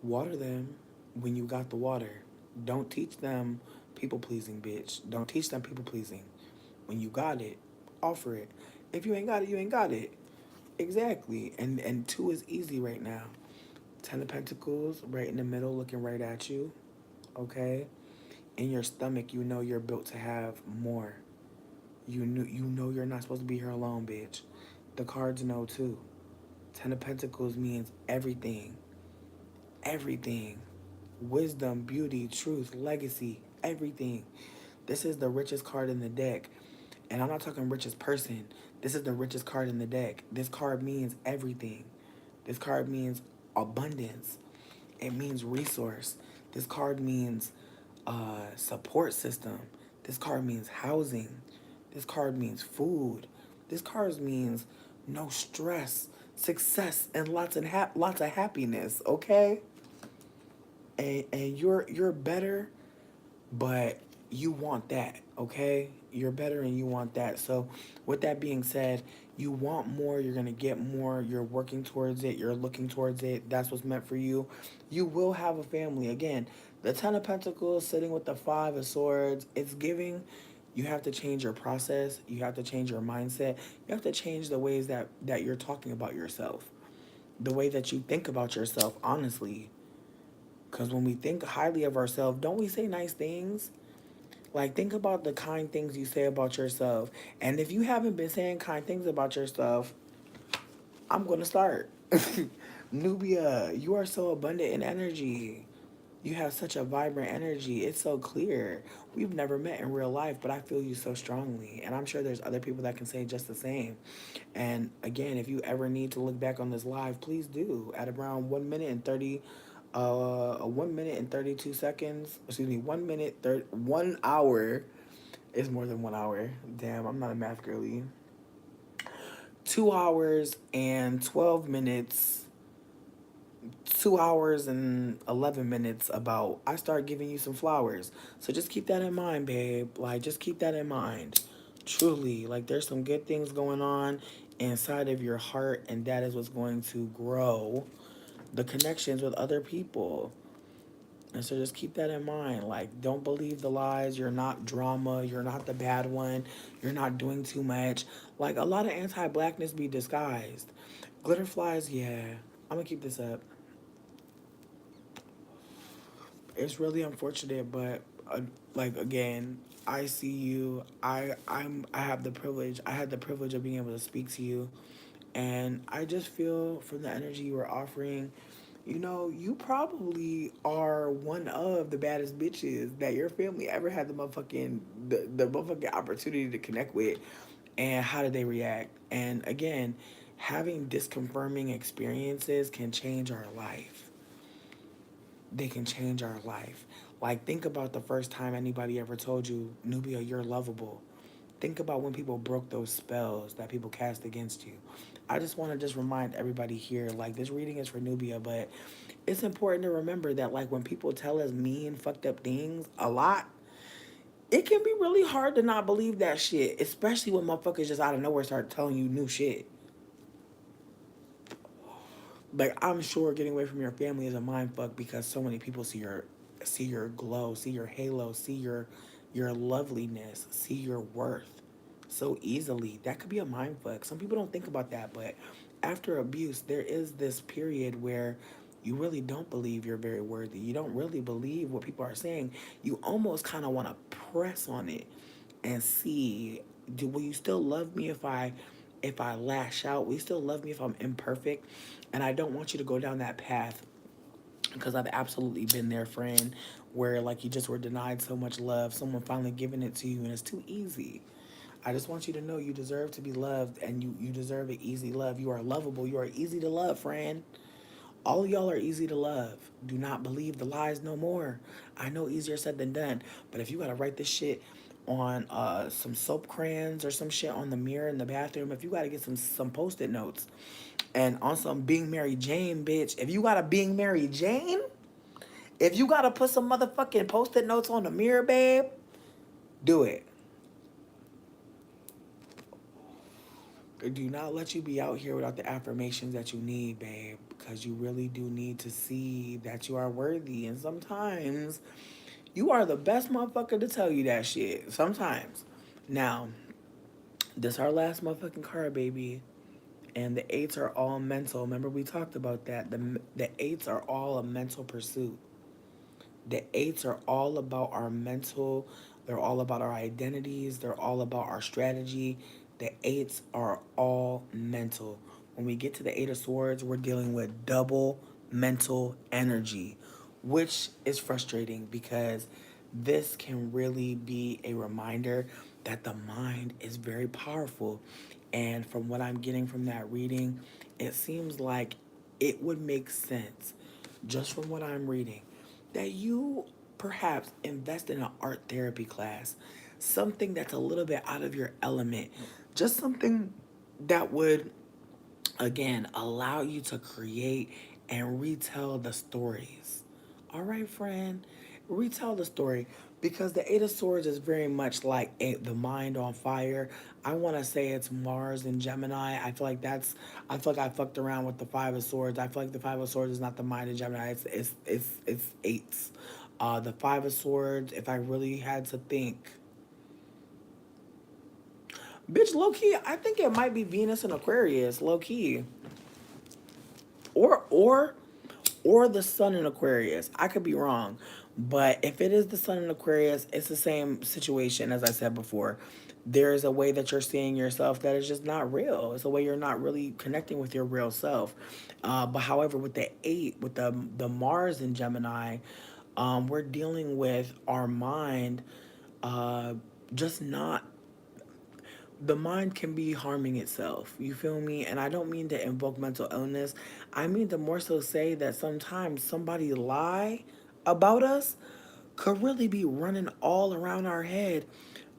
Water them when you got the water. Don't teach them people pleasing, bitch. Don't teach them people pleasing. When you got it, offer it. If you ain't got it, you ain't got it. Exactly. And two is easy right now. Ten of Pentacles right in the middle, looking right at you. Okay? In your stomach, you know you're built to have more. You know you're not supposed to be here alone, bitch. The cards know too. Ten of Pentacles means everything. Everything. Wisdom, beauty, truth, legacy, everything. This is the richest card in the deck. And I'm not talking richest person. This is the richest card in the deck. This card means everything. This card means abundance. It means resource. This card means support system. This card means housing. This card means food. This card means no stress, success, and lots of happiness. Okay, and you're better, but you want that. Okay, you're better and you want that. So with that being said, you want more, you're gonna get more, you're working towards it, you're looking towards it, that's what's meant for you. You will have a family. Again, the Ten of Pentacles sitting with the Five of Swords, it's giving you have to change your process, you have to change your mindset, you have to change the ways that you're talking about yourself, the way that you think about yourself, honestly. Because when we think highly of ourselves, don't we say nice things? Like, think about the kind things you say about yourself. And if you haven't been saying kind things about yourself, I'm going to start. Nubia, you are so abundant in energy. You have such a vibrant energy. It's so clear. We've never met in real life, but I feel you so strongly. And I'm sure there's other people that can say just the same. And again, if you ever need to look back on this live, please do. At around 1 minute and 30, 1 minute and 32 seconds. Excuse me, 1 hour is more than 1 hour. Damn, I'm not a math girly. 2 hours and 12 minutes 2 hours and 11 minutes about I start giving you some flowers. So just keep that in mind, babe. Like, just keep that in mind. Truly, like, there's some good things going on inside of your heart, and that is what's going to grow the connections with other people. And so just keep that in mind. Like, don't believe the lies. You're not drama. You're not the bad one. You're not doing too much. Like, a lot of anti-blackness be disguised. Glitter flies, yeah. I'm gonna keep this up. It's really unfortunate, but like, again, I see you. I have the privilege. I had the privilege of being able to speak to you, and I just feel from the energy you were offering. You know, you probably are one of the baddest bitches that your family ever had the motherfucking opportunity to connect with. And how did they react? And again, having disconfirming experiences can change our life. They can change our life. Like, think about the first time anybody ever told you, Nubia, you're lovable. Think about when people broke those spells that people cast against you. I just want to just remind everybody here, like, this reading is for Nubia, but it's important to remember that, like, when people tell us mean, fucked up things a lot, it can be really hard to not believe that shit, especially when motherfuckers just out of nowhere start telling you new shit. Like, I'm sure getting away from your family is a mind fuck because so many people see your glow, see your halo, see your loveliness, see your worth so easily. That could be a mind fuck. Some people don't think about that, but after abuse, there is this period where you really don't believe you're very worthy. You don't really believe what people are saying. You almost kind of want to press on it and see, will you still love me if I lash out? Will you still love me if I'm imperfect? And I don't want you to go down that path because I've absolutely been there, friend, where like you just were denied so much love, someone finally giving it to you, and it's too easy. I just want you to know you deserve to be loved, and you deserve an easy love. You are lovable. You are easy to love, friend. All of y'all are easy to love. Do not believe the lies no more. I know easier said than done, but if you gotta write this shit on some soap crayons or some shit on the mirror in the bathroom, if you gotta get some post-it notes and on some Being Mary Jane, bitch, if you got a Being Mary Jane, if you gotta put some motherfucking post-it notes on the mirror, babe, do it. Do not let you be out here without the affirmations that you need, babe, because you really do need to see that you are worthy. And sometimes you are the best motherfucker to tell you that shit. Sometimes. Now, this our last motherfucking card, baby. And the eights are all mental. Remember we talked about that. The eights are all a mental pursuit. The eights are all about our mental, they're all about our identities, they're all about our strategy. The eights are all mental. When we get to the Eight of Swords, we're dealing with double mental energy, which is frustrating because this can really be a reminder that the mind is very powerful. And from what I'm getting from that reading, it seems like it would make sense, just from what I'm reading, that you perhaps invest in an art therapy class, something that's a little bit out of your element, just something that would, again, allow you to create and retell the stories. All right, friend, retell the story because the Eight of Swords is very much like the mind on fire. I want to say it's Mars and Gemini. I feel like I fucked around with the Five of Swords. I feel like the Five of Swords is not the mind of Gemini. It's eights. The Five of Swords. If I really had to think, bitch, low key, I think it might be Venus and Aquarius, low key, or or or the sun in Aquarius. I could be wrong, but if it is the sun in Aquarius, it's the same situation as I said before. There is a way that you're seeing yourself that is just not real. It's a way you're not really connecting with your real self. But however, with the eight, with the Mars in Gemini, we're dealing with our mind, uh, just not, the mind can be harming itself. You feel me? And I don't mean to invoke mental illness. I mean to more so say that sometimes somebody lie about us could really be running all around our head,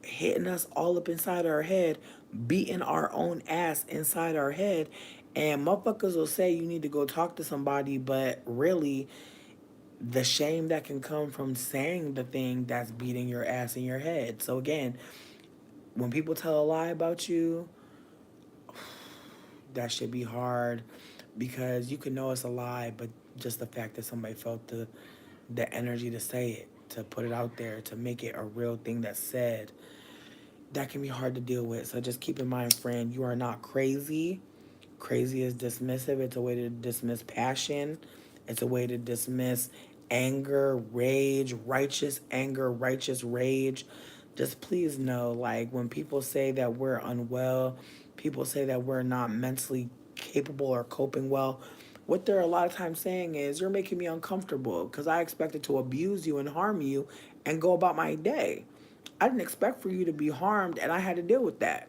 hitting us all up inside our head, beating our own ass inside our head. And motherfuckers will say you need to go talk to somebody, but really, the shame that can come from saying the thing that's beating your ass in your head. So again, when people tell a lie about you, that should be hard because you can know it's a lie, but just the fact that somebody felt the energy to say it, to put it out there, to make it a real thing that's said, that can be hard to deal with. So just keep in mind, friend, you are not crazy. Crazy is dismissive. It's a way to dismiss passion. It's a way to dismiss anger, rage, righteous anger, righteous rage. Just please know, like, when people say that we're unwell, people say that we're not mentally capable or coping well, what they're a lot of times saying is, you're making me uncomfortable because I expected to abuse you and harm you and go about my day. I didn't expect for you to be harmed, and I had to deal with that.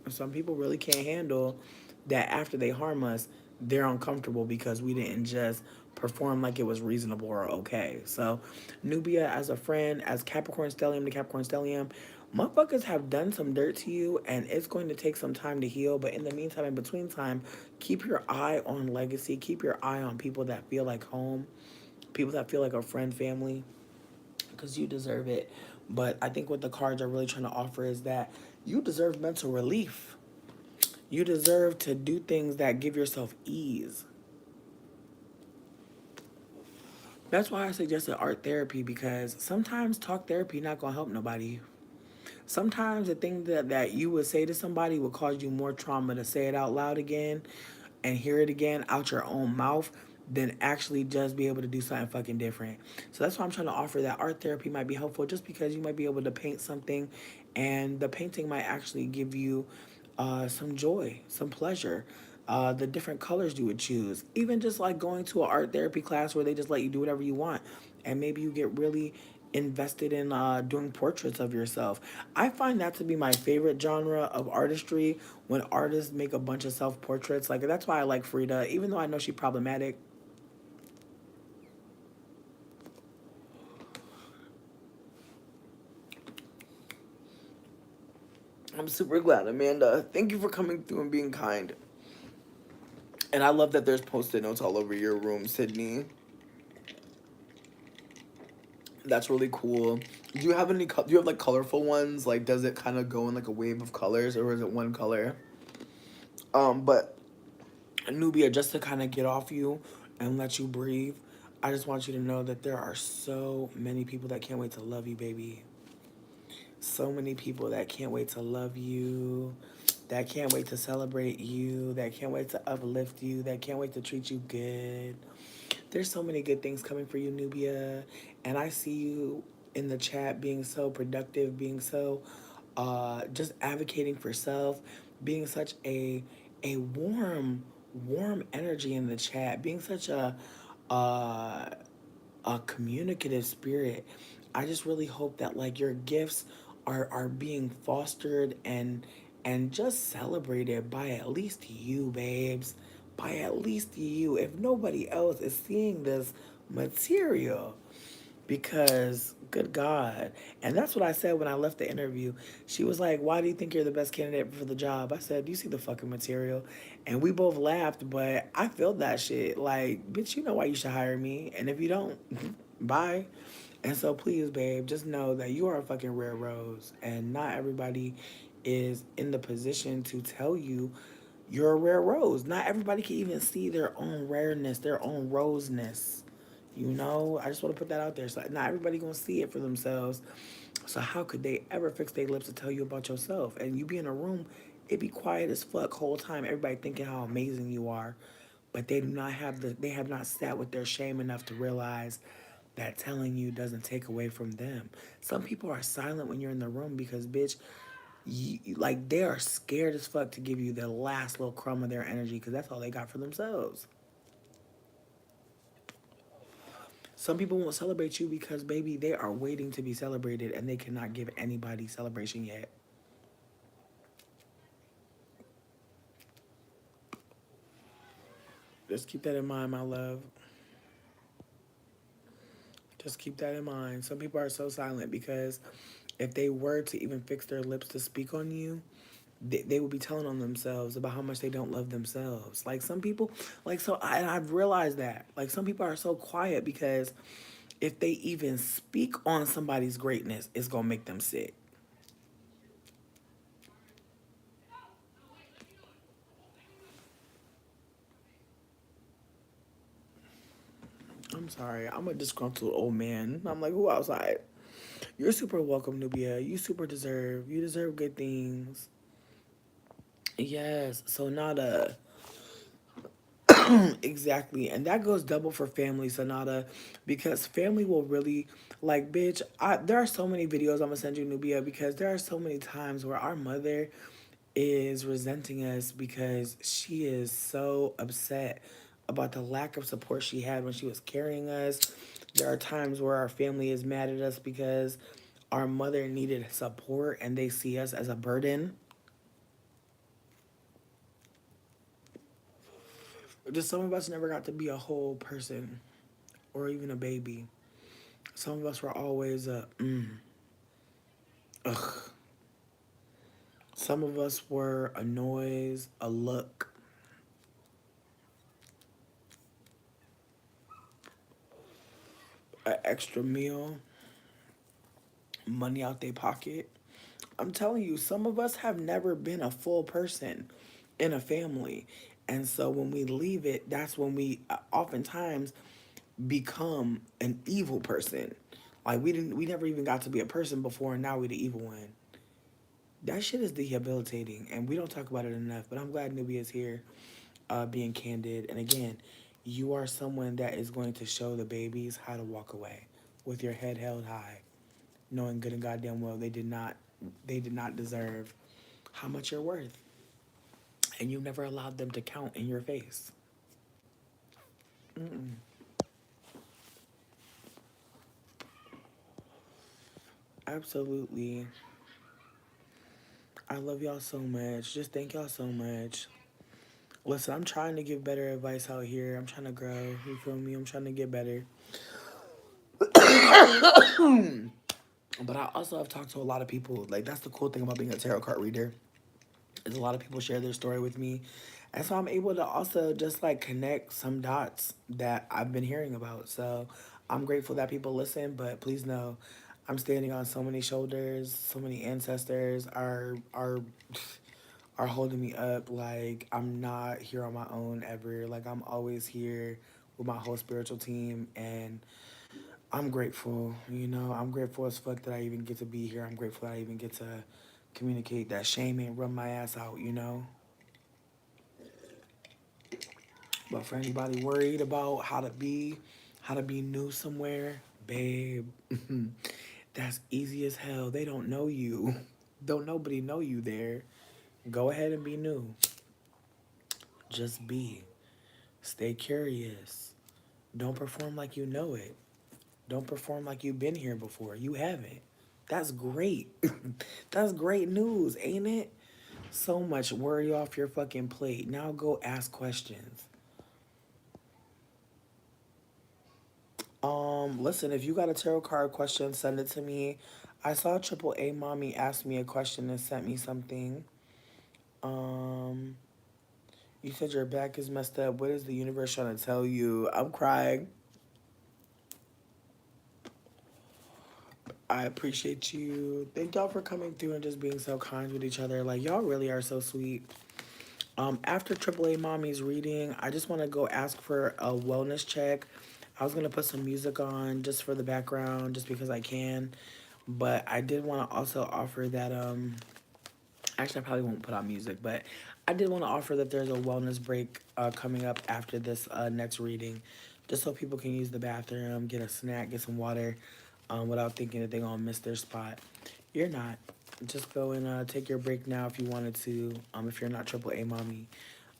Some people really can't handle that after they harm us, they're uncomfortable because we didn't just perform like it was reasonable or okay. So, Nubia, as a friend, as Capricorn Stellium to Capricorn Stellium, motherfuckers have done some dirt to you, and it's going to take some time to heal. But in the meantime, in between time, keep your eye on legacy. Keep your eye on people that feel like home, people that feel like a friend, family, because you deserve it. But I think what the cards are really trying to offer is that you deserve mental relief. You deserve to do things that give yourself ease. That's why I suggested art therapy, because sometimes talk therapy not gonna help nobody. Sometimes the thing that you would say to somebody will cause you more trauma to say it out loud again and hear it again out your own mouth than actually just be able to do something fucking different. So that's why I'm trying to offer that art therapy might be helpful, just because you might be able to paint something and the painting might actually give you some joy, some pleasure. The different colors you would choose, even just like going to an art therapy class where they just let you do whatever you want, and maybe you get really invested in doing portraits of yourself. I find that to be my favorite genre of artistry, when artists make a bunch of self portraits. Like, that's why I like Frida, even though I know she's problematic. I'm super glad, Amanda. Thank you for coming through and being kind. And I love that there's post-it notes all over your room, Sydney. That's really cool. Do you have any? Do you have like colorful ones? Like, does it kind of go in like a wave of colors, or is it one color? But Nubia, just to kind of get off you and let you breathe, I just want you to know that there are so many people that can't wait to love you, baby. So many people that can't wait to love you, that can't wait to celebrate you, that can't wait to uplift you, that can't wait to treat you good. There's so many good things coming for you, Nubia. And I see you in the chat being so productive, being so just advocating for self, being such a warm energy in the chat, being such uh, a communicative spirit. I just really hope that like your gifts are being fostered and just celebrated by at least you, babes. By at least you. If nobody else is seeing this material, because good God. And that's what I said when I left the interview. She was like, "Why do you think you're the best candidate for the job?" I said, "You see the fucking material." And we both laughed, but I feel that shit. Like, bitch, you know why you should hire me. And if you don't, bye. And so please, babe, just know that you are a fucking rare rose. And not everybody is in the position to tell you you're a rare rose. Not everybody can even see their own rareness, their own roseness. You know, I just want to put that out there. So not everybody gonna see it for themselves. So how could they ever fix their lips to tell you about yourself? And you be in a room, it be quiet as fuck whole time. Everybody thinking how amazing you are, but they have not sat with their shame enough to realize that telling you doesn't take away from them. Some people are silent when you're in the room because, bitch, like they are scared as fuck to give you the last little crumb of their energy because that's all they got for themselves. Some people won't celebrate you because, baby, they are waiting to be celebrated and they cannot give anybody celebration yet. Just keep that in mind, my love. Just keep that in mind. Some people are so silent because if they were to even fix their lips to speak on you, they would be telling on themselves about how much they don't love themselves. Like some people, like and I've realized that. Like some people are so quiet because if they even speak on somebody's greatness, it's gonna make them sick. I'm sorry, I'm a disgruntled old man. I'm like, who outside? You're super welcome, Nubia. You deserve good things. Yes. So Nada, exactly, and that goes double for family, Sonata, because family will really like, bitch. There are so many videos I'm gonna send you, Nubia, because there are so many times where our mother is resenting us because she is so upset about the lack of support she had when she was carrying us. There are times where our family is mad at us because our mother needed support and they see us as a burden. Just some of us never got to be a whole person or even a baby. Some of us were always ugh. Some of us were a noise, a look, an extra meal, money out their pocket. I'm telling you, some of us have never been a full person in a family. And so when we leave it, that's when we oftentimes become an evil person. Like we never even got to be a person before, and now we're the evil one. That shit is debilitating, and we don't talk about it enough. But I'm glad Nubia is here, being candid. And again, you are someone that is going to show the babies how to walk away with your head held high, knowing good and goddamn well they did not deserve how much you're worth, and you never allowed them to count in your face. Mm-mm. Absolutely. I love y'all so much. Just thank y'all so much. Listen, I'm trying to give better advice out here. I'm trying to grow. You feel me? I'm trying to get better. But I also have talked to a lot of people. Like, that's the cool thing about being a tarot card reader, is a lot of people share their story with me. And so I'm able to also just like connect some dots that I've been hearing about. So I'm grateful that people listen, but please know I'm standing on so many shoulders. So many ancestors are holding me up. Like, I'm not here on my own ever. Like, I'm always here with my whole spiritual team, and I'm grateful. I'm grateful as fuck that I even get to be here. I'm grateful that I even get to communicate that shame ain't run my ass out. But for anybody worried about how to be new somewhere, babe, that's easy as hell. They don't know you. Don't nobody know you there. Go ahead and be new. Just be. Stay curious. Don't perform like you know it. Don't perform like you've been here before. You haven't. That's great. That's great news, ain't it? So much worry off your fucking plate. Now go ask questions. Listen, if you got a tarot card question, send it to me. I saw Triple A Mommy ask me a question and sent me something. Um, you said your back is messed up. What is the universe trying to tell you? I'm crying. I appreciate you. Thank y'all for coming through and just being so kind with each other. Like, y'all really are so sweet. After Triple A Mommy's reading, I just want to go ask for a wellness check. I was going to put some music on just for the background, just because I can. But I did want to also offer that, actually, I probably won't put on music, but I did want to offer that there's a wellness break coming up after this next reading, just so people can use the bathroom, get a snack, get some water, without thinking that they're going to miss their spot. You're not. Just go and take your break now if you wanted to, if you're not Triple A Mommy.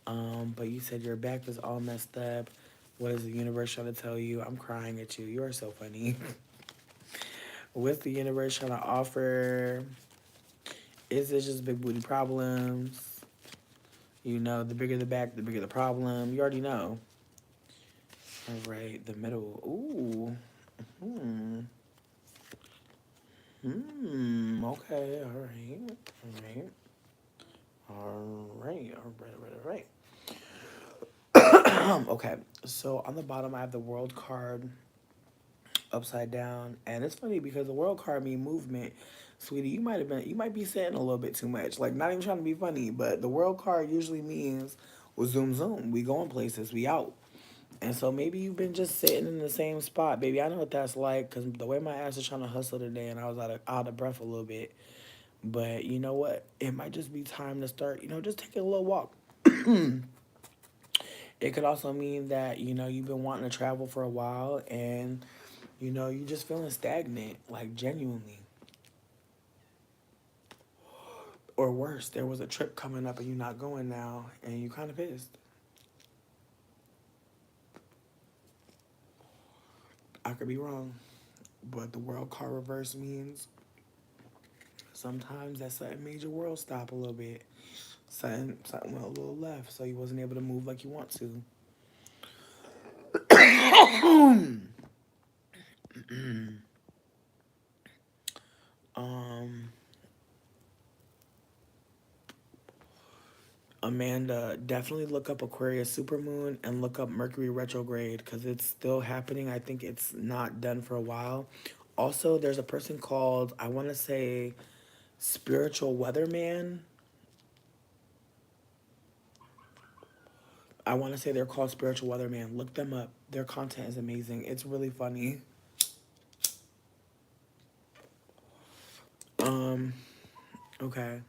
But you said your back is all messed up. What is the universe trying to tell you? I'm crying at you. You are so funny. What's the universe trying to offer? Is it just big booty problems? The bigger the back, the bigger the problem. You already know. All right, the middle. Ooh. Hmm. Okay. All right. All right. All right. All right. All right. All right. Okay. So on the bottom, I have the world card upside down, and it's funny because the world card mean movement. Sweetie, you might be saying a little bit too much. Like, not even trying to be funny, but the world card usually means, well, zoom zoom. We going places. We out. And so maybe you've been just sitting in the same spot, baby. I know what that's like, because the way my ass is trying to hustle today, and I was out of breath a little bit. But you know what? It might just be time to start, just taking a little walk. It could also mean that, you've been wanting to travel for a while, and, you just feeling stagnant, like, genuinely. Or worse, there was a trip coming up and you're not going now, and you kind of pissed. I could be wrong, but the world card reverse means sometimes that something made your world stop a little bit. Something went a little left, so you wasn't able to move like you want to. um, Amanda, definitely look up Aquarius supermoon and look up Mercury retrograde because it's still happening. I think it's not done for a while. Also, there's a person called, I want to say, Spiritual Weatherman. I want to say they're called Spiritual Weatherman. Look them up. Their content is amazing. It's really funny. Um, okay.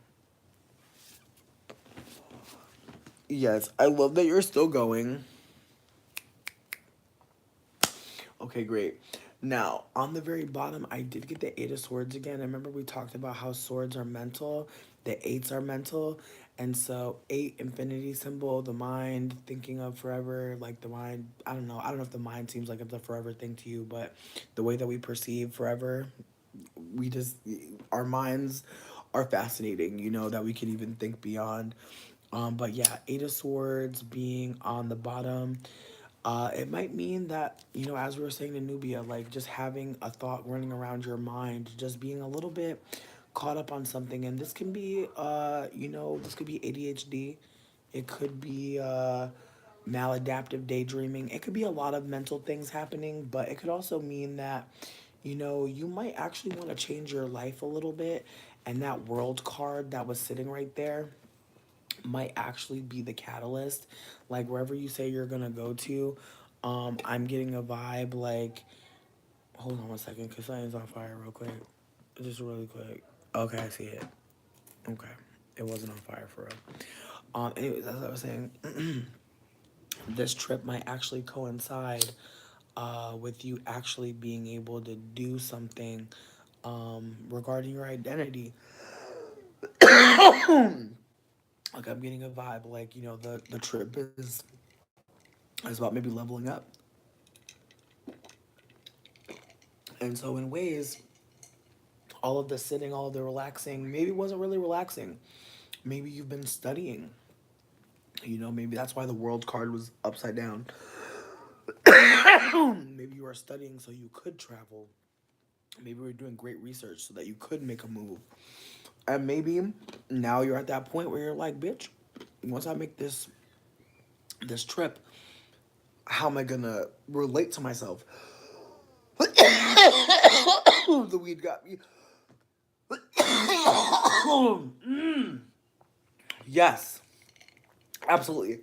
Yes, I love that you're still going. Okay, great. Now, on the very bottom, I did get the Eight of Swords again. I remember we talked about how swords are mental, the eights are mental. And so, eight, infinity symbol, the mind, thinking of forever, like the mind. I don't know. I don't know if the mind seems like it's a forever thing to you, but the way that we perceive forever, we just, our minds are fascinating, that we can even think beyond. But yeah, Eight of Swords being on the bottom, it might mean that, as we were saying to Nubia, like just having a thought running around your mind, just being a little bit caught up on something. And this can be, this could be ADHD. It could be maladaptive daydreaming. It could be a lot of mental things happening, but it could also mean that, you might actually want to change your life a little bit. And that world card that was sitting right there might actually be the catalyst. Like wherever you say you're gonna go to, I'm getting a vibe like, hold on one second, cause something's on fire real quick, just really quick. Okay, I see it. Okay, it wasn't on fire for real. Anyways, as I was saying, this trip might actually coincide with you actually being able to do something regarding your identity. Like I'm getting a vibe, like the trip is about maybe leveling up. And so, in ways, all of the sitting, all of the relaxing, maybe it wasn't really relaxing. Maybe you've been studying. Maybe that's why the world card was upside down. Maybe you are studying so you could travel. Maybe we're doing great research so that you could make a move. And maybe now you're at that point where you're like, bitch, once I make this trip, how am I gonna relate to myself? The weed got me. Yes, absolutely.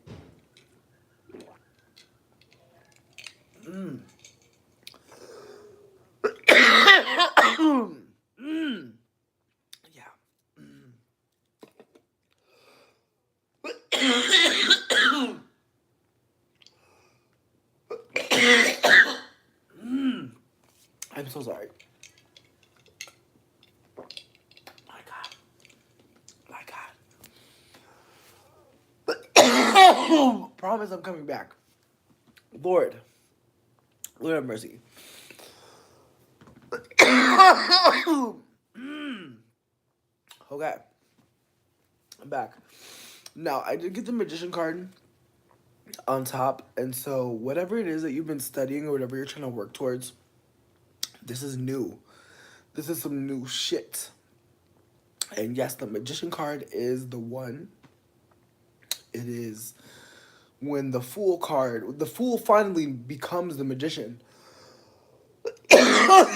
Yeah. I'm so sorry. My God. My God. Promise I'm coming back. Lord. Lord have mercy. Okay. I'm back. Now, I did get the magician card on top. And so, whatever it is that you've been studying or whatever you're trying to work towards, this is new. This is some new shit. And yes, the magician card is the one. It is when the fool finally becomes the magician.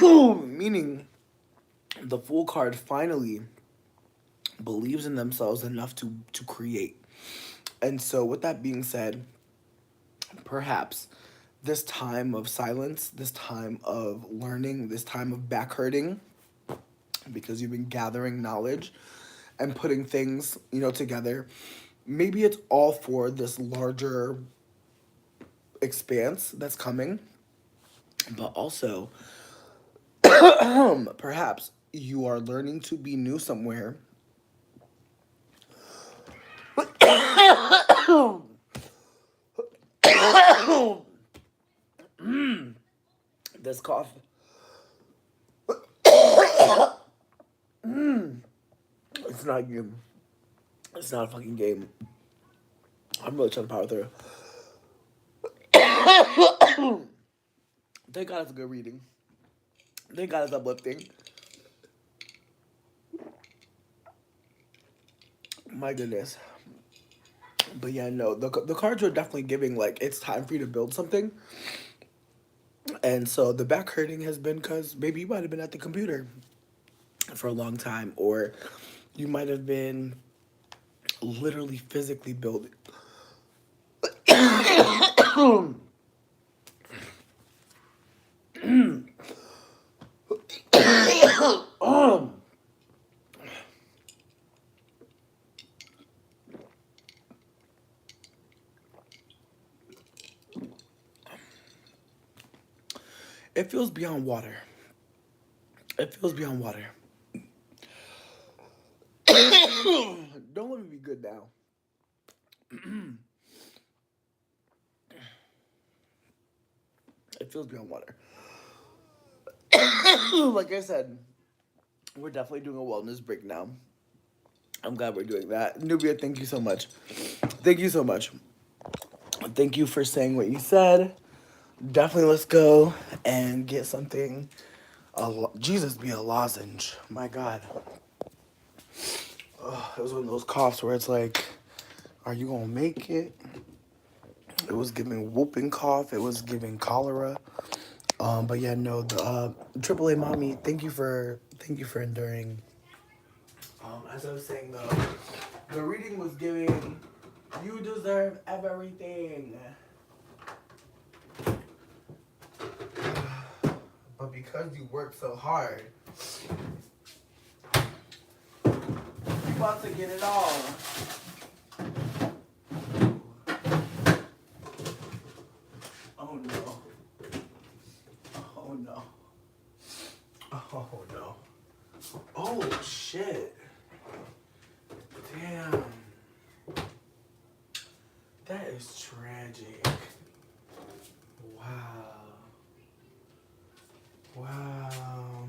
Meaning, the fool card finally believes in themselves enough to create. And so, with that being said, perhaps this time of silence, this time of learning, this time of back hurting, because you've been gathering knowledge and putting things, together. Maybe it's all for this larger expanse that's coming, but also perhaps you are learning to be new somewhere. This cough. It's not a game. It's not a fucking game. I'm really trying to power through. Thank God it's a good reading. Thank God it's uplifting. My goodness. But yeah, no, the cards are definitely giving, like, it's time for you to build something. And so the back hurting has been because maybe you might have been at the computer for a long time, or you might have been literally physically building. It feels beyond water. It feels beyond water. Don't let me be good now. It feels beyond water. Like I said, we're definitely doing a wellness break now. I'm glad we're doing that. Nubia, thank you so much. Thank you so much. Thank you for saying what you said. Definitely let's go and get something. Jesus be a lozenge. My God. It was one of those coughs where it's like, are you gonna make it? It was giving whooping cough. It was giving cholera. But yeah, no, the AAA mommy, thank you for enduring. As I was saying though, the reading was giving you deserve everything. But because you work so hard, you about to get it all. Oh no. Oh no. Oh no. Oh shit. Damn. That is tragic. Wow. Wow.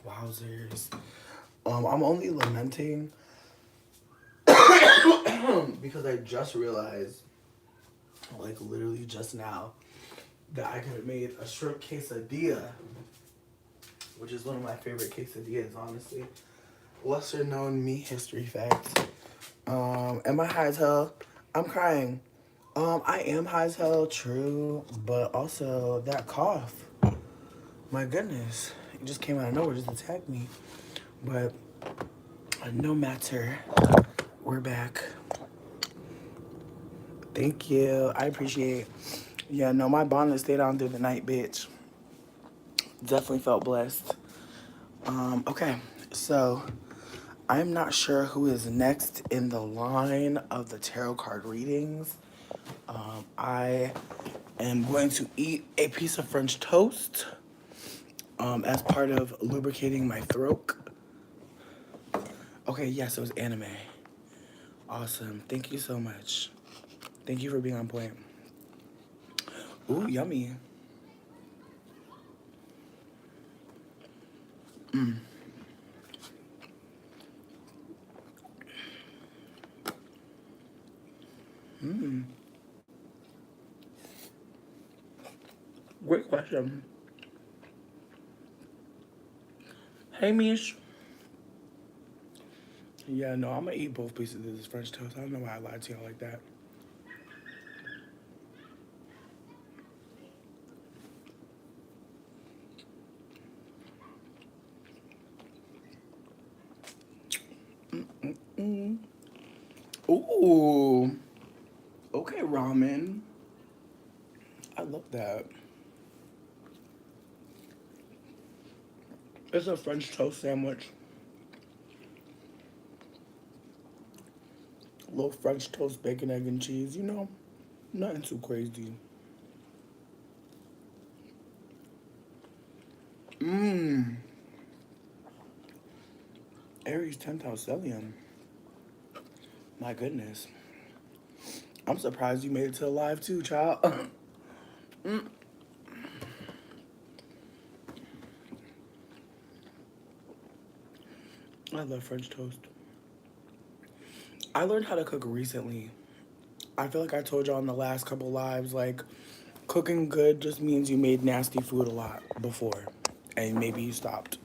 Wowzers. I'm only lamenting because I just realized, like literally just now, that I could have made a shrimp quesadilla, which is one of my favorite quesadillas, honestly. Lesser known me history facts. Am I high as hell? I'm crying. I am high as hell, true, but also that cough. My goodness, it just came out of nowhere, just attacked me. But no matter, we're back. Thank you. I appreciate. Yeah, no, my bonnet stayed on through the night, bitch. Definitely felt blessed. Okay, so I'm not sure who is next in the line of the tarot card readings. I am going to eat a piece of French toast as part of lubricating my throat. Okay, yes, it was anime. Awesome. Thank you so much. Thank you for being on point. Ooh, yummy. Great question. Hey, Mish. Yeah, no, I'm gonna eat both pieces of this French toast. I don't know why I lied to y'all like that. Ooh. Okay, ramen. I love that. It's a French toast sandwich. A little French toast, bacon, egg, and cheese, you know? Nothing too crazy. Mmm. Aries 10th stellium. My goodness. I'm surprised you made it to the live too, child. I love French toast. I learned how to cook recently. I feel like I told y'all in the last couple lives, like, cooking good just means you made nasty food a lot before. And maybe you stopped.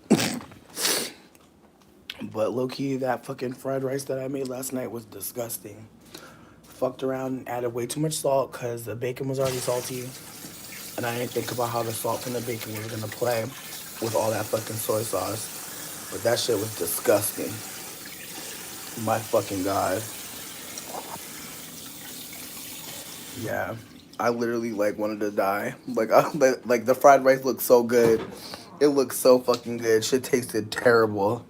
But low key, that fucking fried rice that I made last night was disgusting. Fucked around and added way too much salt because the bacon was already salty. And I didn't think about how the salt from the bacon was gonna play with all that fucking soy sauce. But that shit was disgusting. My fucking God. Yeah. I literally like wanted to die. Like the fried rice looked so good. It looked so fucking good. Shit tasted terrible.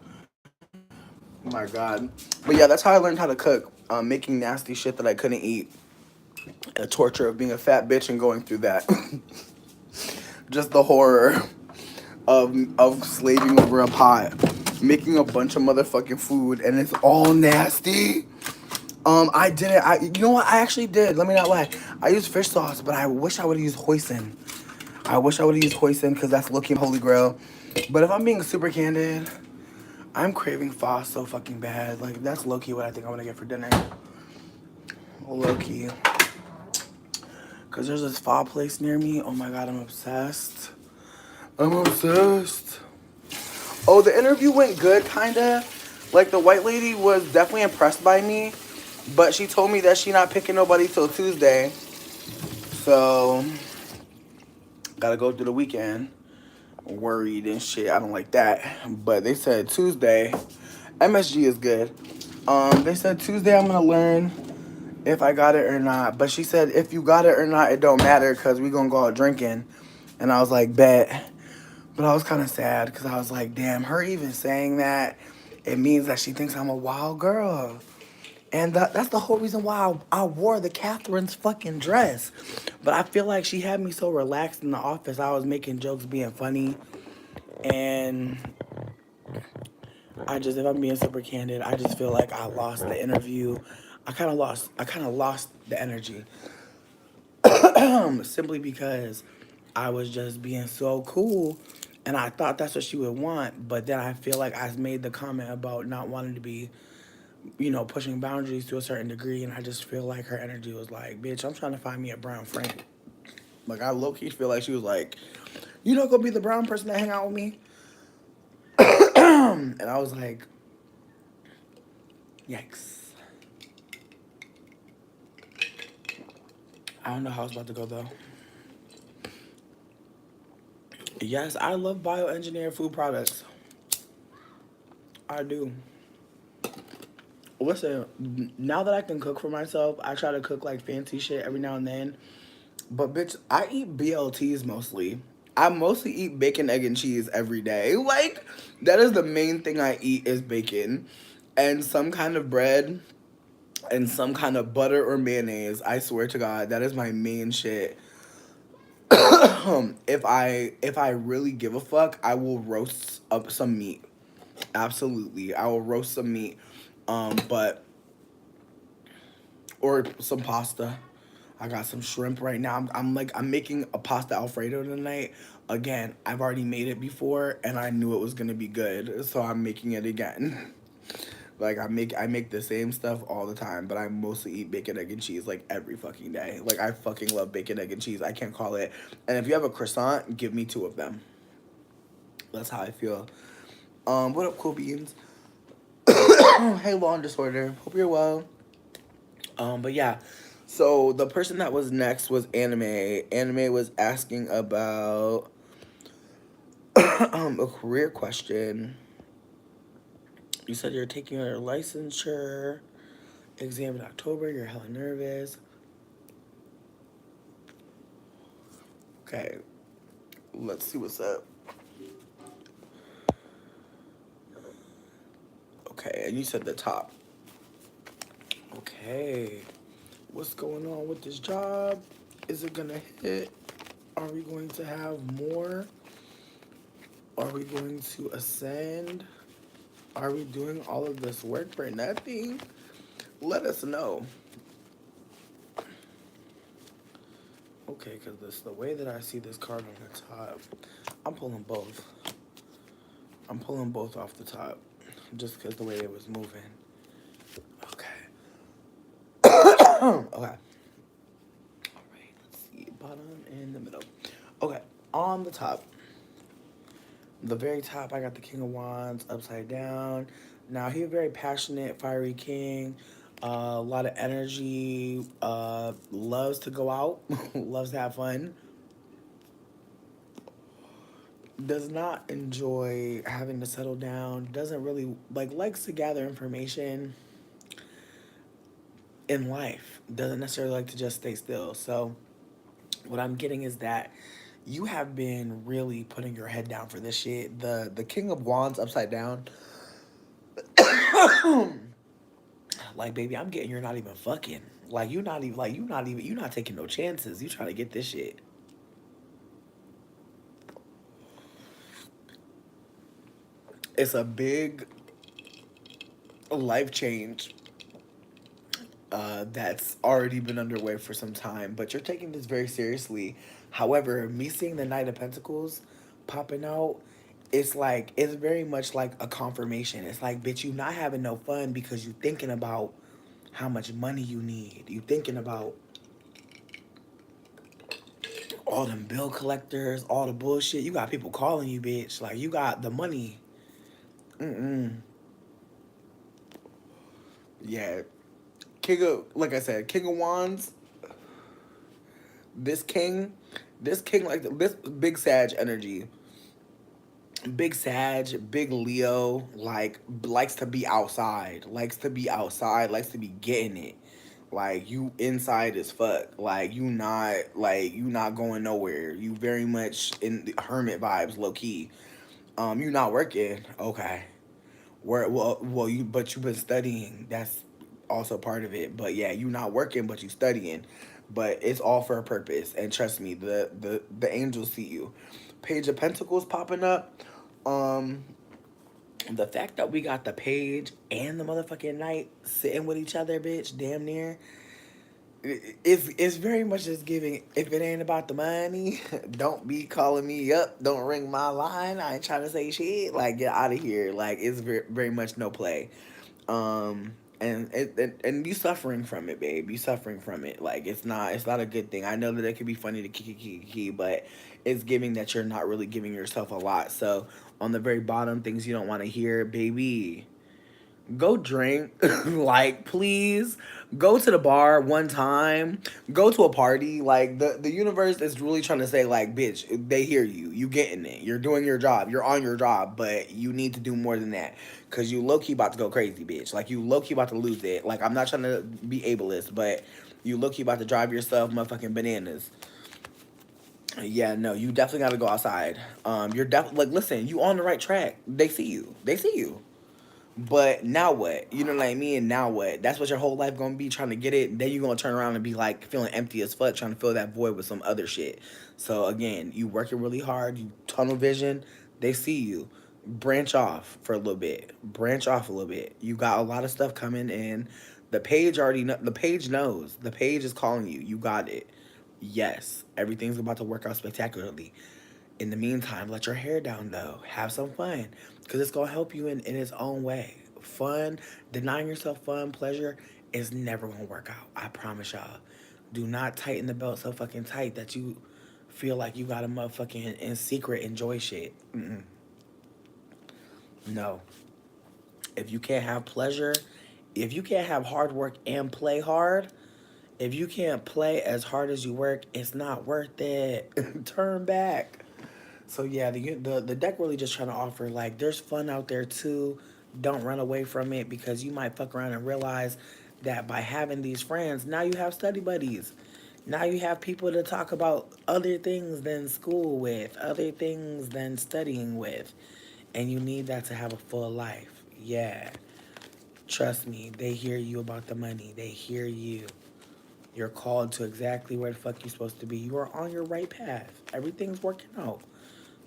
My God. But yeah, that's how I learned how to cook. Making nasty shit that I couldn't eat. The torture of being a fat bitch and going through that. Just the horror of slaving over a pot, making a bunch of motherfucking food, and it's all nasty. I did it. You know what? I actually did. Let me not lie. I used fish sauce, but I wish I would have used hoisin. I wish I would have used hoisin because that's low-key my holy grail. But if I'm being super candid, I'm craving pho so fucking bad. Like, that's low-key what I think I'm gonna get for dinner. Low-key. Because there's this pho place near me. Oh my god, I'm obsessed. I'm obsessed. Oh, the interview went good, kinda. Like, the white lady was definitely impressed by me. But she told me that she not picking nobody till Tuesday. So, gotta go through the weekend. Worried and shit. I don't like that. But they said Tuesday. MSG is good. They said Tuesday I'm gonna learn if I got it or not. But she said if you got it or not, it don't matter because we gonna go out drinking. And I was like, bet. But I was kind of sad because I was like, damn, her even saying that, it means that she thinks I'm a wild girl. And that's the whole reason why I wore the Catherine's fucking dress. But I feel like she had me so relaxed in the office. I was making jokes, being funny. And if I'm being super candid, I just feel like I lost the interview. I kind of lost the energy. Simply because I was just being so cool. And I thought that's what she would want. But then I feel like I made the comment about not wanting to be, pushing boundaries to a certain degree. And I just feel like her energy was like, bitch, I'm trying to find me a brown friend. Like, I low key feel like she was like, you not gonna be the brown person that hang out with me? And I was like, yikes. I don't know how it's about to go though. Yes, I love bioengineered food products. I do. Listen, now that I can cook for myself, I try to cook like fancy shit every now and then. But bitch, I eat BLTs mostly. I mostly eat bacon, egg, and cheese every day. Like, that is the main thing I eat is bacon. And some kind of bread and some kind of butter or mayonnaise. I swear to God, that is my main shit. If I really give a fuck, I will roast up some meat. Absolutely. I will roast some meat. But or some pasta. I got some shrimp right now. I'm making a pasta alfredo tonight. Again, I've already made it before and I knew it was gonna be good, so I'm making it again. Like I make the same stuff all the time, but I mostly eat bacon, egg, and cheese like every fucking day. Like I fucking love bacon, egg, and cheese. I can't call it. And if you have a croissant, give me two of them. That's how I feel. What up, cool beans? Hey, law and disorder. Hope you're well. But yeah. So the person that was next was Anime. Anime was asking about a career question. You said you're taking your licensure exam in October. You're hella nervous. Okay, let's see what's up. Okay, and you said the top. Okay, what's going on with this job? Is it gonna hit? Are we going to have more? Are we going to ascend? Are we doing all of this work for nothing? Let us know. Okay, because this the way that I see this card on the top, I'm pulling both. I'm pulling both off the top, just because the way it was moving. Okay. Okay. All right. Let's see. Bottom and the middle. Okay. On the top, the very top, I got the King of Wands upside down. Now he's a very passionate, fiery king. A lot of energy. Loves to go out. Loves to have fun. Does not enjoy having to settle down. Doesn't really likes to gather information in life. Doesn't necessarily like to just stay still. So what I'm getting is that you have been really putting your head down for this shit. The King of Wands upside down. Like, baby, I'm getting you're not even fucking. Like, you're not even, you're not taking no chances. You trying to get this shit. It's a big life change that's already been underway for some time, but you're taking this very seriously. However, me seeing the Knight of Pentacles popping out, it's like it's very much like a confirmation. It's like, bitch, you not having no fun because you thinking about how much money you need. You thinking about all them bill collectors, all the bullshit. You got people calling you, bitch. Like you got the money. Mm-mm. Yeah. Like I said, King of Wands, this king, like this big Sag energy, big Sag, big Leo, like likes to be outside, likes to be getting it. Like you inside as fuck. You not going nowhere. You very much in the hermit vibes, low key. You not working. Okay. You but you've been studying. That's also part of it. But yeah, you not working, but you studying. But it's all for a purpose. And trust me, the angels see you. Page of Pentacles popping up. Um, the fact that we got the page and the motherfucking knight sitting with each other, bitch, damn near. It's very much just giving. If it ain't about the money, don't be calling me up. Don't ring my line. I ain't trying to say shit. Like get out of here. Like it's very much no play. And you suffering from it, babe. You suffering from it. Like it's not a good thing. I know that it could be funny to kiki, but it's giving that you're not really giving yourself a lot. So on the very bottom, things you don't want to hear, baby, go drink. Like please go to the bar one time, go to a party. Like the universe is really trying to say, like, bitch, they hear you, you getting it, you're doing your job, you're on your job, but you need to do more than that, because you low-key about to go crazy, bitch. Like you low-key about to lose it. Like I'm not trying to be ableist, but you low-key about to drive yourself motherfucking bananas. Yeah, no, you definitely got to go outside. You're definitely, like, listen, you on the right track. They see you. But now what? You know what I mean? Now what? That's what your whole life gonna be, trying to get it. Then you gonna turn around and be like feeling empty as fuck, trying to fill that void with some other shit. So again, you working really hard, you tunnel vision, they see you. Branch off for a little bit. Branch off a little bit. You got a lot of stuff coming in. The page knows. The page is calling you. You got it. Yes, everything's about to work out spectacularly. In the meantime, let your hair down though. Have some fun. Because it's going to help you in its own way. Fun, denying yourself fun, pleasure is never going to work out. I promise y'all. Do not tighten the belt so fucking tight that you feel like you got to motherfucking in secret enjoy shit. Mm-mm. No. If you can't have pleasure, if you can't have hard work and play hard, if you can't play as hard as you work, it's not worth it. Turn back. So yeah, the deck really just trying to offer, like, there's fun out there too. Don't run away from it, because you might fuck around and realize that by having these friends, now you have study buddies. Now you have people to talk about other things than school with, other things than studying with. And you need that to have a full life. Yeah. Trust me, they hear you about the money. They hear you. You're called to exactly where the fuck you're supposed to be. You are on your right path. Everything's working out.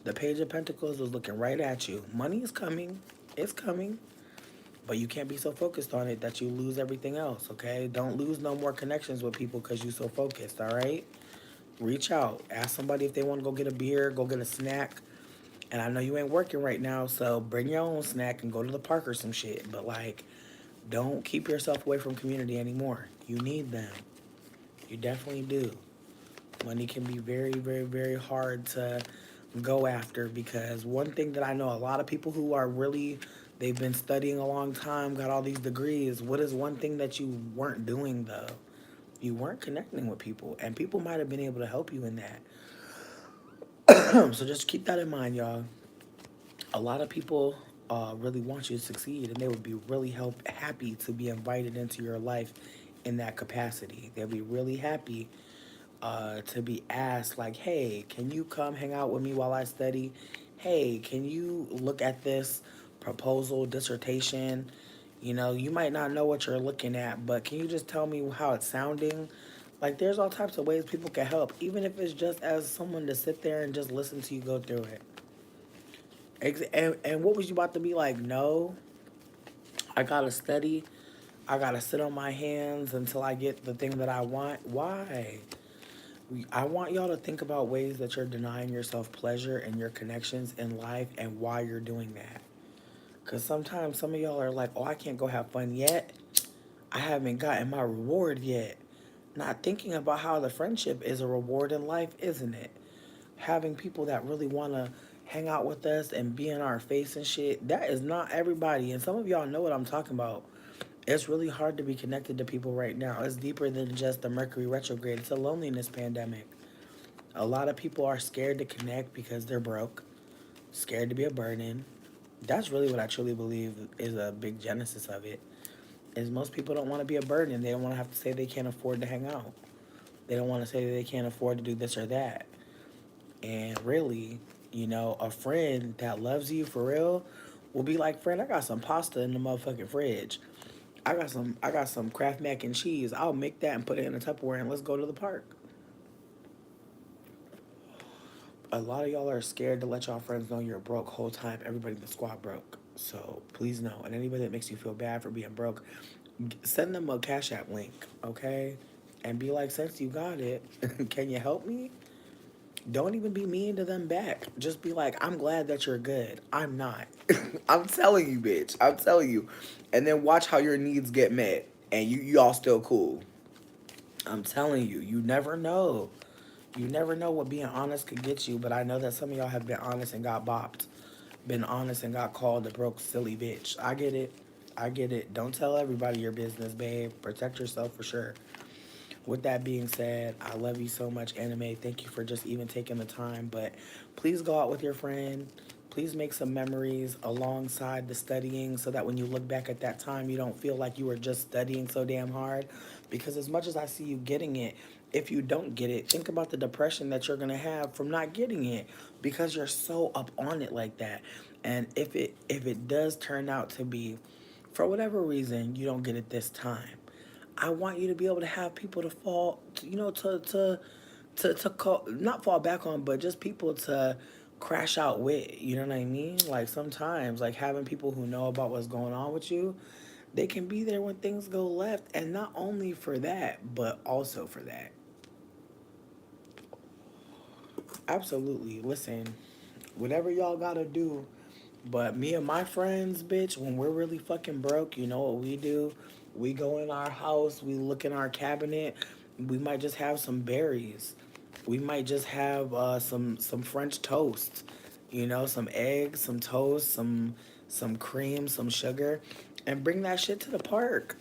The Page of Pentacles is looking right at you. Money is coming. It's coming. But you can't be so focused on it that you lose everything else, okay? Don't lose no more connections with people because you're so focused, all right? Reach out. Ask somebody if they want to go get a beer, go get a snack. And I know you ain't working right now, so bring your own snack and go to the park or some shit. But, like, don't keep yourself away from community anymore. You need them. You definitely do. Money can be very, very, very hard to go after, because one thing that I know, a lot of people who are really, they've been studying a long time, got all these degrees. What is one thing that you weren't doing though? You weren't connecting with people, and people might have been able to help you in that. So just keep that in mind, y'all. A lot of people really want you to succeed, and they would be really happy to be invited into your life in that capacity. They'll be really happy to be asked, like, hey, can you come hang out with me while I study? Hey, can you look at this proposal, dissertation? You know, you might not know what you're looking at, but can you just tell me how it's sounding? Like, there's all types of ways people can help, even if it's just as someone to sit there and just listen to you go through it. And what was you about to be like? No, I gotta study. I gotta sit on my hands until I get the thing that I want. Why? I want y'all to think about ways that you're denying yourself pleasure and your connections in life and why you're doing that. Because sometimes some of y'all are like, oh, I can't go have fun yet. I haven't gotten my reward yet. Not thinking about how the friendship is a reward in life, isn't it? Having people that really want to hang out with us and be in our face and shit, that is not everybody. And some of y'all know what I'm talking about. It's really hard to be connected to people right now. It's deeper than just the Mercury retrograde. It's a loneliness pandemic. A lot of people are scared to connect because they're broke, scared to be a burden. That's really what I truly believe is a big genesis of it. Is most people don't want to be a burden. They don't want to have to say they can't afford to hang out. They don't want to say that they can't afford to do this or that. And really, a friend that loves you for real will be like, friend, I got some pasta in the motherfucking fridge. I got some Kraft mac and cheese. I'll make that and put it in a Tupperware and let's go to the park. A lot of y'all are scared to let y'all friends know you're broke whole time. Everybody in the squad broke. So please know. And anybody that makes you feel bad for being broke, send them a Cash App link, okay? And be like, since you got it, can you help me? Don't even be mean to them back. Just be like, I'm glad that you're good. I'm not. I'm telling you, bitch. I'm telling you. And then watch how your needs get met. And y'all still cool. I'm telling you, you never know. You never know what being honest could get you, but I know that some of y'all have been honest and got bopped. Been honest and got called a broke, silly bitch. I get it. I get it. Don't tell everybody your business, babe. Protect yourself for sure. With that being said, I love you so much, Anime. Thank you for just even taking the time. But please go out with your friend. Please make some memories alongside the studying so that when you look back at that time, you don't feel like you were just studying so damn hard. Because as much as I see you getting it, if you don't get it, think about the depression that you're going to have from not getting it because you're so up on it like that. And if it does turn out to be, for whatever reason, you don't get it this time, I want you to be able to have people to fall, to call, not fall back on, but just people to crash out with. You know what I mean? Like sometimes, like having people who know about what's going on with you, they can be there when things go left, and not only for that, but also for that. Absolutely. Listen, whatever y'all gotta do. But me and my friends, bitch, when we're really fucking broke, you know what we do? We go in our house, we look in our cabinet, we might just have some berries. We might just have some French toast, some eggs, some toast, some cream, some sugar, and bring that shit to the park.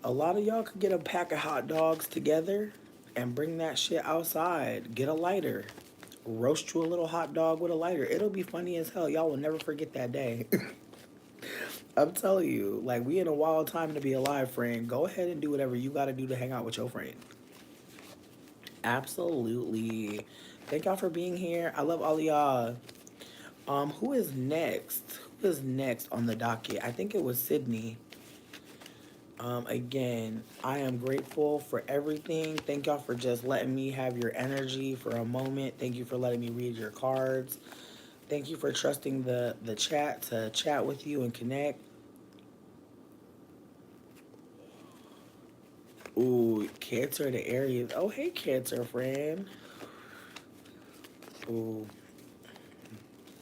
A lot of y'all could get a pack of hot dogs together and bring that shit outside. Get a lighter. Roast you a little hot dog with a lighter. It'll be funny as hell. Y'all will never forget that day. I'm telling you, like, we in a wild time to be alive, friend. Go ahead and do whatever you gotta do to hang out with your friend. Absolutely. Thank y'all for being here. I love all of y'all. Who is next? Who is next on the docket? I think it was Sydney. Again, I am grateful for everything. Thank y'all for just letting me have your energy for a moment. Thank you for letting me read your cards. Thank you for trusting the chat to chat with you and connect. Ooh, Cancer the Aries. Oh, hey, Cancer friend. Ooh,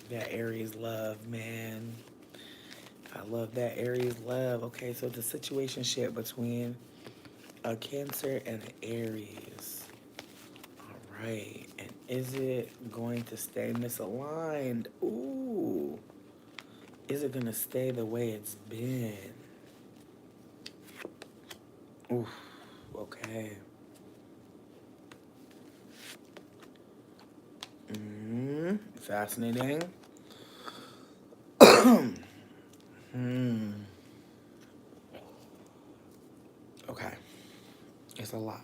that Aries love, man. I love that Aries love. Okay, so the situation shit between a Cancer and an Aries. All right, and is it going to stay misaligned? Ooh, is it gonna stay the way it's been? Ooh, okay. Fascinating. Hmm. Okay. It's a lot.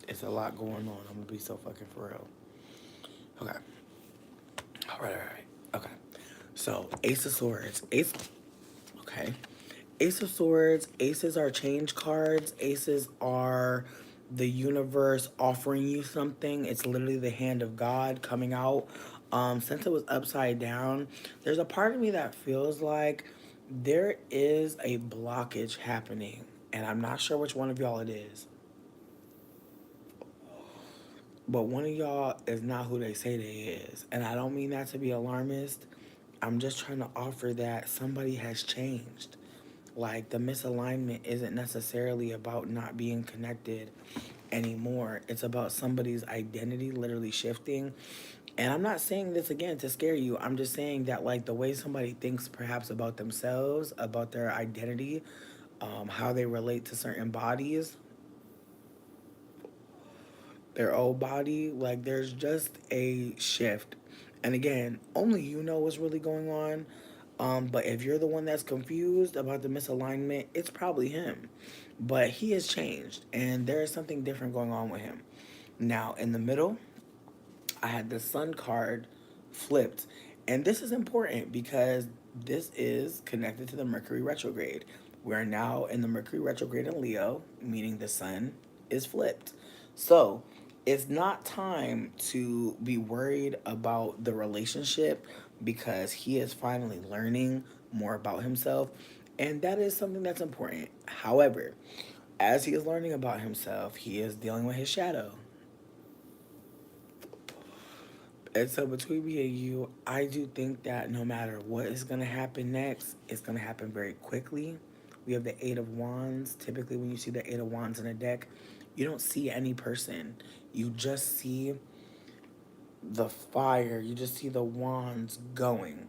It's a lot going on. I'm gonna be so fucking for real. Okay. All right. Okay. So Ace of Swords. Ace. Okay. Ace of Swords. Aces are change cards. Aces are the universe offering you something. It's literally the hand of God coming out Since it was upside down, there's a part of me that feels like there is a blockage happening, and I'm not sure which one of y'all it is, but one of y'all is not who they say they is. And I don't mean that to be alarmist. I'm just trying to offer that somebody has changed. Like the misalignment isn't necessarily about not being connected anymore. It's about somebody's identity literally shifting. And I'm not saying this again to scare you. I'm just saying that like the way somebody thinks perhaps about themselves, about their identity, how they relate to certain bodies, their old body, like there's just a shift. And again, only you know what's really going on. But if you're the one that's confused about the misalignment, it's probably him. But he has changed, and there is something different going on with him. Now, in the middle, I had the sun card flipped. And this is important because this is connected to the Mercury retrograde. We're now in the Mercury retrograde in Leo, meaning the sun is flipped. So it's not time to be worried about the relationship because he is finally learning more about himself. And that is something that's important. However, as he is learning about himself, he is dealing with his shadow. And so between me and you, I do think that no matter what is going to happen next, it's going to happen very quickly. We have the Eight of Wands. Typically, when you see the Eight of Wands in a deck, you don't see any person. You just see the fire. You just see the wands going.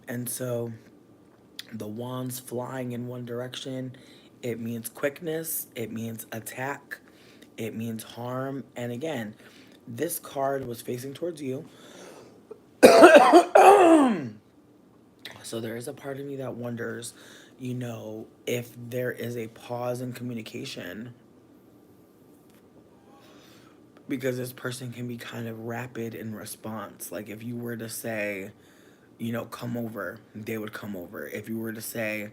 And so the wands flying in one direction, it means quickness, it means attack, it means harm. And again, this card was facing towards you. So there is a part of me that wonders, if there is a pause in communication because this person can be kind of rapid in response. Like if you were to say, come over, they would come over. If you were to say,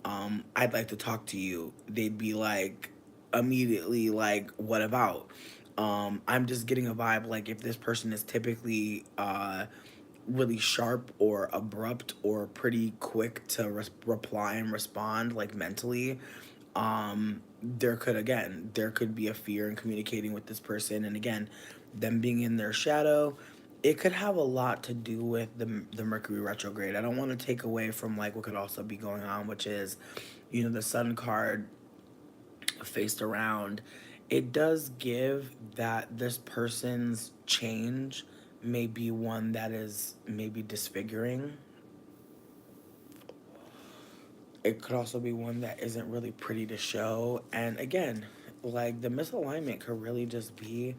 I'd like to talk to you, they'd be like, immediately, like, what about? I'm just getting a vibe like if this person is typically really sharp or abrupt or pretty quick to reply and respond, like mentally, there could be a fear in communicating with this person, and again, them being in their shadow, it could have a lot to do with the Mercury retrograde. I don't want to take away from like what could also be going on, which is, the Sun card faced around. It does give that this person's change may be one that is maybe disfiguring. It could also be one that isn't really pretty to show. And again, like the misalignment could really just be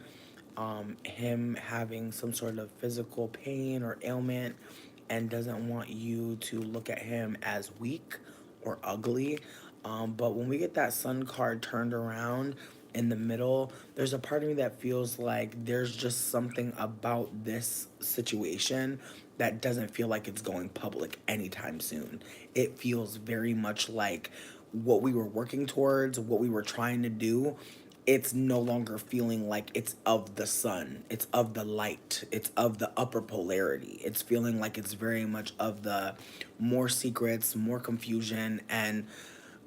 him having some sort of physical pain or ailment and doesn't want you to look at him as weak or ugly. But when we get that sun card turned around in the middle, there's a part of me that feels like there's just something about this situation that doesn't feel like it's going public anytime soon. It feels very much like what we were working towards, what we were trying to do, it's no longer feeling like it's of the sun. It's of the light. It's of the upper polarity. It's feeling like it's very much of the more secrets, more confusion. And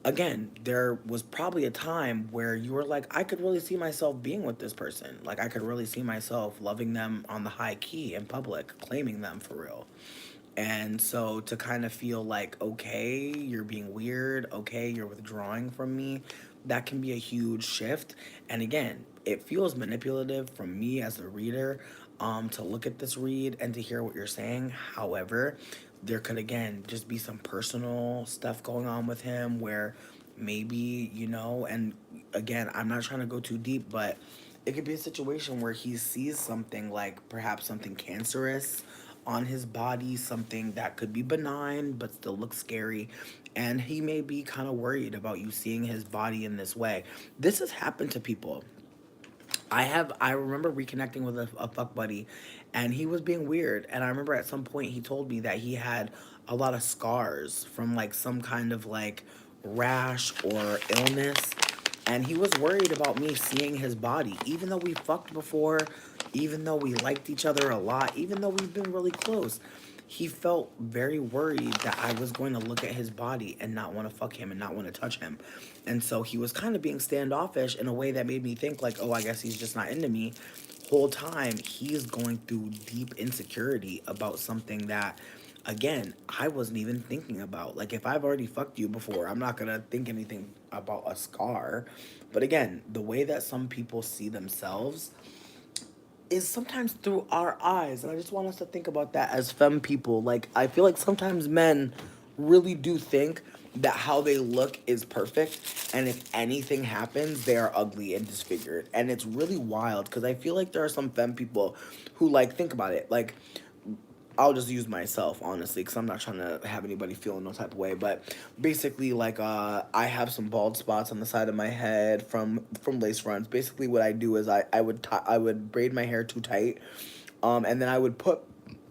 again, there was probably a time where you were like, I could really see myself being with this person. Like, I could really see myself loving them on the high key in public, claiming them for real. And so to kind of feel like, okay, you're being weird, okay, you're withdrawing from me, that can be a huge shift. And again, it feels manipulative from me as a reader to look at this read and to hear what you're saying. However, there could again just be some personal stuff going on with him where maybe, and again, I'm not trying to go too deep, but it could be a situation where he sees something like perhaps something cancerous on his body, something that could be benign but still look scary. And he may be kind of worried about you seeing his body in this way. This has happened to people. I remember reconnecting with a fuck buddy and he was being weird. And I remember at some point he told me that he had a lot of scars from like some kind of like rash or illness. And he was worried about me seeing his body. Even though we fucked before, even though we liked each other a lot, even though we've been really close, he felt very worried that I was going to look at his body and not want to fuck him and not want to touch him. And so he was kind of being standoffish in a way that made me think like, oh, I guess he's just not into me. Whole time he's going through deep insecurity about something that, again, I wasn't even thinking about. Like, if I've already fucked you before, I'm not gonna think anything about a scar. But again, the way that some people see themselves is sometimes through our eyes. And I just want us to think about that as femme people. Like, I feel like sometimes men really do think that how they look is perfect. And if anything happens, they are ugly and disfigured. And it's really wild because I feel like there are some femme people who, like, think about it. Like, I'll just use myself honestly, because I'm not trying to have anybody feel in no type of way. But basically, like, I have some bald spots on the side of my head from lace fronts. Basically, what I do is I would braid my hair too tight, and then I would put,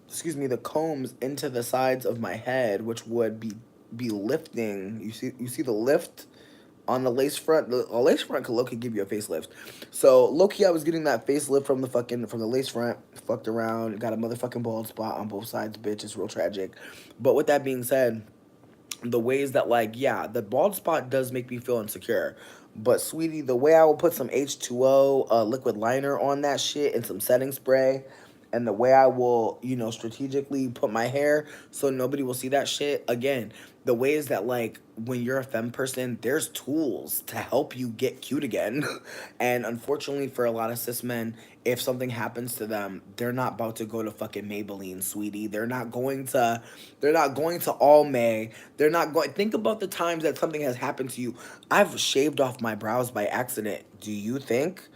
excuse me, the combs into the sides of my head, which would be lifting. You see the lift on the lace front. A lace front could low-key give you a facelift. So low-key, I was getting that facelift from the lace front. Fucked around, got a motherfucking bald spot on both sides, bitch. It's real tragic. But with that being said, the ways that, like, yeah, the bald spot does make me feel insecure. But sweetie, the way I will put some H2O liquid liner on that shit and some setting spray, and the way I will, strategically put my hair so nobody will see that shit. Again, the ways that, like, when you're a femme person, there's tools to help you get cute again. And unfortunately for a lot of cis men, if something happens to them, they're not about to go to fucking Maybelline, sweetie. They're not going to All May. They're not going. Think about the times that something has happened to you. I've shaved off my brows by accident. Do you think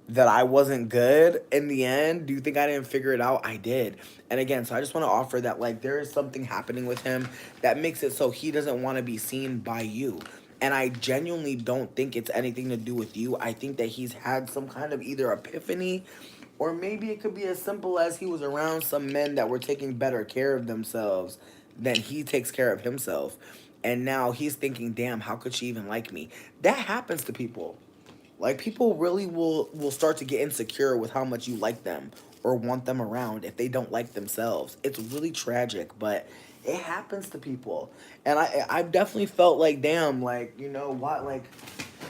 that I wasn't good in the end? Do you think I didn't figure it out? I did. And again, so I just want to offer that, like, there is something happening with him that makes it so he doesn't want to be seen by you. And I genuinely don't think it's anything to do with you. I think that he's had some kind of either epiphany, or maybe it could be as simple as he was around some men that were taking better care of themselves than he takes care of himself. And now he's thinking, damn, how could she even like me? That happens to people. Like, people really will start to get insecure with how much you like them or want them around if they don't like themselves. It's really tragic, but it happens to people. And I've definitely felt like, damn, like, what, like,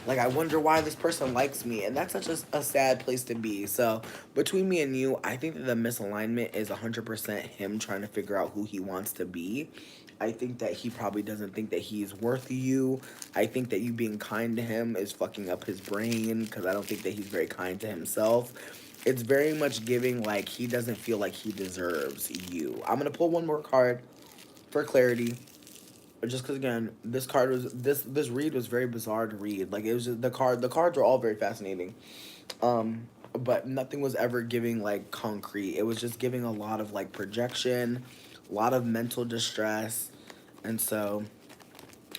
I wonder why this person likes me. And that's such a sad place to be. So between me and you, I think that the misalignment is 100% him trying to figure out who he wants to be. I think that he probably doesn't think that he's worth you. I think that you being kind to him is fucking up his brain, because I don't think that he's very kind to himself. It's very much giving like he doesn't feel like he deserves you. I'm gonna pull one more card for clarity, just because again, this read was very bizarre to read. Like, it was just the cards were all very fascinating, but nothing was ever giving like concrete. It was just giving a lot of like projection, a lot of mental distress. And so,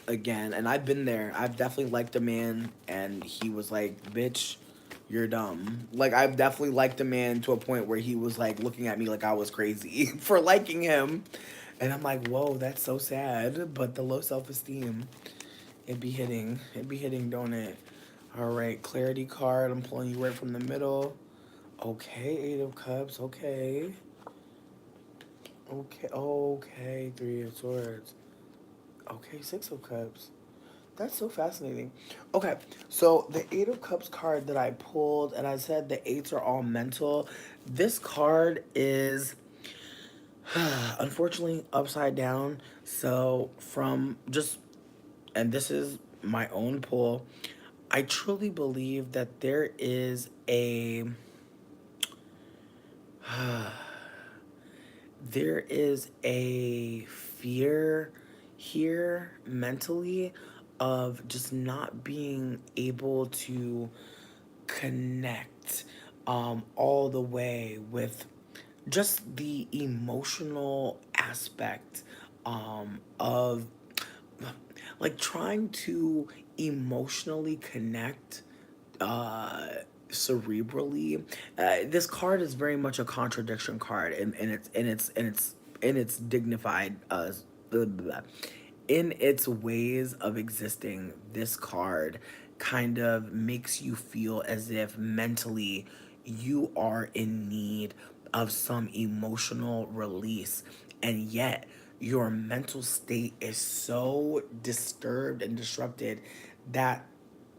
again, and I've been there. I've definitely liked a man and he was like, bitch, you're dumb. Like, I've definitely liked a man to a point where he was like looking at me like I was crazy for liking him. And I'm like, whoa, that's so sad. But the low self esteem, it be hitting, don't it? All right, clarity card. I'm pulling you right from the middle. Okay, Eight of Cups. Okay. Okay. Three of Swords. Okay, Six of Cups. That's so fascinating. Okay, so the Eight of Cups card that I pulled, and I said the eights are all mental. This card is unfortunately upside down. So, from just, and this is my own pull, I truly believe that there is a fear here mentally of just not being able to connect all the way with just the emotional aspect of like trying to emotionally connect uh cerebrally. This card is very much a contradiction card, and it's dignified blah, blah, blah. In its ways of existing. This card kind of makes you feel as if mentally you are in need of some emotional release. And yet, your mental state is so disturbed and disrupted that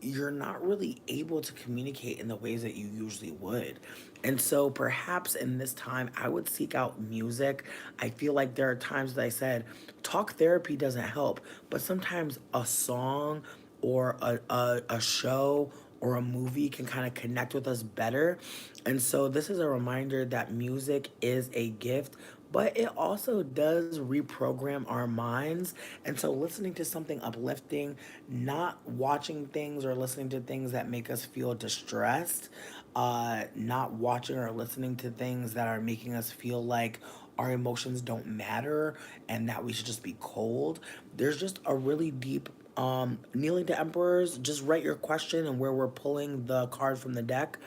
you're not really able to communicate in the ways that you usually would. And so perhaps in this time, I would seek out music. I feel like there are times that I said, talk therapy doesn't help, but sometimes a song or a show or a movie can kind of connect with us better. And so this is a reminder that music is a gift, but it also does reprogram our minds. And so listening to something uplifting, not watching things or listening to things that make us feel distressed, not watching or listening to things that are making us feel like our emotions don't matter and that we should just be cold. There's just a really deep kneeling to emperors. Just write your question and where we're pulling the card from the deck.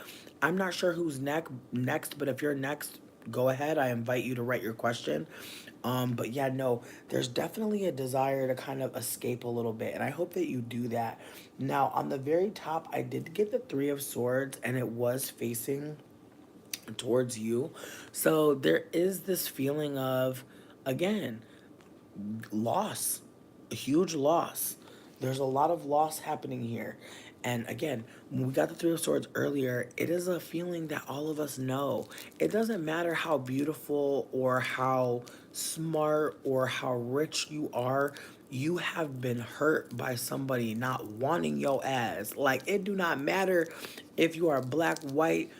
I'm not sure who's next, but if you're next, go ahead. I invite you to write your question. But yeah, no, there's definitely a desire to kind of escape a little bit, and I hope that you do that. Now, on the very top, I did get the Three of Swords, and it was facing towards you. So there is this feeling of, again, loss, a huge loss. There's a lot of loss happening here. And again, when we got the Three of Swords earlier, it is a feeling that all of us know. It doesn't matter how beautiful or how smart or how rich you are, you have been hurt by somebody not wanting your ass. Like, it do not matter if you are black, white,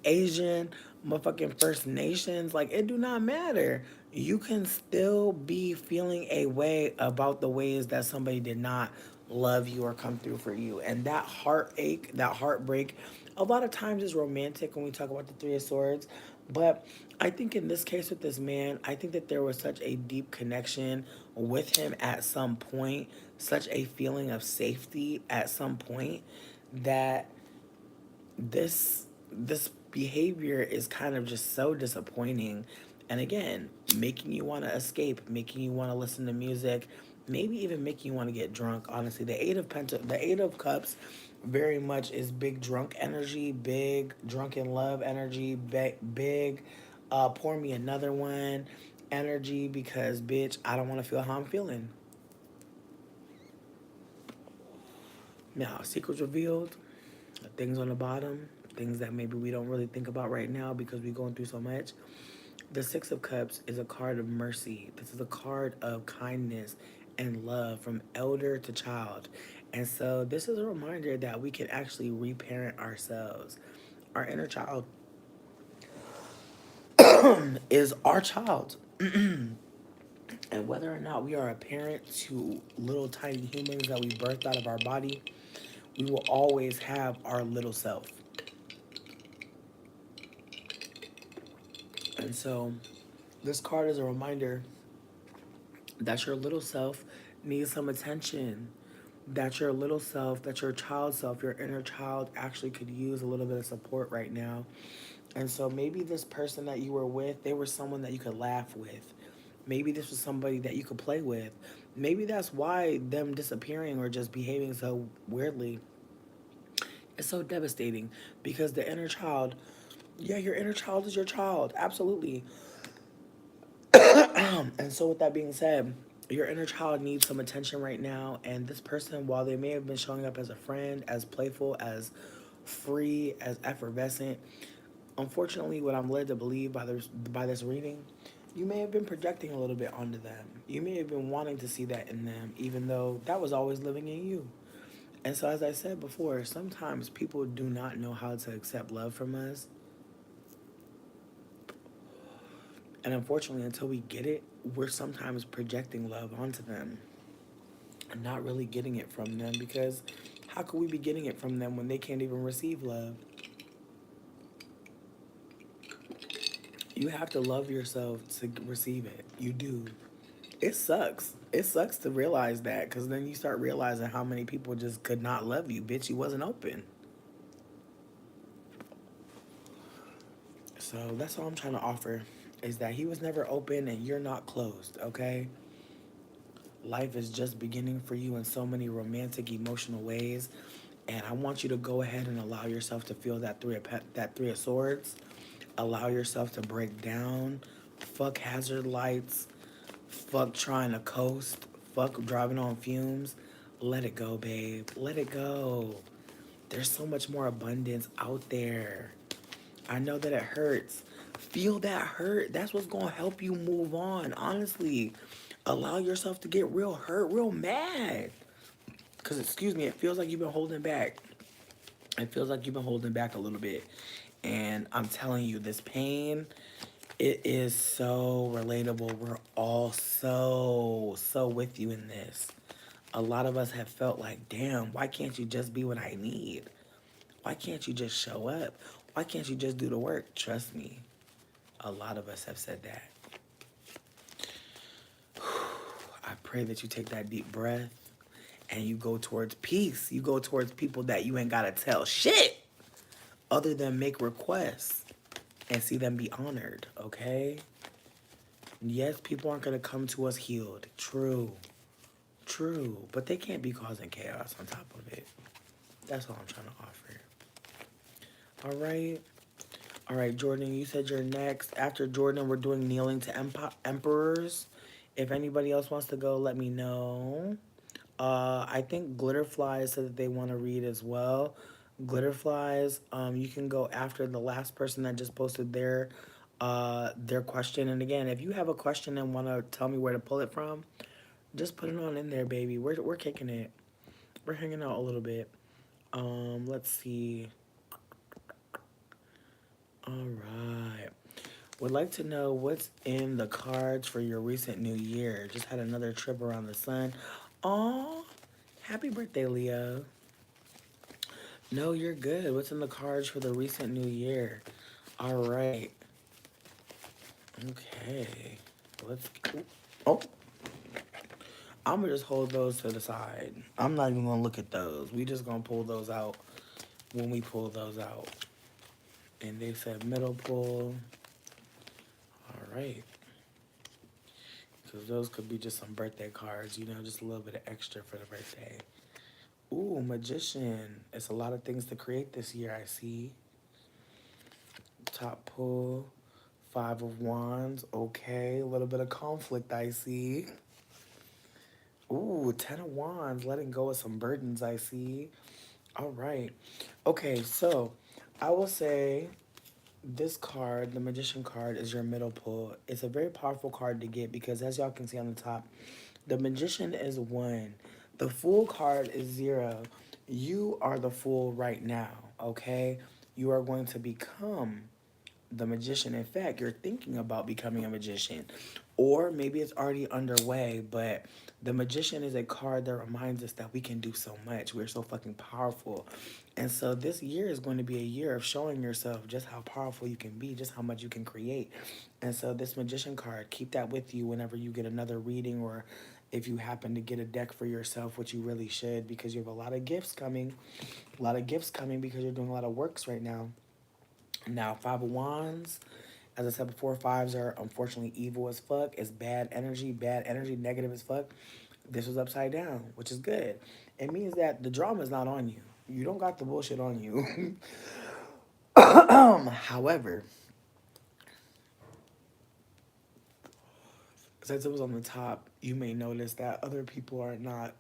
Asian, motherfucking First Nations, like it do not matter. You can still be feeling a way about the ways that somebody did not love you or come through for you. And that heartache, that heartbreak, a lot of times is romantic when we talk about the Three of Swords. But I think in this case with this man, I think that there was such a deep connection with him at some point, such a feeling of safety at some point that this behavior is kind of just so disappointing, and again making you want to escape, making you want to listen to music, maybe even making you want to get drunk. Honestly, the Eight of Cups very much is big drunk energy, big drunken love energy, big pour me another one energy, because bitch, I don't want to feel how I'm feeling. Now, secrets revealed, things on the bottom, things that maybe we don't really think about right now because we're going through so much. The Six of Cups is a card of mercy. This is a card of kindness and love from elder to child. And so this is a reminder that we can actually reparent ourselves. Our inner child is our child. And whether or not we are a parent to little tiny humans that we birthed out of our body, we will always have our little self. And so this card is a reminder that your little self needs some attention. That your little self, that your child self, your inner child actually could use a little bit of support right now. And so maybe this person that you were with, they were someone that you could laugh with. Maybe this was somebody that you could play with. Maybe that's why them disappearing or just behaving so weirdly is so devastating, because the inner child, yeah, your inner child is your child. Absolutely. And so, with that being said, your inner child needs some attention right now. And this person, while they may have been showing up as a friend, as playful, as free, as effervescent, unfortunately, what I'm led to believe by this reading, you may have been projecting a little bit onto them. You may have been wanting to see that in them, even though that was always living in you. And so, as I said before, sometimes people do not know how to accept love from us. And unfortunately, until we get it, we're sometimes projecting love onto them and not really getting it from them, because how could we be getting it from them when they can't even receive love? You have to love yourself to receive it. You do. It sucks. It sucks to realize that, because then you start realizing how many people just could not love you. Bitch, you wasn't open. So that's all I'm trying to offer, is that he was never open and you're not closed, okay? Life is just beginning for you in so many romantic, emotional ways. And I want you to go ahead and allow yourself to feel that three of swords. Allow yourself to break down. Fuck hazard lights. Fuck trying to coast. Fuck driving on fumes. Let it go, babe. Let it go. There's so much more abundance out there. I know that it hurts. Feel that hurt. That's what's going to help you move on. Honestly, allow yourself to get real hurt, real mad. Because, excuse me, it feels like you've been holding back. It feels like you've been holding back a little bit. And I'm telling you, this pain, it is so relatable. We're all so with you in this. A lot of us have felt like, damn, why can't you just be what I need? Why can't you just show up? Why can't you just do the work? Trust me, a lot of us have said that. I pray that you take that deep breath and you go towards peace. You go towards people that you ain't gotta tell shit other than make requests and see them be honored, okay? Yes, people aren't gonna come to us healed. True. True. But they can't be causing chaos on top of it. That's all I'm trying to offer. All right. All right, Jordan, you said you're next. After Jordan, we're doing kneeling to emperors. If anybody else wants to go, let me know. I think Glitterflies said that they want to read as well. Glitterflies, you can go after the last person that just posted their question. And again, if you have a question and want to tell me where to pull it from, just put it on in there, baby. We're kicking it. We're hanging out a little bit. Let's see. All right. Would like to know what's in the cards for your recent new year. Just had another trip around the sun. Aw, happy birthday, Leo. No, you're good. What's in the cards for the recent new year? All right. Okay. Let's. Oh, I'm gonna just hold those to the side. I'm not even gonna look at those. We just gonna pull those out when we pull those out. And they said middle pull. All right. Because those could be just some birthday cards, just a little bit of extra for the birthday. Ooh, magician. It's a lot of things to create this year, I see. Top pull. Five of Wands. Okay. A little bit of conflict, I see. Ooh, Ten of Wands. Letting go of some burdens, I see. All right. Okay, so I will say this card, the Magician card, is your middle pull. It's a very powerful card to get because, as y'all can see on the top, the Magician is 1. The Fool card is 0. You are the Fool right now, okay? You are going to become the Magician. In fact, you're thinking about becoming a magician. Or maybe it's already underway, but the Magician is a card that reminds us that we can do so much. We're so fucking powerful. And so this year is going to be a year of showing yourself just how powerful you can be, just how much you can create. And so this Magician card, keep that with you whenever you get another reading, or if you happen to get a deck for yourself, which you really should, because you have a lot of gifts coming. A lot of gifts coming because you're doing a lot of works right now. Now, Five of Wands, as I said before, fives are unfortunately evil as fuck. It's bad energy, negative as fuck. This was upside down, which is good. It means that the drama is not on you. You don't got the bullshit on you. However, since it was on the top, you may notice that other people are not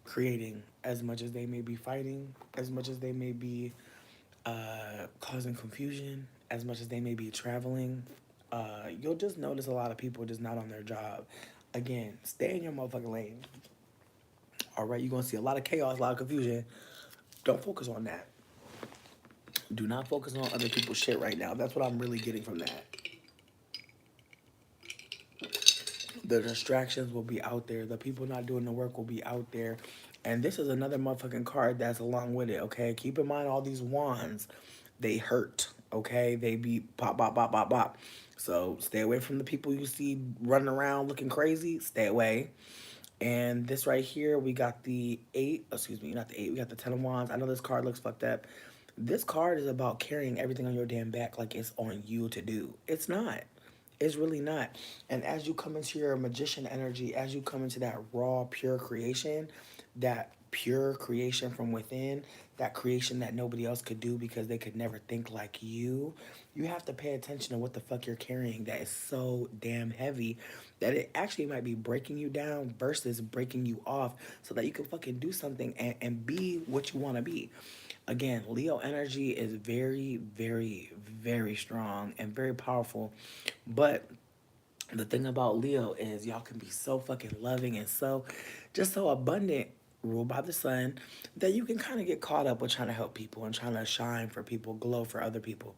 creating as much as they may be fighting, as much as they may be causing confusion, as much as they may be traveling. You'll just notice a lot of people just not on their job. Again, stay in your motherfucking lane. All right, you're gonna see a lot of chaos, a lot of confusion. Don't focus on that. Do not focus on other people's shit right now. That's what I'm really getting from that. The distractions will be out there. The people not doing the work will be out there. And this is another motherfucking card that's along with it, okay? Keep in mind all these wands, they hurt, okay? They be pop, pop, pop, pop, pop. So stay away from the people you see running around looking crazy. Stay away. And this right here, we got the 8, excuse me, not the 8, we got the 10 of Wands. I know this card looks fucked up. This card is about carrying everything on your damn back like it's on you to do. It's not. It's really not. And as you come into your magician energy, as you come into that raw, pure creation, that pure creation from within, that creation that nobody else could do because they could never think like you have to pay attention to what the fuck you're carrying that is so damn heavy that it actually might be breaking you down versus breaking you off so that you can fucking do something and be what you want to be. Again, Leo energy is very, very, very strong and very powerful. But the thing about Leo is y'all can be so fucking loving and so just so abundant, ruled by the sun, that you can kind of get caught up with trying to help people and trying to shine for people, glow for other people.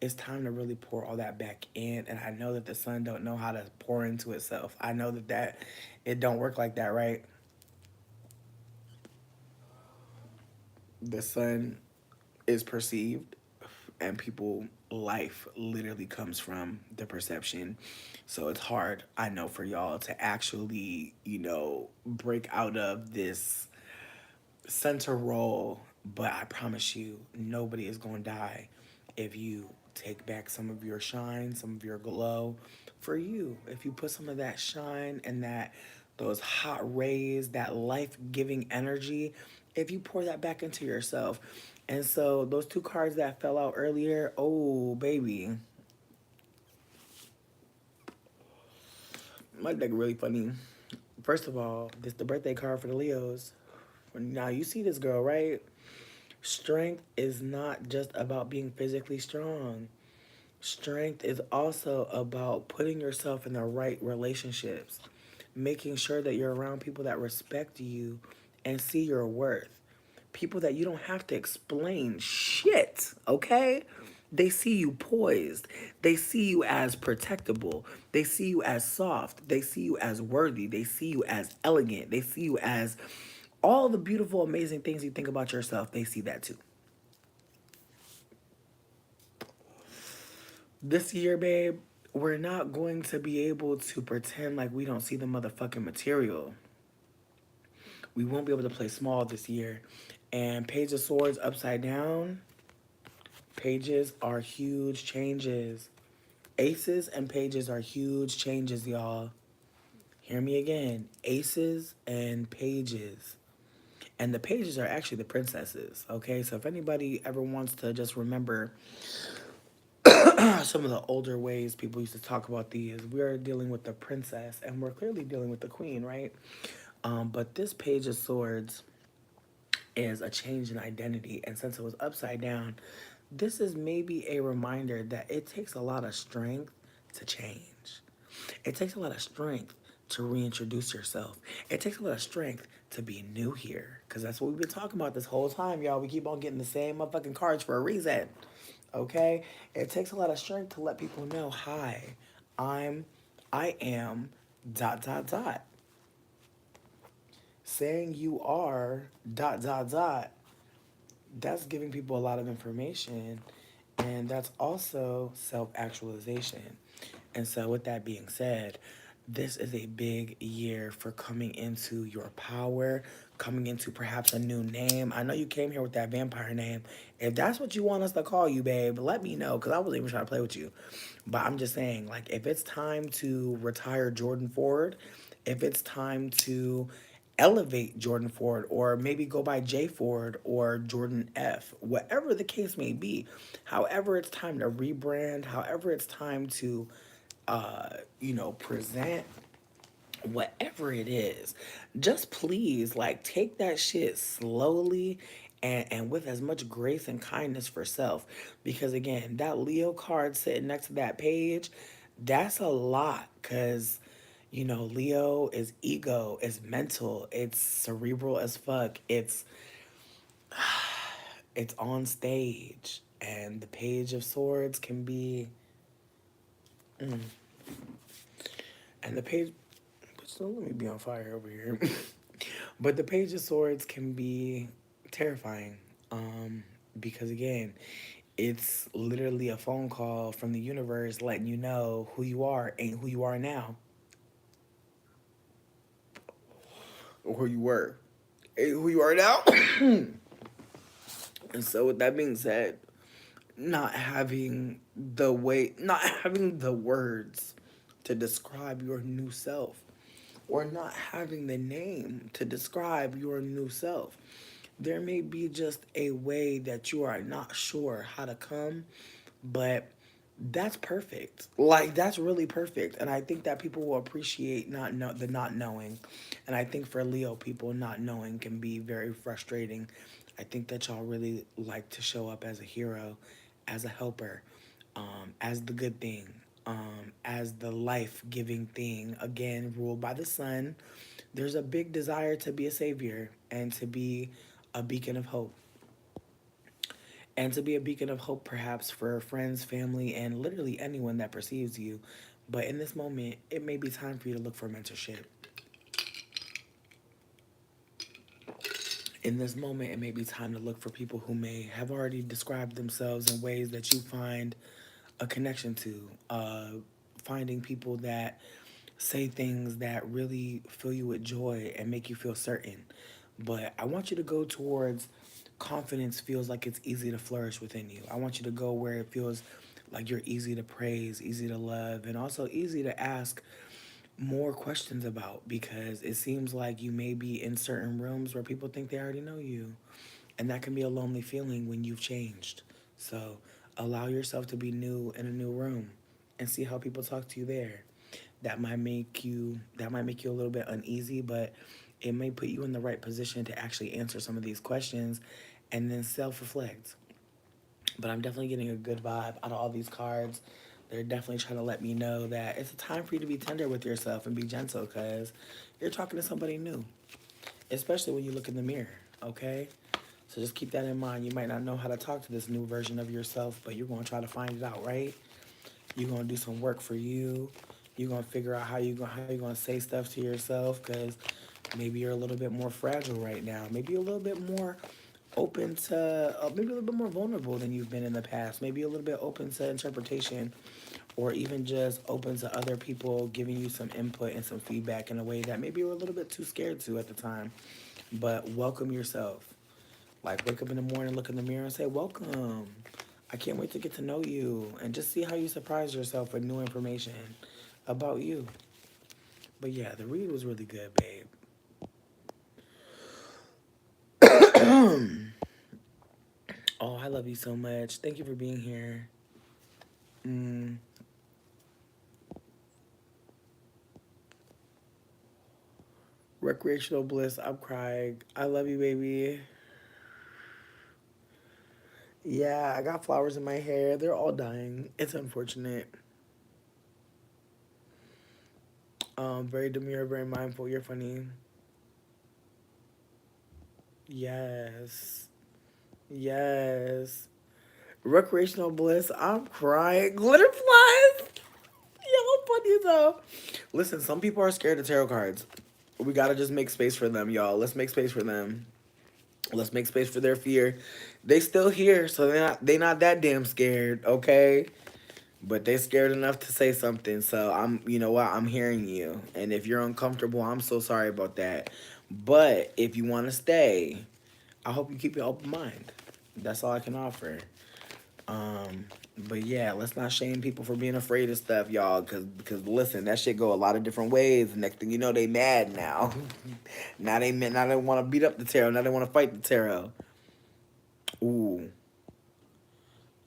It's time to really pour all that back in, and I know that the sun don't know how to pour into itself. I know that it don't work like that, right? The sun is perceived, and people life literally comes from the perception. So it's hard, I know, for y'all to actually, break out of this center role, but I promise you nobody is going to die if you take back some of your shine, some of your glow for you. If you put some of that shine and that those hot rays, that life-giving energy, if you pour that back into yourself. And so those two cards that fell out earlier, oh baby, my deck really funny. First of all, this the birthday card for the Leos. Now you see this girl, right? Strength is not just about being physically strong. Strength is also about putting yourself in the right relationships, making sure that you're around people that respect you and see your worth. People that you don't have to explain shit, okay? They see you poised. They see you as protectable. They see you as soft. They see you as worthy. They see you as elegant. They see you as all the beautiful, amazing things you think about yourself. They see that too. This year, babe, we're not going to be able to pretend like we don't see the motherfucking material. We won't be able to play small this year. And Page of Swords upside down, pages are huge changes. Aces and pages are huge changes, y'all. Hear me again. Aces and pages. And the pages are actually the princesses, okay? So if anybody ever wants to just remember some of the older ways people used to talk about these, we're dealing with the princess and we're clearly dealing with the queen, right? But this Page of Swords is a change in identity. And since it was upside down, this is maybe a reminder that it takes a lot of strength to change. It takes a lot of strength to reintroduce yourself. It takes a lot of strength to be new here. Because that's what we've been talking about this whole time, y'all. We keep on getting the same motherfucking cards for a reason. Okay? It takes a lot of strength to let people know, hi, I'm, I am, dot, dot, dot. Saying you are, dot, dot, dot, that's giving people a lot of information, and that's also self-actualization. And so with that being said, this is a big year for coming into your power, coming into perhaps a new name. I know you came here with that vampire name. If that's what you want us to call you, babe, let me know, because I wasn't even trying to play with you. But I'm just saying, like, if it's time to retire Jordan Ford, if it's time to elevate Jordan Ford or maybe go by J Ford or Jordan F, whatever the case may be, however it's time to rebrand, however it's time to, present, whatever it is, just please, like, take that shit slowly and with as much grace and kindness for self. Because again, that Leo card sitting next to that page, that's a lot. Because Leo is ego, it's mental, it's cerebral as fuck, it's on stage, and the Page of Swords can be, and the page. So let me be on fire over here. But the Page of Swords can be terrifying, because again, it's literally a phone call from the universe letting you know who you are ain't who you are now, or who you were ain't who you are now. And so with that being said, not having the words to describe your new self, or not having the name to describe your new self. There may be just a way that you are not sure how to come, but that's perfect. Like that's really perfect, and I think that people will appreciate the not knowing, and I think for Leo people not knowing can be very frustrating. I think that y'all really like to show up as a hero, as a helper, as the good thing, as the life giving thing. Again, ruled by the sun. There's a big desire to be a savior and to be a beacon of hope and to be a beacon of hope perhaps for friends, family, and literally anyone that perceives you. But in this moment, it may be time for you to look for mentorship. In this moment, it may be time to look for people who may have already described themselves in ways that you find a connection to. Finding people that say things that really fill you with joy and make you feel certain. But I want you to go towards confidence feels like it's easy to flourish within you. I want you to go where it feels like you're easy to praise, easy to love, and also easy to ask more questions about because it seems like you may be in certain rooms where people think they already know you. And that can be a lonely feeling when you've changed. So allow yourself to be new in a new room and see how people talk to you there. That might make you a little bit uneasy, but it may put you in the right position to actually answer some of these questions and then self-reflect. But I'm definitely getting a good vibe out of all these cards. They're definitely trying to let me know that it's a time for you to be tender with yourself and be gentle because you're talking to somebody new, especially when you look in the mirror, okay? So just keep that in mind. You might not know how to talk to this new version of yourself, but you're going to try to find it out, right? You're going to do some work for you. You're going to figure out how you're going to say stuff to yourself cuz maybe you're a little bit more fragile right now. Maybe a little bit more open to maybe a little bit more vulnerable than you've been in the past. Maybe a little bit open to interpretation or even just open to other people giving you some input and some feedback in a way that maybe you were a little bit too scared to at the time. But welcome yourself. Like wake up in the morning, look in the mirror and say, "Welcome. I can't wait to get to know you and just see how you surprise yourself with new information about you." But yeah, the read was really good, babe. Oh, I love you so much. Thank you for being here. Mm, recreational bliss. I'm crying. I love you, baby. Yeah, I got flowers in my hair. They're all dying. It's unfortunate. Very demure, very mindful. You're funny. Yes. Yes. Recreational bliss. I'm crying. Glitter flies. Y'all funny though. Listen, some people are scared of tarot cards. We gotta just make space for them, y'all. Let's make space for them. Let's make space for their fear. They still here, so they not that damn scared, okay? But they scared enough to say something. So I'm, you know what? I'm hearing you. And if you're uncomfortable, I'm so sorry about that. But if you want to stay, I hope you keep an open mind. That's all I can offer. Um, but yeah, let's not shame people for being afraid of stuff, y'all. Cause listen, that shit go a lot of different ways. Next thing you know, they mad now. Now they want to beat up the tarot. Now they want to fight the tarot. Ooh.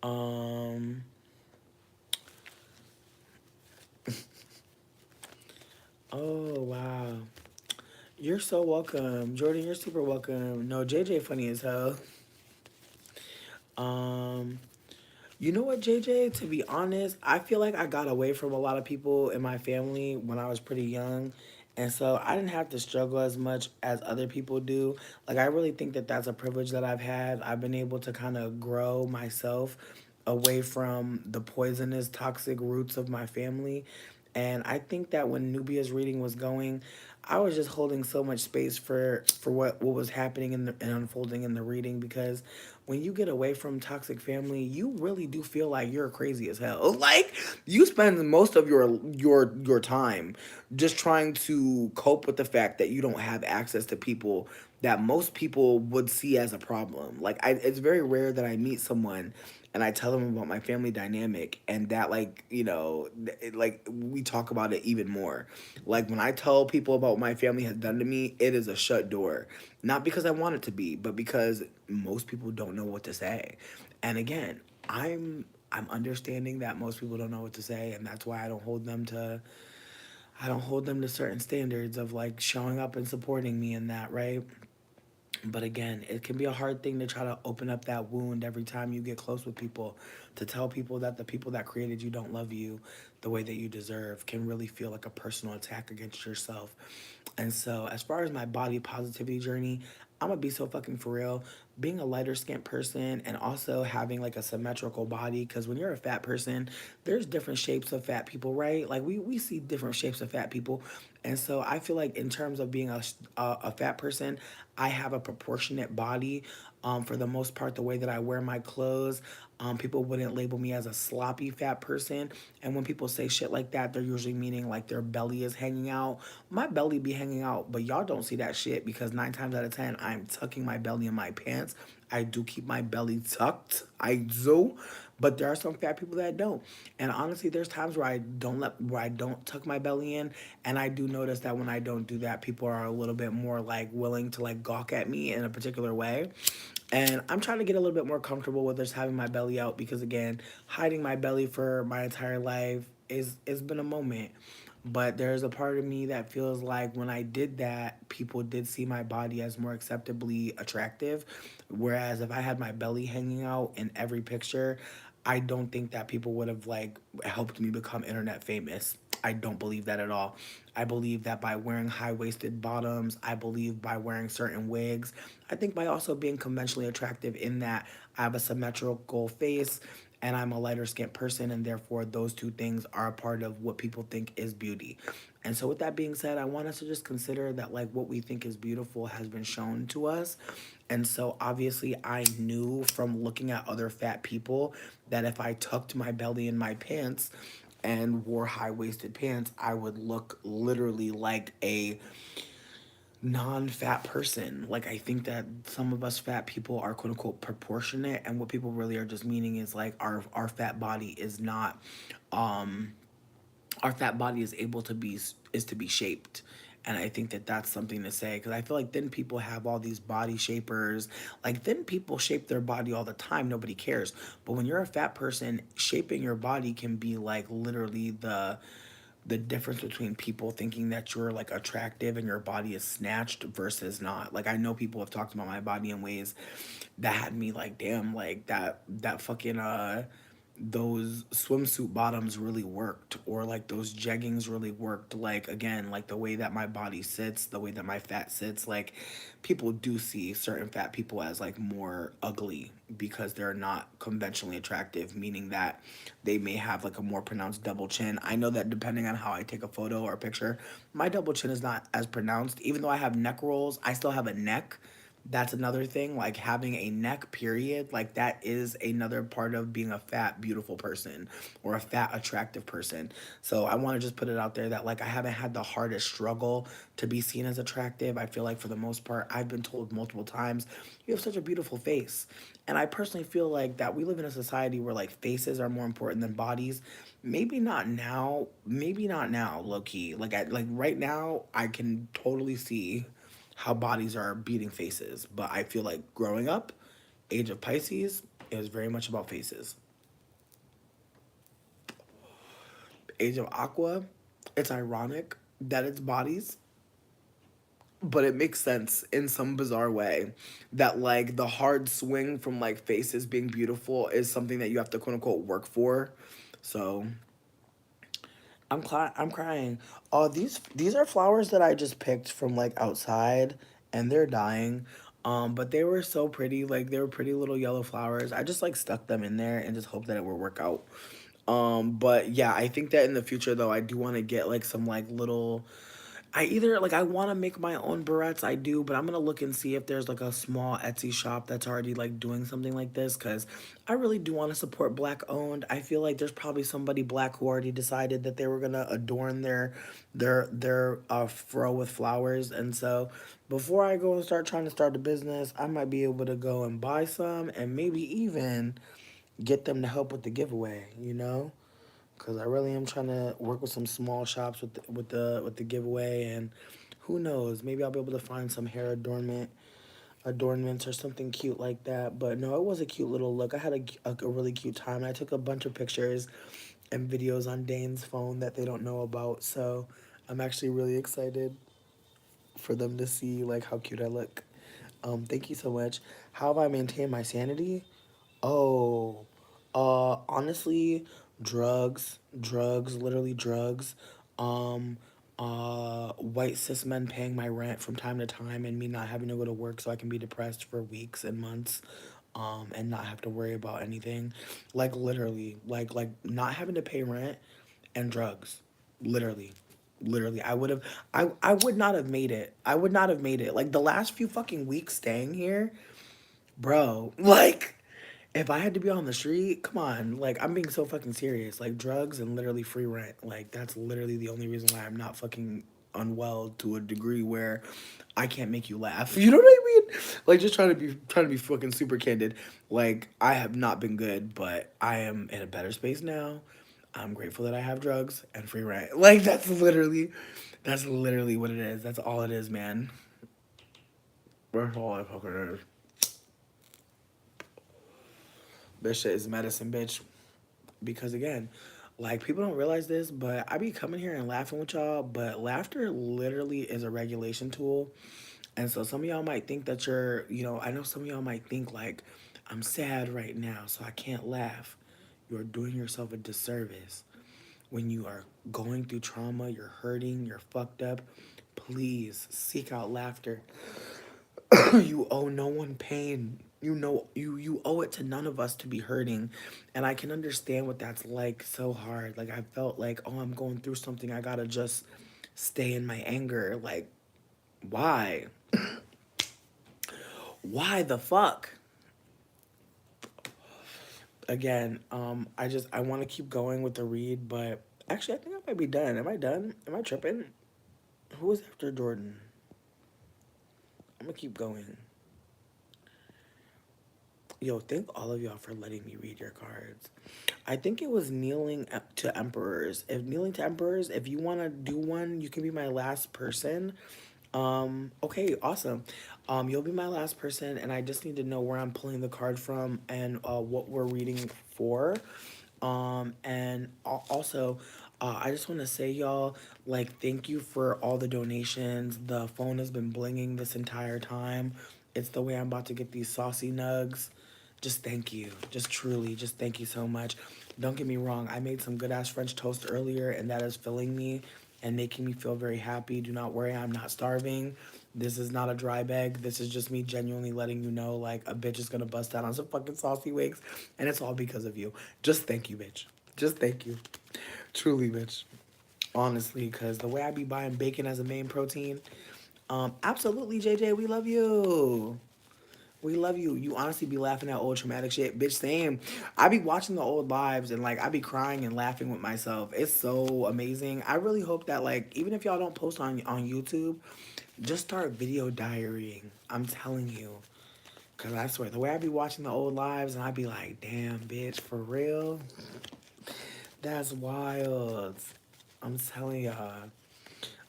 Um. Oh wow. You're so welcome, Jordan. You're super welcome. No, JJ funny as hell. Um. You know what, JJ? To be honest, I feel like I got away from a lot of people in my family when I was pretty young. And so I didn't have to struggle as much as other people do. Like, I really think that that's a privilege that I've had. I've been able to kind of grow myself away from the poisonous, toxic roots of my family. And I think that when Nubia's reading was going, I was just holding so much space for what was happening and unfolding in the reading because when you get away from toxic family, you really do feel like you're crazy as hell. Like you spend most of your time just trying to cope with the fact that you don't have access to people that most people would see as a problem. Like it's very rare that I meet someone and I tell them about my family dynamic and that like, like we talk about it even more. Like when I tell people about what my family has done to me, it is a shut door. Not because I want it to be, but because most people don't know what to say. And again, I'm understanding that most people don't know what to say, and that's why I don't hold them to certain standards of like showing up and supporting me in that, right? But again, it can be a hard thing to try to open up that wound every time you get close with people. To tell people that the people that created you don't love you the way that you deserve can really feel like a personal attack against yourself. And so, as far as my body positivity journey, I'm gonna be so fucking for real. Being a lighter skinned person and also having like a symmetrical body, because when you're a fat person, there's different shapes of fat people, right? Like we see different shapes of fat people. And so I feel like in terms of being a fat person, I have a proportionate body. For the most part, the way that I wear my clothes, people wouldn't label me as a sloppy fat person. And when people say shit like that, they're usually meaning like their belly is hanging out. My belly be hanging out, but y'all don't see that shit because 9 times out of 10, I'm tucking my belly in my pants. I do keep my belly tucked. I do. But there are some fat people that don't. And honestly, there's times where I don't tuck my belly in. And I do notice that when I don't do that, people are a little bit more like willing to like gawk at me in a particular way. And I'm trying to get a little bit more comfortable with just having my belly out because again, hiding my belly for my entire life is it's been a moment. But there's a part of me that feels like when I did that, people did see my body as more acceptably attractive. Whereas if I had my belly hanging out in every picture, I don't think that people would have like helped me become internet famous. I don't believe that at all. I believe that by wearing high waisted bottoms, I believe by wearing certain wigs, I think by also being conventionally attractive in that I have a symmetrical face and I'm a lighter skinned person, and therefore those two things are a part of what people think is beauty. And so, with that being said, I want us to just consider that like what we think is beautiful has been shown to us. And so, obviously, I knew from looking at other fat people that if I tucked my belly in my pants and wore high waisted pants, I would look literally like a non-fat person. Like I think that some of us fat people are quote unquote proportionate, and what people really are just meaning is like our fat body is not um our fat body is able to be is to be shaped. And I think that that's something to say because I feel like then people have all these body shapers. Like then people shape their body all the time. Nobody cares. But when you're a fat person, shaping your body can be like literally the difference between people thinking that you're like attractive and your body is snatched versus not. Like I know people have talked about my body in ways that had me like, damn, like that fucking those swimsuit bottoms really worked or like those jeggings really worked. Like again, like the way that my body sits, the way that my fat sits, like people do see certain fat people as like more ugly because they're not conventionally attractive, meaning that they may have like a more pronounced double chin. I know that depending on how I take a photo or a picture, my double chin is not as pronounced. Even though I have neck rolls, I still have a neck. That's another thing, like having a neck period, like that is another part of being a fat beautiful person or a fat attractive person. So I want to just put it out there that like I haven't had the hardest struggle to be seen as attractive. I feel like for the most part I've been told multiple times you have such a beautiful face. And I personally feel like that we live in a society where like faces are more important than bodies. Maybe not now, maybe not now, low key. Like right now I can totally see how bodies are beating faces. But I feel like growing up, age of Pisces, it was very much about faces. Age of Aqua, it's ironic that it's bodies, but it makes sense in some bizarre way that like the hard swing from like faces being beautiful is something that you have to quote unquote work for. So I'm crying. Oh, these are flowers that I just picked from like outside, and they're dying. But they were so pretty. Like they were pretty little yellow flowers. I just like stuck them in there and just hope that it will work out. But yeah, I think that in the future though, I do want to get like some like little I either like I want to make my own barrettes, I do, but I'm gonna look and see if there's like a small Etsy shop that's already like doing something like this because I really do want to support black owned. I feel like there's probably somebody black who already decided that they were gonna adorn their fro with flowers, and so before I go and start trying to start a business, I might be able to go and buy some and maybe even get them to help with the giveaway. You know. Cause I really am trying to work with some small shops with the giveaway, and who knows, maybe I'll be able to find some hair adornments or something cute like that. But no, it was a cute little look. I had a really cute time. I took a bunch of pictures and videos on Dane's phone that they don't know about, so I'm actually really excited for them to see like how cute I look. Thank you so much. How have I maintained my sanity? Oh, honestly, literally drugs. Um, white cis men paying my rent from time to time and me not having to go to work so I can be depressed for weeks and months, and not have to worry about anything. Like literally, like not having to pay rent and drugs. Literally. Literally, I would not have made it. I would not have made it. Like the last few fucking weeks staying here, bro, like if I had to be on the street, come on, like I'm being so fucking serious. Like drugs and literally free rent. Like that's literally the only reason why I'm not fucking unwell to a degree where I can't make you laugh. You know what I mean? Like just trying to be fucking super candid. Like I have not been good, but I am in a better space now. I'm grateful that I have drugs and free rent. Like that's literally what it is. That's all it is, man. That's all it fucking is. This shit is medicine, bitch. Because again, like people don't realize this, but I be coming here and laughing with y'all, but laughter literally is a regulation tool. And so some of y'all might think that I know some of y'all might think like I'm sad right now, so I can't laugh. You're doing yourself a disservice. When you are going through trauma, you're hurting, you're fucked up, please seek out laughter. You owe no one pain. You owe it to none of us to be hurting. And I can understand what that's like so hard. Like I felt like, oh, I'm going through something. I gotta just stay in my anger. Like, why? Why the fuck? Again, I wanna keep going with the read, but actually I think I might be done. Am I done? Am I tripping? Who is after Jordan? I'm gonna keep going. Yo, thank all of y'all for letting me read your cards. I think it was kneeling to emperors. If kneeling to emperors, if you want to do one, you can be my last person. Okay, awesome. You'll be my last person, and I just need to know where I'm pulling the card from and what we're reading for. And also, I just want to say, y'all, like, thank you for all the donations. The phone has been blinging this entire time. It's the way I'm about to get these saucy nugs. Just thank you. Just truly, just thank you so much. Don't get me wrong, I made some good ass French toast earlier, and that is filling me and making me feel very happy. Do not worry, I'm not starving. This is not a dry bag. This is just me genuinely letting you know, like, a bitch is gonna bust out on some fucking saucy wigs, and it's all because of you. Just thank you, bitch. Just thank you. Truly, bitch. Honestly, because the way I be buying bacon as a main protein, absolutely, JJ, we love you. We love you. You honestly be laughing at old traumatic shit. Bitch, same. I be watching the old lives and like I be crying and laughing with myself. It's so amazing. I really hope that like even if y'all don't post on YouTube, just start video diarying. I'm telling you. Cause I swear, the way I be watching the old lives and I be like, damn, bitch, for real? That's wild. I'm telling y'all.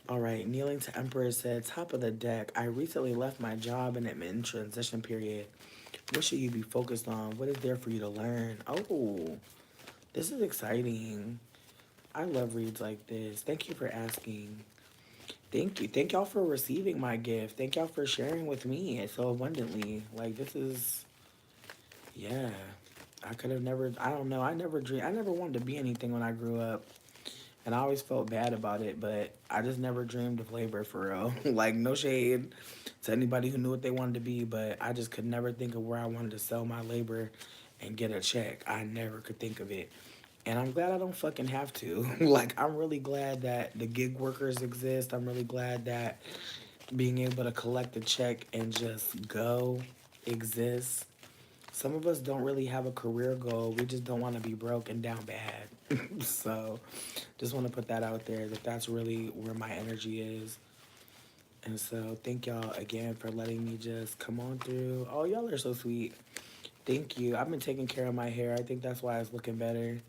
All right, kneeling to Emperor said, top of the deck. I recently left my job and am in transition period. What should you be focused on? What is there for you to learn? Oh, this is exciting. I love reads like this. Thank you for asking. Thank you. Thank y'all for receiving my gift. Thank y'all for sharing with me so abundantly. Like this is yeah. I could have never I don't know. I never wanted to be anything when I grew up. And I always felt bad about it, but I just never dreamed of labor for real. Like no shade to anybody who knew what they wanted to be, but I just could never think of where I wanted to sell my labor and get a check. I never could think of it. And I'm glad I don't fucking have to. Like, I'm really glad that the gig workers exist. I'm really glad that being able to collect a check and just go exists. Some of us don't really have a career goal. We just don't want to be broke and down bad. So, just want to put that out there that that's really where my energy is. And so, thank y'all again for letting me just come on through. Oh, y'all are so sweet. Thank you. I've been taking care of my hair. I think that's why it's looking better.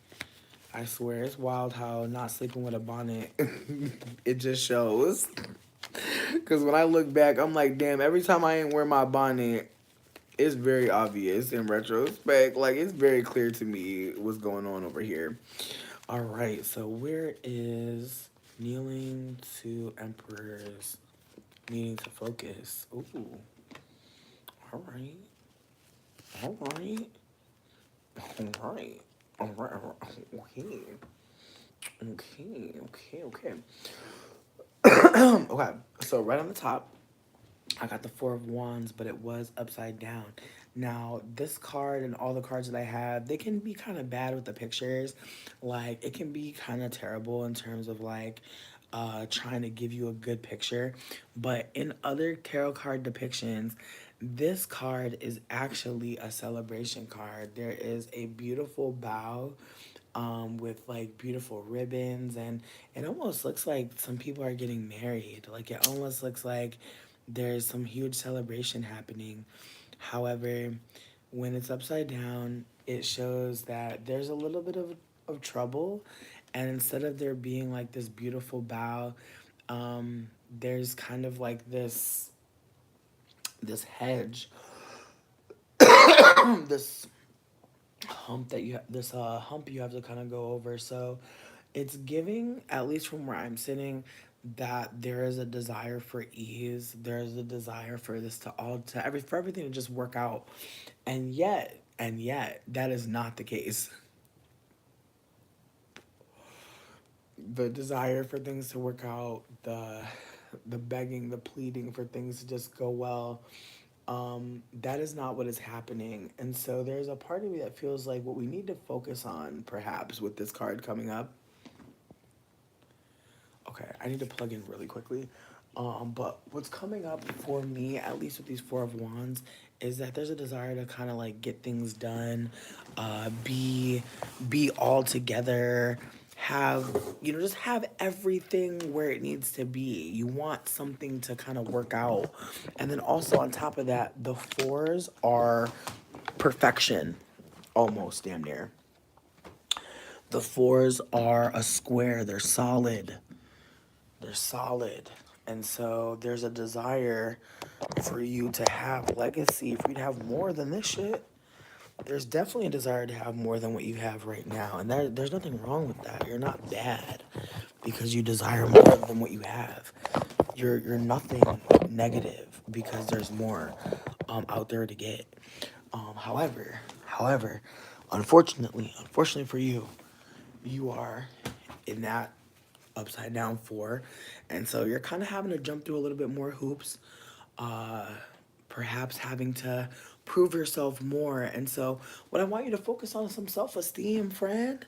I swear, it's wild how not sleeping with a bonnet, it just shows. Because when I look back, I'm like, damn, every time I ain't wear my bonnet, it's very obvious in retrospect. Like, it's very clear to me what's going on over here. All right, so where is kneeling to emperors needing to focus? Ooh, all right, all right, all right, all right, all right. Okay, okay. Okay, so right on the top, I got the Four of Wands, but it was upside down. Now, this card and all the cards that I have, they can be kind of bad with the pictures. Like, it can be kind of terrible in terms of like trying to give you a good picture. But in other tarot card depictions, this card is actually a celebration card. There is a beautiful bow with like beautiful ribbons, and it almost looks like some people are getting married. Like, it almost looks like there's some huge celebration happening. However, when it's upside down, it shows that there's a little bit of trouble. And instead of there being like this beautiful bow, there's kind of like this hedge, this hump you have to kind of go over. So it's giving, at least from where I'm sitting, that there is a desire for ease. There's a desire for this to all to every for everything to just work out. And yet that is not the case. The desire for things to work out, the begging, the pleading for things to just go well, that is not what is happening. And so there's a part of me that feels like what we need to focus on, perhaps, with this card coming up. Okay, I need to plug in really quickly. But what's coming up for me, at least with these Four of Wands, is that there's a desire to kind of like get things done, be all together, have just have everything where it needs to be. You want something to kind of work out, and then also on top of that, the fours are perfection, almost damn near. The fours are a square. They're solid. They're solid. And so there's a desire for you to have legacy, for you to have more than this shit. There's definitely a desire to have more than what you have right now. And there's nothing wrong with that. You're not bad because you desire more than what you have. You're nothing negative because there's more out there to get. However, unfortunately for you, you are in that upside down four. And so you're kind of having to jump through a little bit more hoops, uh, perhaps having to prove yourself more. And so, what I want you to focus on is some self esteem, friend.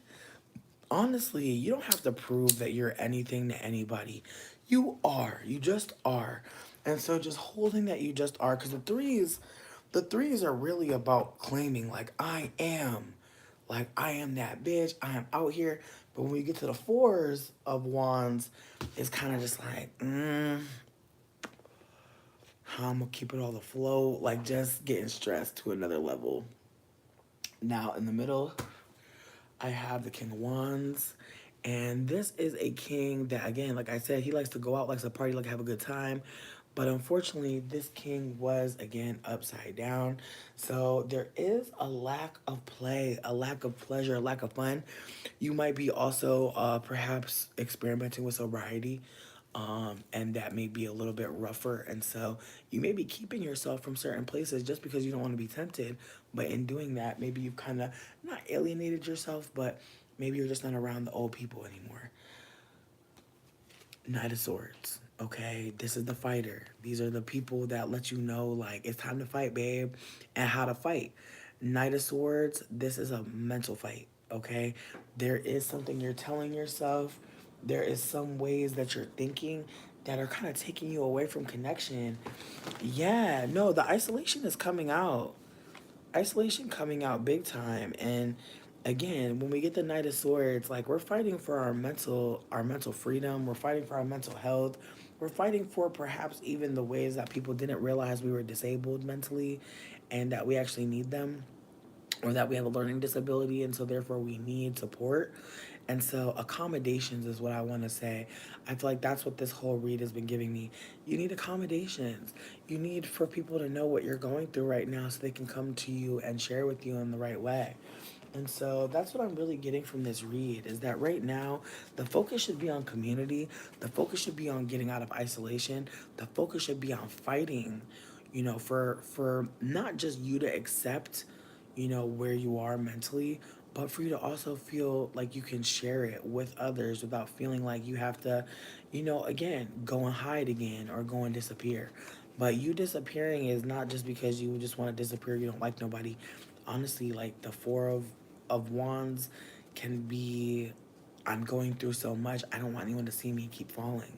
Honestly, you don't have to prove that you're anything to anybody. You are. You just are. And so, just holding that you just are, because the threes are really about claiming, like, I am. Like, I am that bitch. I am out here. But when we get to the fours of wands, it's kind of just like, how I'm going to keep it all afloat. Like, just getting stressed to another level. Now, in the middle, I have the King of Wands. And this is a king that, again, like I said, he likes to go out, likes to party, like have a good time. But unfortunately, this king was, again, upside down. So there is a lack of play, a lack of pleasure, a lack of fun. You might be also perhaps experimenting with sobriety. And that may be a little bit rougher. And so you may be keeping yourself from certain places just because you don't want to be tempted. But in doing that, maybe you've kind of not alienated yourself, but maybe you're just not around the old people anymore. Knight of Swords. Okay, this is the fighter. These are the people that let you know, like, it's time to fight, babe, and how to fight. Knight of Swords, this is a mental fight. Okay? There is something you're telling yourself. There is some ways that you're thinking that are kind of taking you away from connection. Yeah, no, the isolation is coming out. Isolation coming out big time. And again, when we get the Knight of Swords, like we're fighting for our mental freedom, we're fighting for our mental health, we're fighting for perhaps even the ways that people didn't realize we were disabled mentally and that we actually need them, or that we have a learning disability and so therefore we need support. And so accommodations is what I want to say. I feel like that's what this whole read has been giving me. You need accommodations. You need for people to know what you're going through right now so they can come to you and share with you in the right way. And so that's what I'm really getting from this read, is that right now the focus should be on community. The focus should be on getting out of isolation. The focus should be on fighting, for not just you to accept, where you are mentally, but for you to also feel like you can share it with others without feeling like you have to, again, go and hide again or go and disappear. But you disappearing is not just because you just want to disappear, you don't like nobody. Honestly, like the Four of Wands can be, I'm going through so much, I don't want anyone to see me keep falling.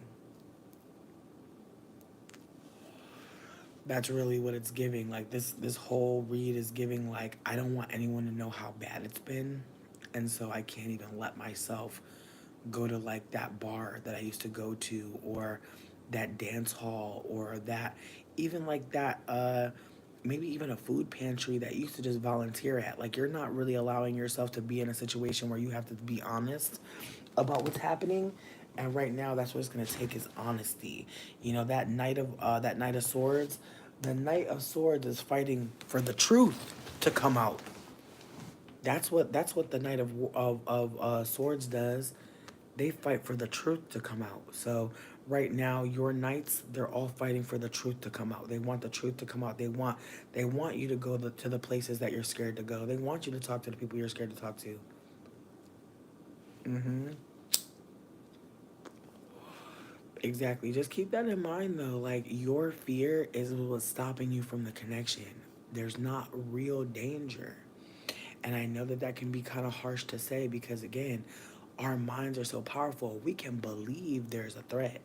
That's really what it's giving. Like this whole read is giving, like, I don't want anyone to know how bad it's been, and so I can't even let myself go to like that bar that I used to go to, or that dance hall, or that, even like that maybe even a food pantry that you used to just volunteer at. Like, you're not really allowing yourself to be in a situation where you have to be honest about what's happening. And right now that's what it's going to take, is honesty. That Knight of Swords, the Knight of Swords is fighting for the truth to come out. That's what the Knight of Swords does. They fight for the truth to come out. So right now, your knights, they're all fighting for the truth to come out. They want the truth to come out. They want you to go to the places that you're scared to go. They want you to talk to the people you're scared to talk to. Mm-hmm. Exactly. Just keep that in mind, though. Like, your fear is what's stopping you from the connection. There's not real danger. And I know that that can be kind of harsh to say because, again, our minds are so powerful. We can believe there's a threat,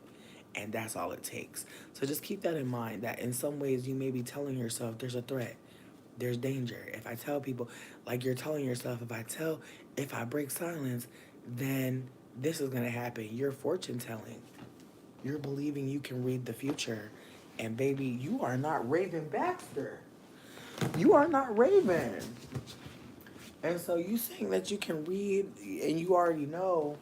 and that's all it takes. So just keep that in mind, that in some ways you may be telling yourself there's a threat, there's danger. If I tell people, like you're telling yourself, if I break silence, then this is going to happen. You're fortune telling. You're believing you can read the future. And baby, you are not Raven Baxter. You are not Raven. And so you saying that you can read and you already know,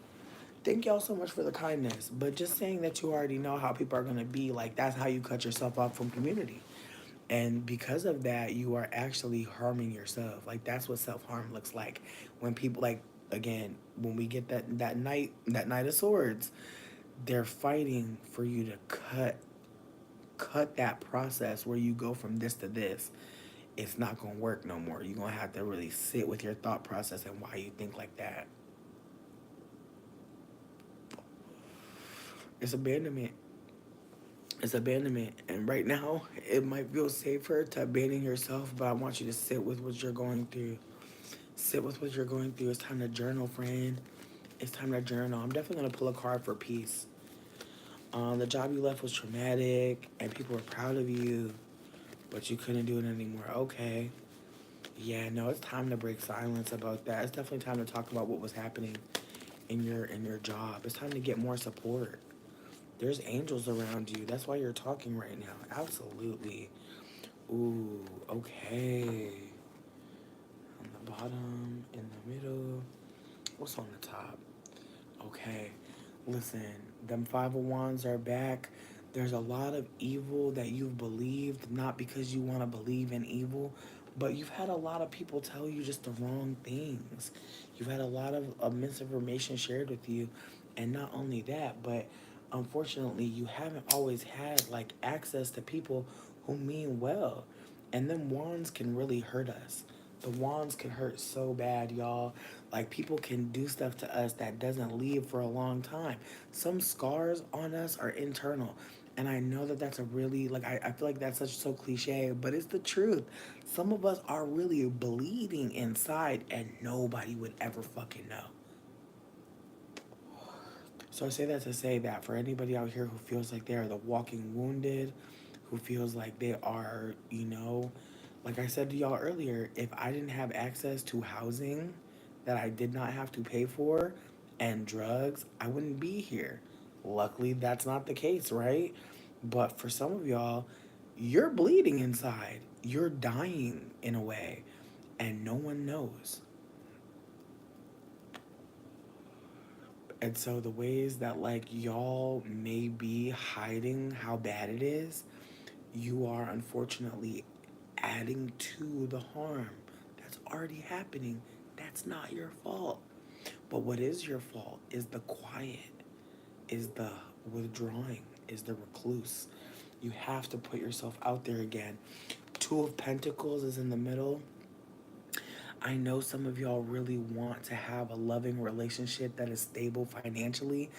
thank y'all so much for the kindness. But just saying that you already know how people are going to be, like, that's how you cut yourself off from community. And because of that, you are actually harming yourself. Like, that's what self-harm looks like. When people, like, again, when we get that Knight of Swords, they're fighting for you to cut that process where you go from this to this. It's not going to work no more. You're going to have to really sit with your thought process and why you think like that. It's abandonment. It's abandonment. And right now, it might feel safer to abandon yourself, but I want you to sit with what you're going through. Sit with what you're going through. It's time to journal, friend. It's time to journal. I'm definitely going to pull a card for peace. The job you left was traumatic, and people were proud of you, but you couldn't do it anymore. Okay. Yeah, no, it's time to break silence about that. It's definitely time to talk about what was happening in your job. It's time to get more support. There's angels around you. That's why you're talking right now. Absolutely. Ooh, okay. On the bottom, in the middle. What's on the top? Okay. Listen, them Five of Wands are back. There's a lot of evil that you've believed, not because you want to believe in evil, but you've had a lot of people tell you just the wrong things. You've had a lot of misinformation shared with you. And not only that, but unfortunately, you haven't always had like access to people who mean well. And them wands can really hurt us. The wands can hurt so bad, y'all. Like, people can do stuff to us that doesn't leave for a long time. Some scars on us are internal. And I know that that's a really, like, I feel like that's such so cliche, but it's the truth. Some of us are really bleeding inside and nobody would ever fucking know. So I say that to say that for anybody out here who feels like they are the walking wounded, who feels like they are, like I said to y'all earlier, if I didn't have access to housing that I did not have to pay for and drugs, I wouldn't be here. Luckily, that's not the case, right? But for some of y'all, you're bleeding inside. You're dying in a way, and no one knows. And so the ways that like y'all may be hiding how bad it is, you are unfortunately adding to the harm that's already happening. That's not your fault. But what is your fault is the quiet, is the withdrawing, is the recluse. You have to put yourself out there again. Two of Pentacles is in the middle. I know some of y'all really want to have a loving relationship that is stable financially.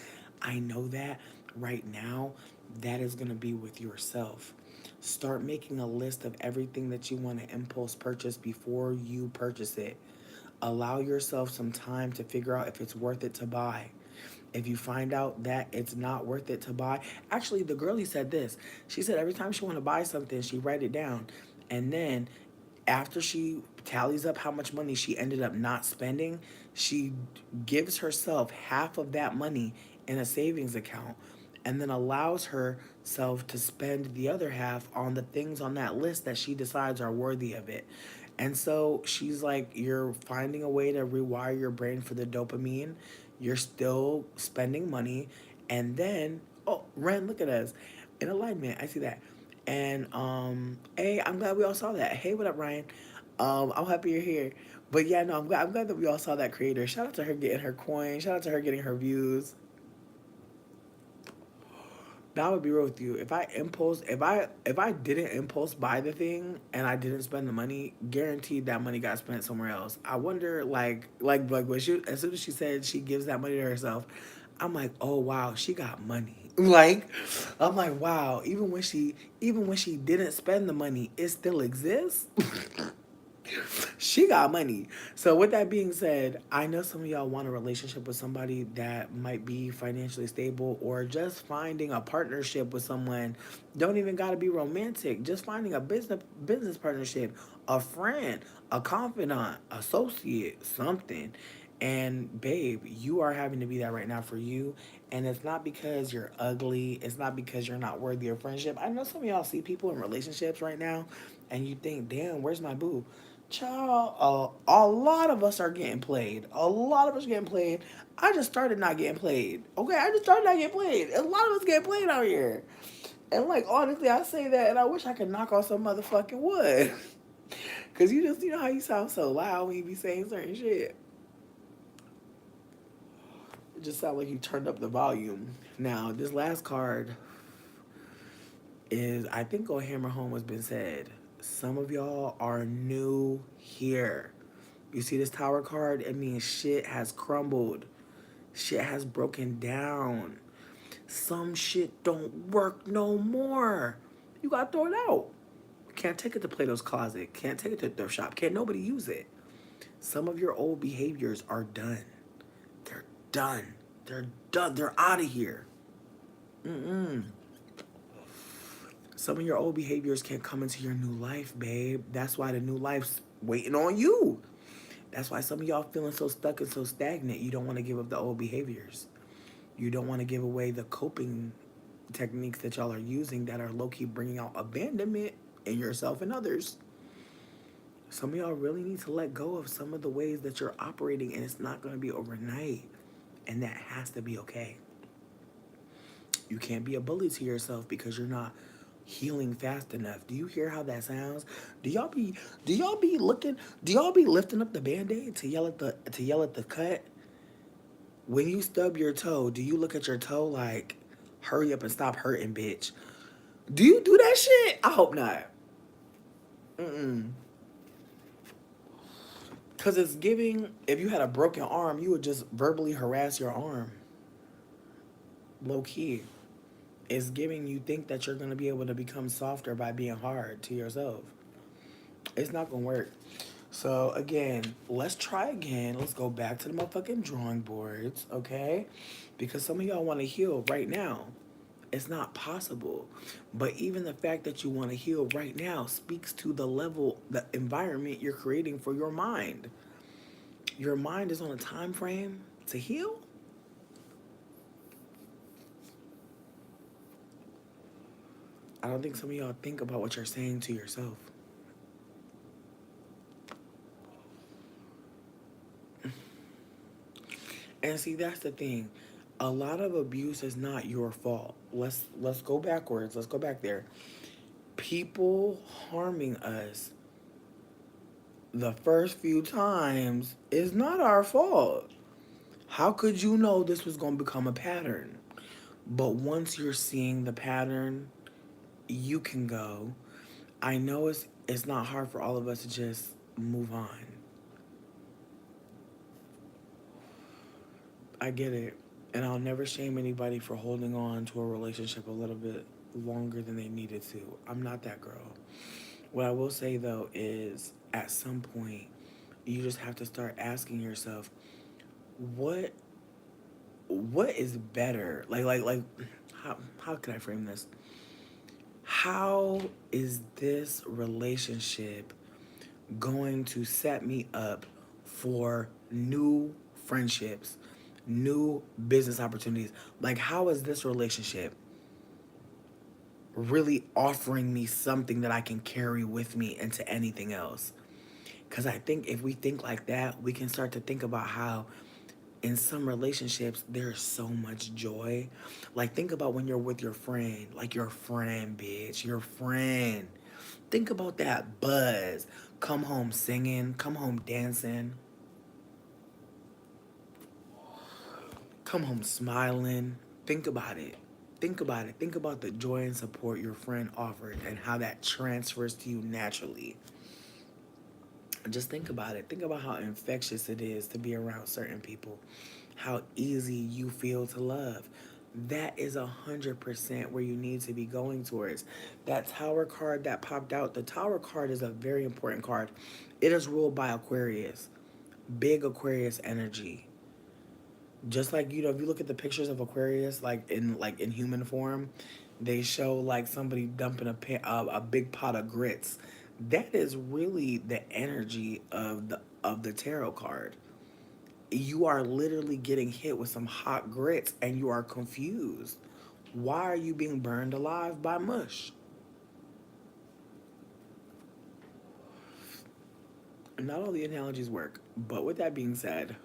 I know that right now, that is going to be with yourself. Start making a list of everything that you want to impulse purchase before you purchase it. Allow yourself some time to figure out if it's worth it to buy. If you find out that it's not worth it to buy, actually, the girlie said this. She said every time she want to buy something, she write it down, and then after she tallies up how much money she ended up not spending, she gives herself half of that money in a savings account and then allows herself to spend the other half on the things on that list that she decides are worthy of it. And so she's like, you're finding a way to rewire your brain for the dopamine. You're still spending money. And then, oh, Ren, look at us. In alignment. I see that. And hey, I'm glad we all saw that. Hey, what up, Ryan? I'm happy you're here. But yeah, no, I'm glad that we all saw that creator. Shout out to her getting her coin. Shout out to her getting her views. Now I would be real with you. If I didn't impulse buy the thing and I didn't spend the money, guaranteed that money got spent somewhere else. I wonder like when she as soon as she said she gives that money to herself, I'm like, oh wow, she got money. Like I'm like, wow, even when she didn't spend the money, it still exists. She got money. So with that being said, I know some of y'all want a relationship with somebody that might be financially stable or just finding a partnership with someone. Don't even got to be romantic. Just finding a business partnership, a friend, a confidant, associate, something. And babe, you are having to be that right now for you. And it's not because you're ugly. It's not because you're not worthy of friendship. I know some of y'all see people in relationships right now and you think, damn, where's my boo? Child, a lot of us are getting played. A lot of us getting played. I just started not getting played. Okay, I just started not getting played. A lot of us getting played out here. And like honestly, I say that and I wish I could knock on some motherfucking wood. Cause you know how you sound so loud when you be saying certain shit. It just sound like you turned up the volume. Now, this last card is I think go hammer home what's been said. Some of y'all are new here. You see this tower card? It means shit has crumbled. Shit has broken down. Some shit don't work no more. You gotta throw it out. Can't take it to Plato's closet. Can't take it to the thrift shop. Can't nobody use it. Some of your old behaviors are done. They're done. They're done. They're out of here. Mm-mm. Some of your old behaviors can't come into your new life, babe. That's why the new life's waiting on you. That's why some of y'all feeling so stuck and so stagnant. You don't want to give up the old behaviors. You don't want to give away the coping techniques that y'all are using that are low key bringing out abandonment in yourself and others. Some of y'all really need to let go of some of the ways that you're operating, and it's not going to be overnight. And that has to be okay. You can't be a bully to yourself because you're not healing fast enough. Do you hear how that sounds? Do y'all be do y'all be lifting up the band-aid to yell at the cut? When you stub your toe, do you look at your toe like hurry up and stop hurting, bitch? Do you do that shit? I hope not. Mm-mm. Cause it's giving if you had a broken arm, you would just verbally harass your arm. Low key. It's giving you think that you're going to be able to become softer by being hard to yourself. It's not going to work. So again, let's try again. Let's go back to the motherfucking drawing boards, okay? Because some of y'all want to heal right now. It's not possible. But even the fact that you want to heal right now speaks to the level, the environment you're creating for your mind. Your mind is on a time frame to heal. I don't think some of y'all think about what you're saying to yourself. And see, that's the thing. A lot of abuse is not your fault. Let's go backwards. Let's go back there. People harming us the first few times is not our fault. How could you know this was going to become a pattern? But once you're seeing the pattern, you can go. I know it's not hard for all of us to just move on. I get it. And I'll never shame anybody for holding on to a relationship a little bit longer than they needed to. I'm not that girl. What I will say though is at some point you just have to start asking yourself, what what is better? Like how can I frame this? How is this relationship going to set me up for new friendships, new business opportunities? Like, how is this relationship really offering me something that I can carry with me into anything else? Because I think if we think like that, we can start to think about how in some relationships there's so much joy. Like, think about when you're with your friend, like your friend, bitch, your friend. Think about that buzz. Come home singing, come home dancing, come home smiling. Think about it. Think about it. Think about the joy and support your friend offered and how that transfers to you naturally. Just think about it. Think about how infectious it is to be around certain people, how easy you feel to love. That is 100% where you need to be going towards. That tower card that popped out, the tower card is a very important card. It is ruled by Aquarius, big Aquarius energy. Just like, if you look at the pictures of Aquarius, like in human form, they show like somebody dumping a big pot of grits. That is really the energy of the tarot card. You are literally getting hit with some hot grits and you are confused. Why are you being burned alive by mush? Not all the analogies work, but with that being said,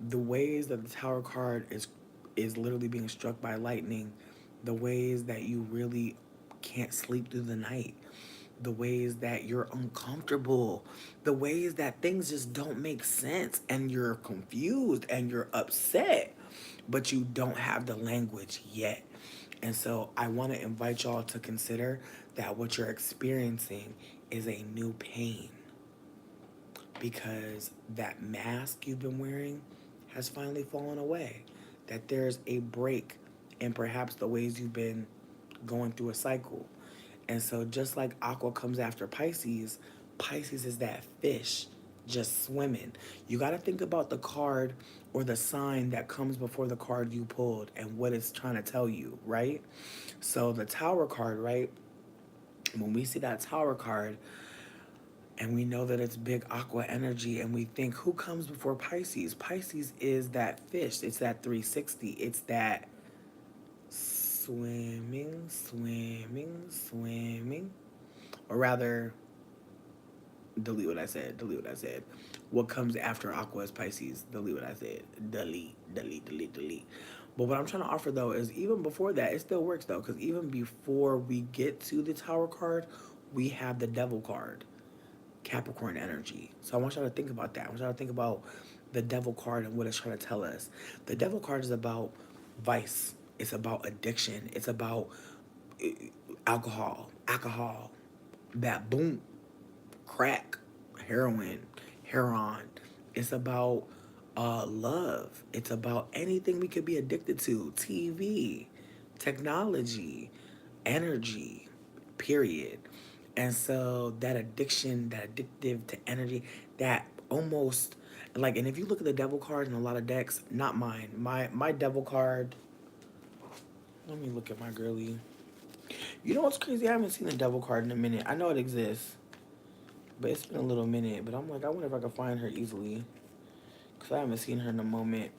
the ways that the tower card is literally being struck by lightning, the ways that you really can't sleep through the night, the ways that you're uncomfortable, the ways that things just don't make sense and you're confused and you're upset, but you don't have the language yet. And so I want to invite y'all to consider that what you're experiencing is a new pain because that mask you've been wearing has finally fallen away. That there's a break in perhaps the ways you've been going through a cycle. And so just like Aqua comes after Pisces, Pisces is that fish just swimming. You got to think about the card or the sign that comes before the card you pulled and what it's trying to tell you, right? So the Tower card, right? When we see that Tower card, and we know that it's big aqua energy and we think who comes before Pisces? Pisces is that fish. It's that 360. It's that swimming, swimming, swimming. Or rather, delete what I said. Delete what I said. What comes after aqua is Pisces. Delete what I said. Delete, delete, delete, delete. But what I'm trying to offer though is even before that, it still works though. Because even before we get to the Tower card, we have the Devil card. Capricorn energy. So I want y'all to think about that. I want y'all to think about the devil card and what it's trying to tell us. The devil card is about vice. It's about addiction. It's about alcohol, that boom, crack, heroin. It's about love. It's about anything we could be addicted to. TV. technology, energy, period. And so that addiction, that addictive to energy, that almost like, and if you look at the devil card in a lot of decks, not mine. My devil card. Let me look at my girly. You know what's crazy? I haven't seen a devil card in a minute. I know it exists, but it's been a little minute. But I'm like, I wonder if I can find her easily, cause I haven't seen her in a moment.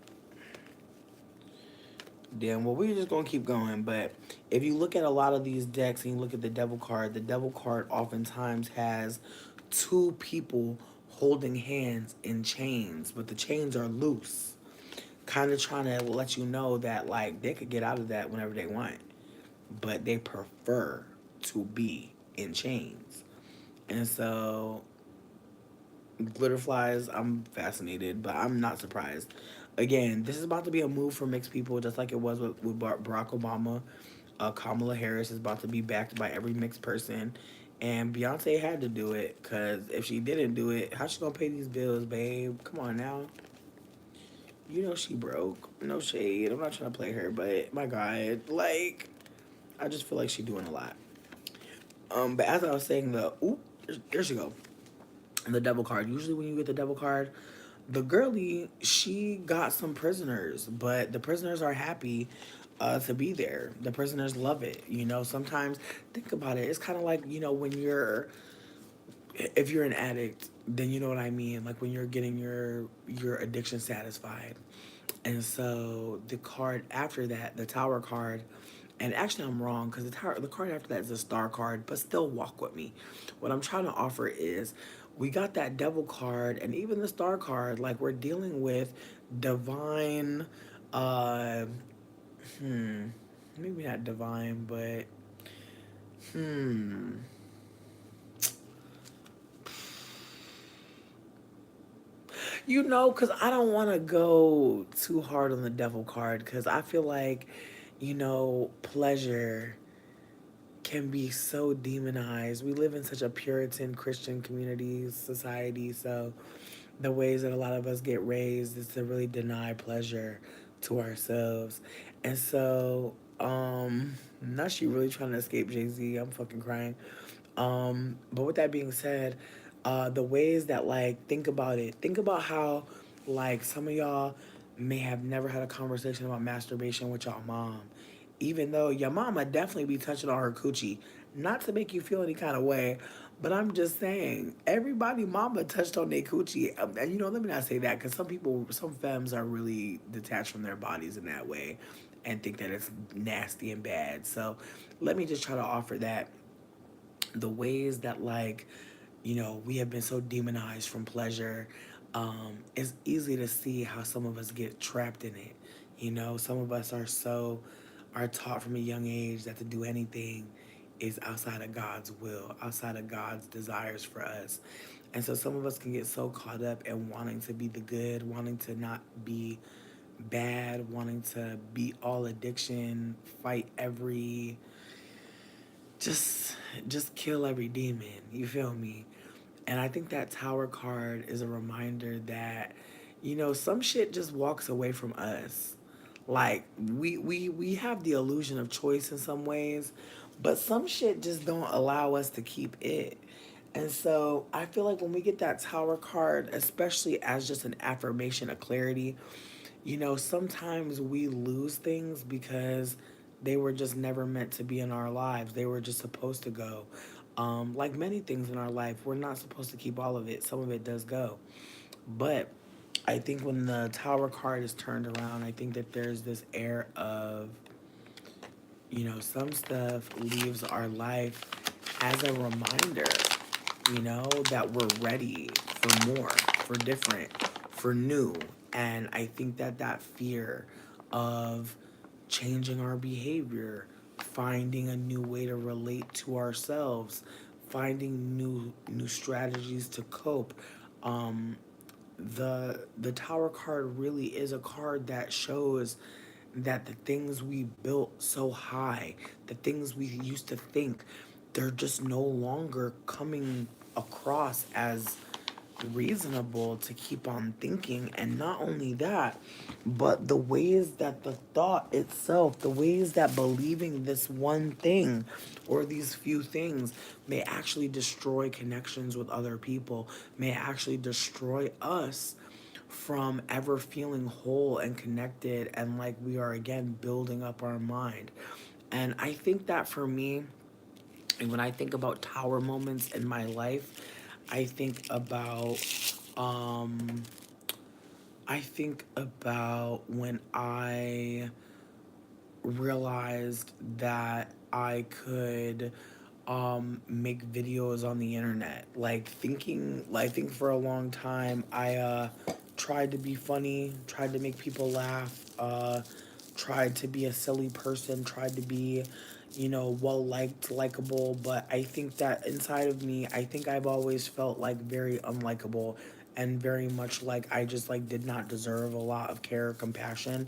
Damn, well, we're just gonna keep going. But if you look at a lot of these decks and you look at the devil card oftentimes has two people holding hands in chains, but the chains are loose, kind of trying to let you know that like they could get out of that whenever they want, but they prefer to be in chains. And so glitter flies, I'm fascinated, but I'm not surprised. Again, this is about to be a move for mixed people, just like it was with Barack Obama. Kamala Harris is about to be backed by every mixed person. And Beyonce had to do it, because if she didn't do it, how she gonna pay these bills, babe? Come on now. You know she broke. No shade. I'm not trying to play her, but my God, like, I just feel like she doing a lot. But as I was saying, there she go. The devil card. Usually when you get the devil card, the girlie, she got some prisoners, but the prisoners are happy to be there. The prisoners love it. You know, sometimes think about it. It's kind of like, you know, when you're, if you're an addict, then you know what I mean. Like when you're getting your addiction satisfied. And so the card after that, the tower card, and actually I'm wrong because the card after that is a star card, but still walk with me. What I'm trying to offer is we got that devil card and even the star card, like we're dealing with divine uh maybe not divine, but hmm you know, because I don't want to go too hard on the devil card because I feel like, you know, pleasure can be so demonized. We live in such a Puritan Christian community, society, so the ways that a lot of us get raised is to really deny pleasure to ourselves. And so, now she really trying to escape Jay-Z. I'm fucking crying. But with that being said, the ways that like think about it, think about how like some of y'all may have never had a conversation about masturbation with y'all mom, even though your mama definitely be touching on her coochie, not to make you feel any kind of way, but I'm just saying everybody mama touched on their coochie. And you know, let me not say that because some people, some femmes are really detached from their bodies in that way and think that it's nasty and bad. So let me just try to offer that the ways that like, you know, we have been so demonized from pleasure. It's easy to see how some of us get trapped in it. You know, some of us are taught from a young age that to do anything is outside of God's will, outside of God's desires for us. And so some of us can get so caught up in wanting to be the good, wanting to not be bad, wanting to beat all addiction, fight every just just kill every demon. You feel me? And I think that tower card is a reminder that, you know, some shit just walks away from us. Like we have the illusion of choice in some ways, but some shit just don't allow us to keep it. And so I feel like when we get that tower card, especially as just an affirmation of clarity, you know, sometimes we lose things because they were just never meant to be in our lives. They were just supposed to go. Like many things in our life, we're not supposed to keep all of it. Some of it does go. But I think when the tower card is turned around, I think that there's this air of, you know, some stuff leaves our life as a reminder, you know, that we're ready for more, for different, for new. And I think that that fear of changing our behavior, finding a new way to relate to ourselves, finding new strategies to cope. Um, the tower card really is a card that shows that the things we built so high, the things we used to think, they're just no longer coming across as reasonable to keep on thinking. And not only that, but the ways that the thought itself, the ways that believing this one thing or these few things may actually destroy connections with other people, may actually destroy us from ever feeling whole and connected and like we are again building up our mind. And I think that for me, and when I think about tower moments in my life, I think about um I think about when I realized that I could make videos on the internet. I think for a long time I tried to be funny, tried to make people laugh, tried to be a silly person, tried to be, well liked, likable, but I think that inside of me, I think I've always felt like very unlikable and very much like I just like did not deserve a lot of care or compassion.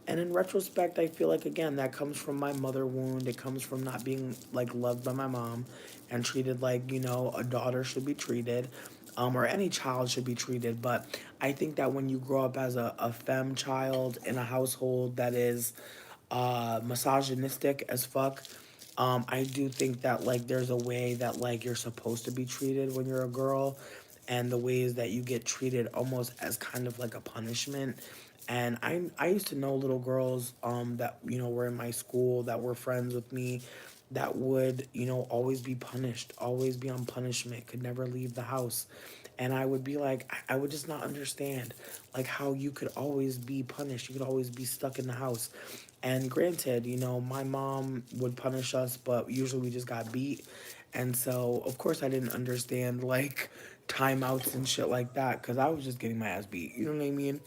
And in retrospect, I feel like again that comes from my mother wound. It comes from not being like loved by my mom and treated like, a daughter should be treated. Or any child should be treated. But I think that when you grow up as a femme child in a household that is misogynistic as fuck, I do think that like there's a way that like you're supposed to be treated when you're a girl, and the ways that you get treated almost as kind of like a punishment. And I used to know little girls that were in my school that were friends with me that would always be punished, always be on punishment, could never leave the house. And I would be like, I would just not understand like how you could always be punished, you could always be stuck in the house. And granted, my mom would punish us, but usually we just got beat. And so, of course, I didn't understand like timeouts and shit like that because I was just getting my ass beat. You know what I mean?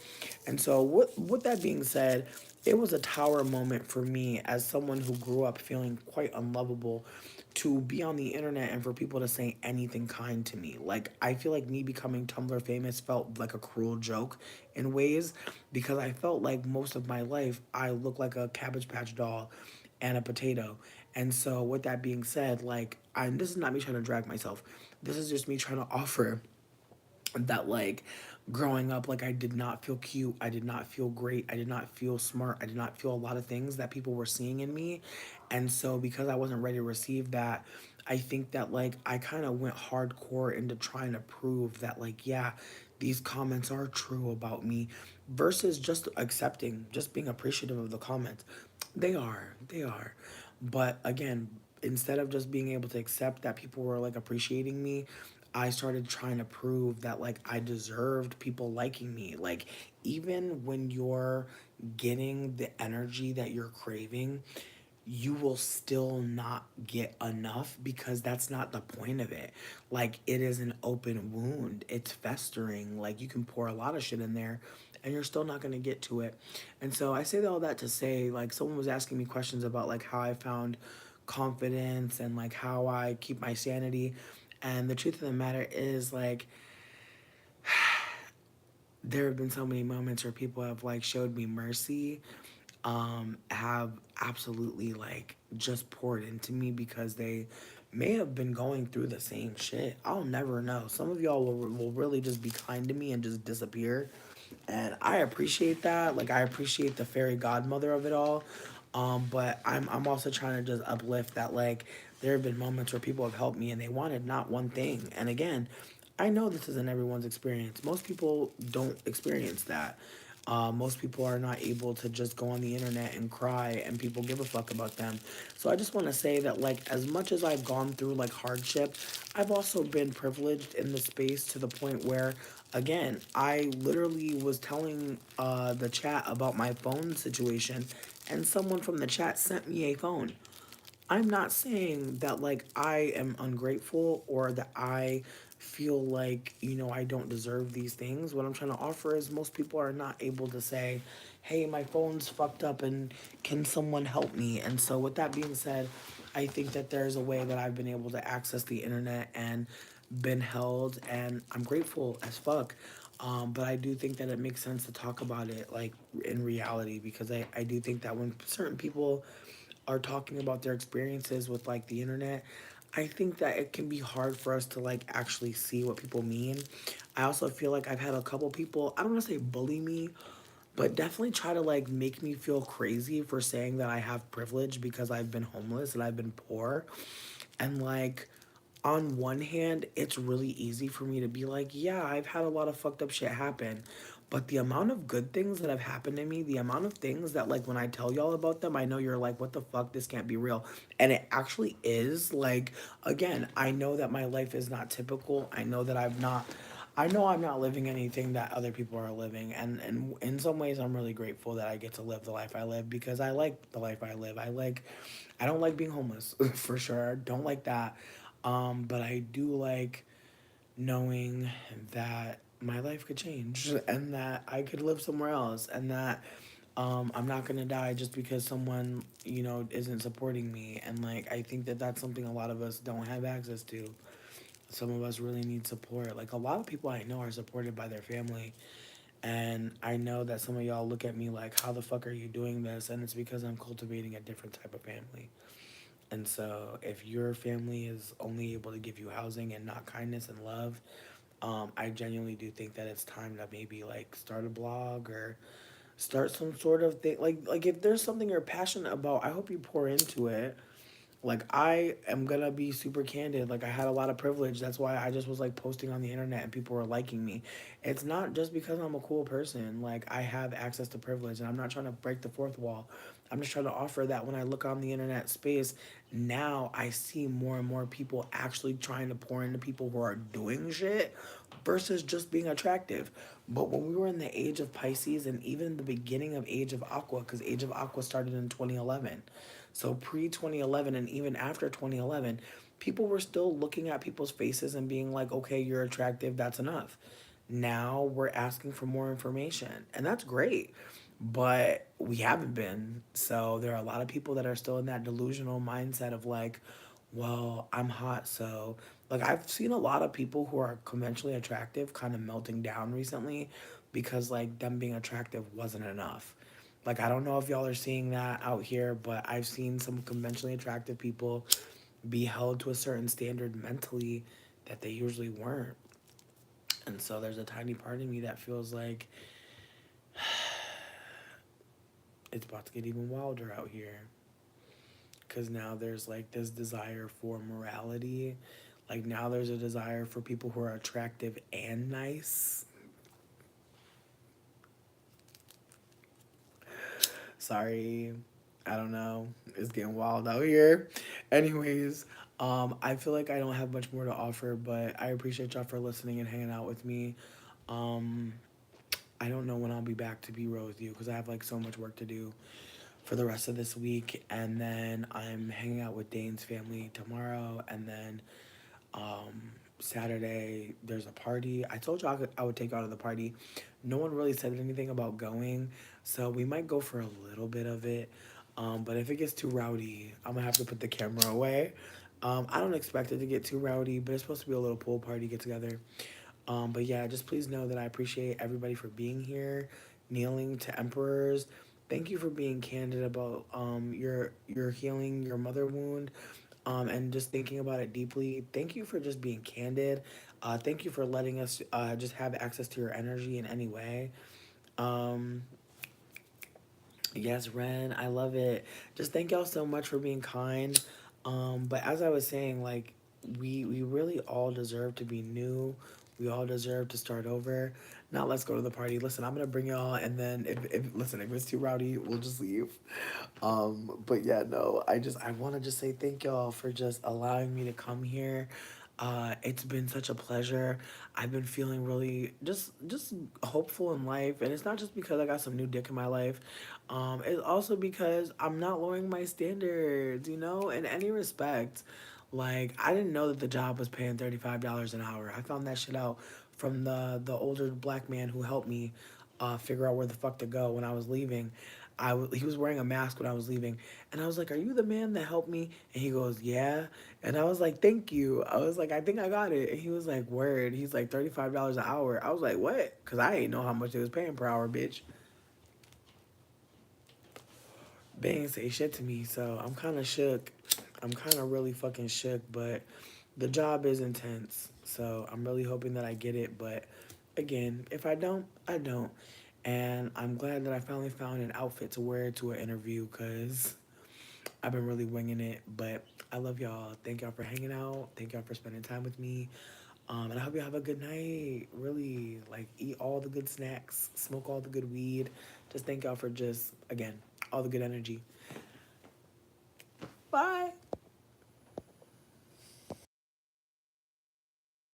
And so, with that being said, it was a tower moment for me as someone who grew up feeling quite unlovable to be on the internet and for people to say anything kind to me. Like, I feel like me becoming Tumblr famous felt like a cruel joke in ways because I felt like most of my life I looked like a Cabbage Patch doll and a potato. And so, with that being said, like, this is not me trying to drag myself. This is just me trying to offer that like growing up, like I did not feel cute, I did not feel great, I did not feel smart, I did not feel a lot of things that people were seeing in me. And so because I wasn't ready to receive that, I think that like I kind of went hardcore into trying to prove that like yeah, these comments are true about me versus just accepting, just being appreciative of the comments. They are, but again, instead of just being able to accept that people were like appreciating me, I started trying to prove that like I deserved people liking me. Like even when you're getting the energy that you're craving, you will still not get enough because that's not the point of it. Like it is an open wound. It's festering. Like you can pour a lot of shit in there and you're still not going to get to it. And so I say all that to say like someone was asking me questions about like how I found confidence and like how I keep my sanity. And the truth of the matter is like there have been so many moments where people have like showed me mercy, have absolutely like just poured into me because they may have been going through the same shit. I'll never know. Some of y'all will really just be kind to me and just disappear. And I appreciate that. Like I appreciate the fairy godmother of it all. But I'm also trying to just uplift that like there have been moments where people have helped me and they wanted not one thing. And again, I know this isn't everyone's experience. Most people don't experience that. Most people are not able to just go on the internet and cry and people give a fuck about them. So I just want to say that like as much as I've gone through like hardship, I've also been privileged in the space to the point where again, I literally was telling the chat about my phone situation and someone from the chat sent me a phone. I'm not saying that like I am ungrateful or that I feel like, I don't deserve these things. What I'm trying to offer is most people are not able to say, "Hey, my phone's fucked up and can someone help me?" And so with that being said, I think that there's a way that I've been able to access the internet and been held and I'm grateful as fuck. But I do think that it makes sense to talk about it like in reality because I do think that when certain people are talking about their experiences with like the internet, I think that it can be hard for us to like actually see what people mean. I also feel like I've had a couple people, I don't want to say bully me, but definitely try to like make me feel crazy for saying that I have privilege because I've been homeless and I've been poor. And like, on one hand, it's really easy for me to be like, yeah, I've had a lot of fucked up shit happen. But the amount of good things that have happened to me, the amount of things that, like, when I tell y'all about them, I know you're like, what the fuck? This can't be real. And it actually is. Like, again, I know that my life is not typical. I know I'm not living anything that other people are living. And in some ways, I'm really grateful that I get to live the life I live because I like the life I live. I don't like being homeless for sure. Don't like that. But I do like knowing that my life could change and that I could live somewhere else and that I'm not gonna die just because someone isn't supporting me. And like I think that that's something a lot of us don't have access to. Some of us really need support. Like a lot of people I know are supported by their family. And I know that some of y'all look at me like, how the fuck are you doing this? And it's because I'm cultivating a different type of family. And so, if your family is only able to give you housing and not kindness and love, I genuinely do think that it's time to maybe like start a blog or start some sort of thing. Like if there's something you're passionate about, I hope you pour into it. Like I am gonna be super candid. Like I had a lot of privilege. That's why I just was like posting on the internet and people were liking me. It's not just because I'm a cool person. Like I have access to privilege and I'm not trying to break the fourth wall. I'm just trying to offer that when I look on the internet space, now I see more and more people actually trying to pour into people who are doing shit versus just being attractive. But when we were in the age of Pisces and even the beginning of Age of Aqua, because Age of Aqua started in 2011. So pre 2011 and even after 2011, people were still looking at people's faces and being like, okay, you're attractive, that's enough. Now we're asking for more information, and that's great. But we haven't been. So there are a lot of people that are still in that delusional mindset of like, well, I'm hot, so like I've seen a lot of people who are conventionally attractive kind of melting down recently because like them being attractive wasn't enough. Like I don't know if y'all are seeing that out here, but I've seen some conventionally attractive people be held to a certain standard mentally that they usually weren't. And so there's a tiny part of me that feels like it's about to get even wilder out here. Because now there's like this desire for morality. Like now there's a desire for people who are attractive and nice. Sorry. I don't know. It's getting wild out here. Anyways, I feel like I don't have much more to offer, but I appreciate y'all for listening and hanging out with me. Um, I don't know when I'll be back to be real with you because I have like so much work to do for the rest of this week, and then I'm hanging out with Dane's family tomorrow, and then Saturday there's a party. I told you I would take you out to the party. No one really said anything about going, so we might go for a little bit of it. But if it gets too rowdy, I'm gonna have to put the camera away. I don't expect it to get too rowdy, but it's supposed to be a little pool party get together. But yeah, just please know that I appreciate everybody for being here, kneeling to emperors. Thank you for being candid about your healing your mother wound, and just thinking about it deeply. Thank you for just being candid. Thank you for letting us just have access to your energy in any way. Um, Yes, Ren, I love it. Just thank y'all so much for being kind. But as I was saying, like we really all deserve to be new. We all deserve to start over. Now let's go to the party. Listen, I'm gonna bring y'all, and then if it's too rowdy, we'll just leave. But yeah, no, I want to just say thank y'all for just allowing me to come here. It's been such a pleasure. I've been feeling really just hopeful in life, and it's not just because I got some new dick in my life. It's also because I'm not lowering my standards, in any respect. Like I didn't know that the job was paying $35 an hour. I found that shit out from the older black man who helped me figure out where the fuck to go when I was leaving. He was wearing a mask when I was leaving, and I was like, "Are you the man that helped me?" And he goes, "Yeah." And I was like, "Thank you." I was like, "I think I got it." And he was like, "Word." He's like $35 an hour. I was like, "What?" Because I ain't know how much they was paying per hour, bitch. They ain't say shit to me, so I'm kind of shook. I'm kind of really fucking shook, but the job is intense. So I'm really hoping that I get it. But again, if I don't, I don't. And I'm glad that I finally found an outfit to wear to an interview because I've been really winging it. But I love y'all. Thank y'all for hanging out. Thank y'all for spending time with me. And I hope you have a good night. Really, like, eat all the good snacks, smoke all the good weed. Just thank y'all for just, again, all the good energy. Bye.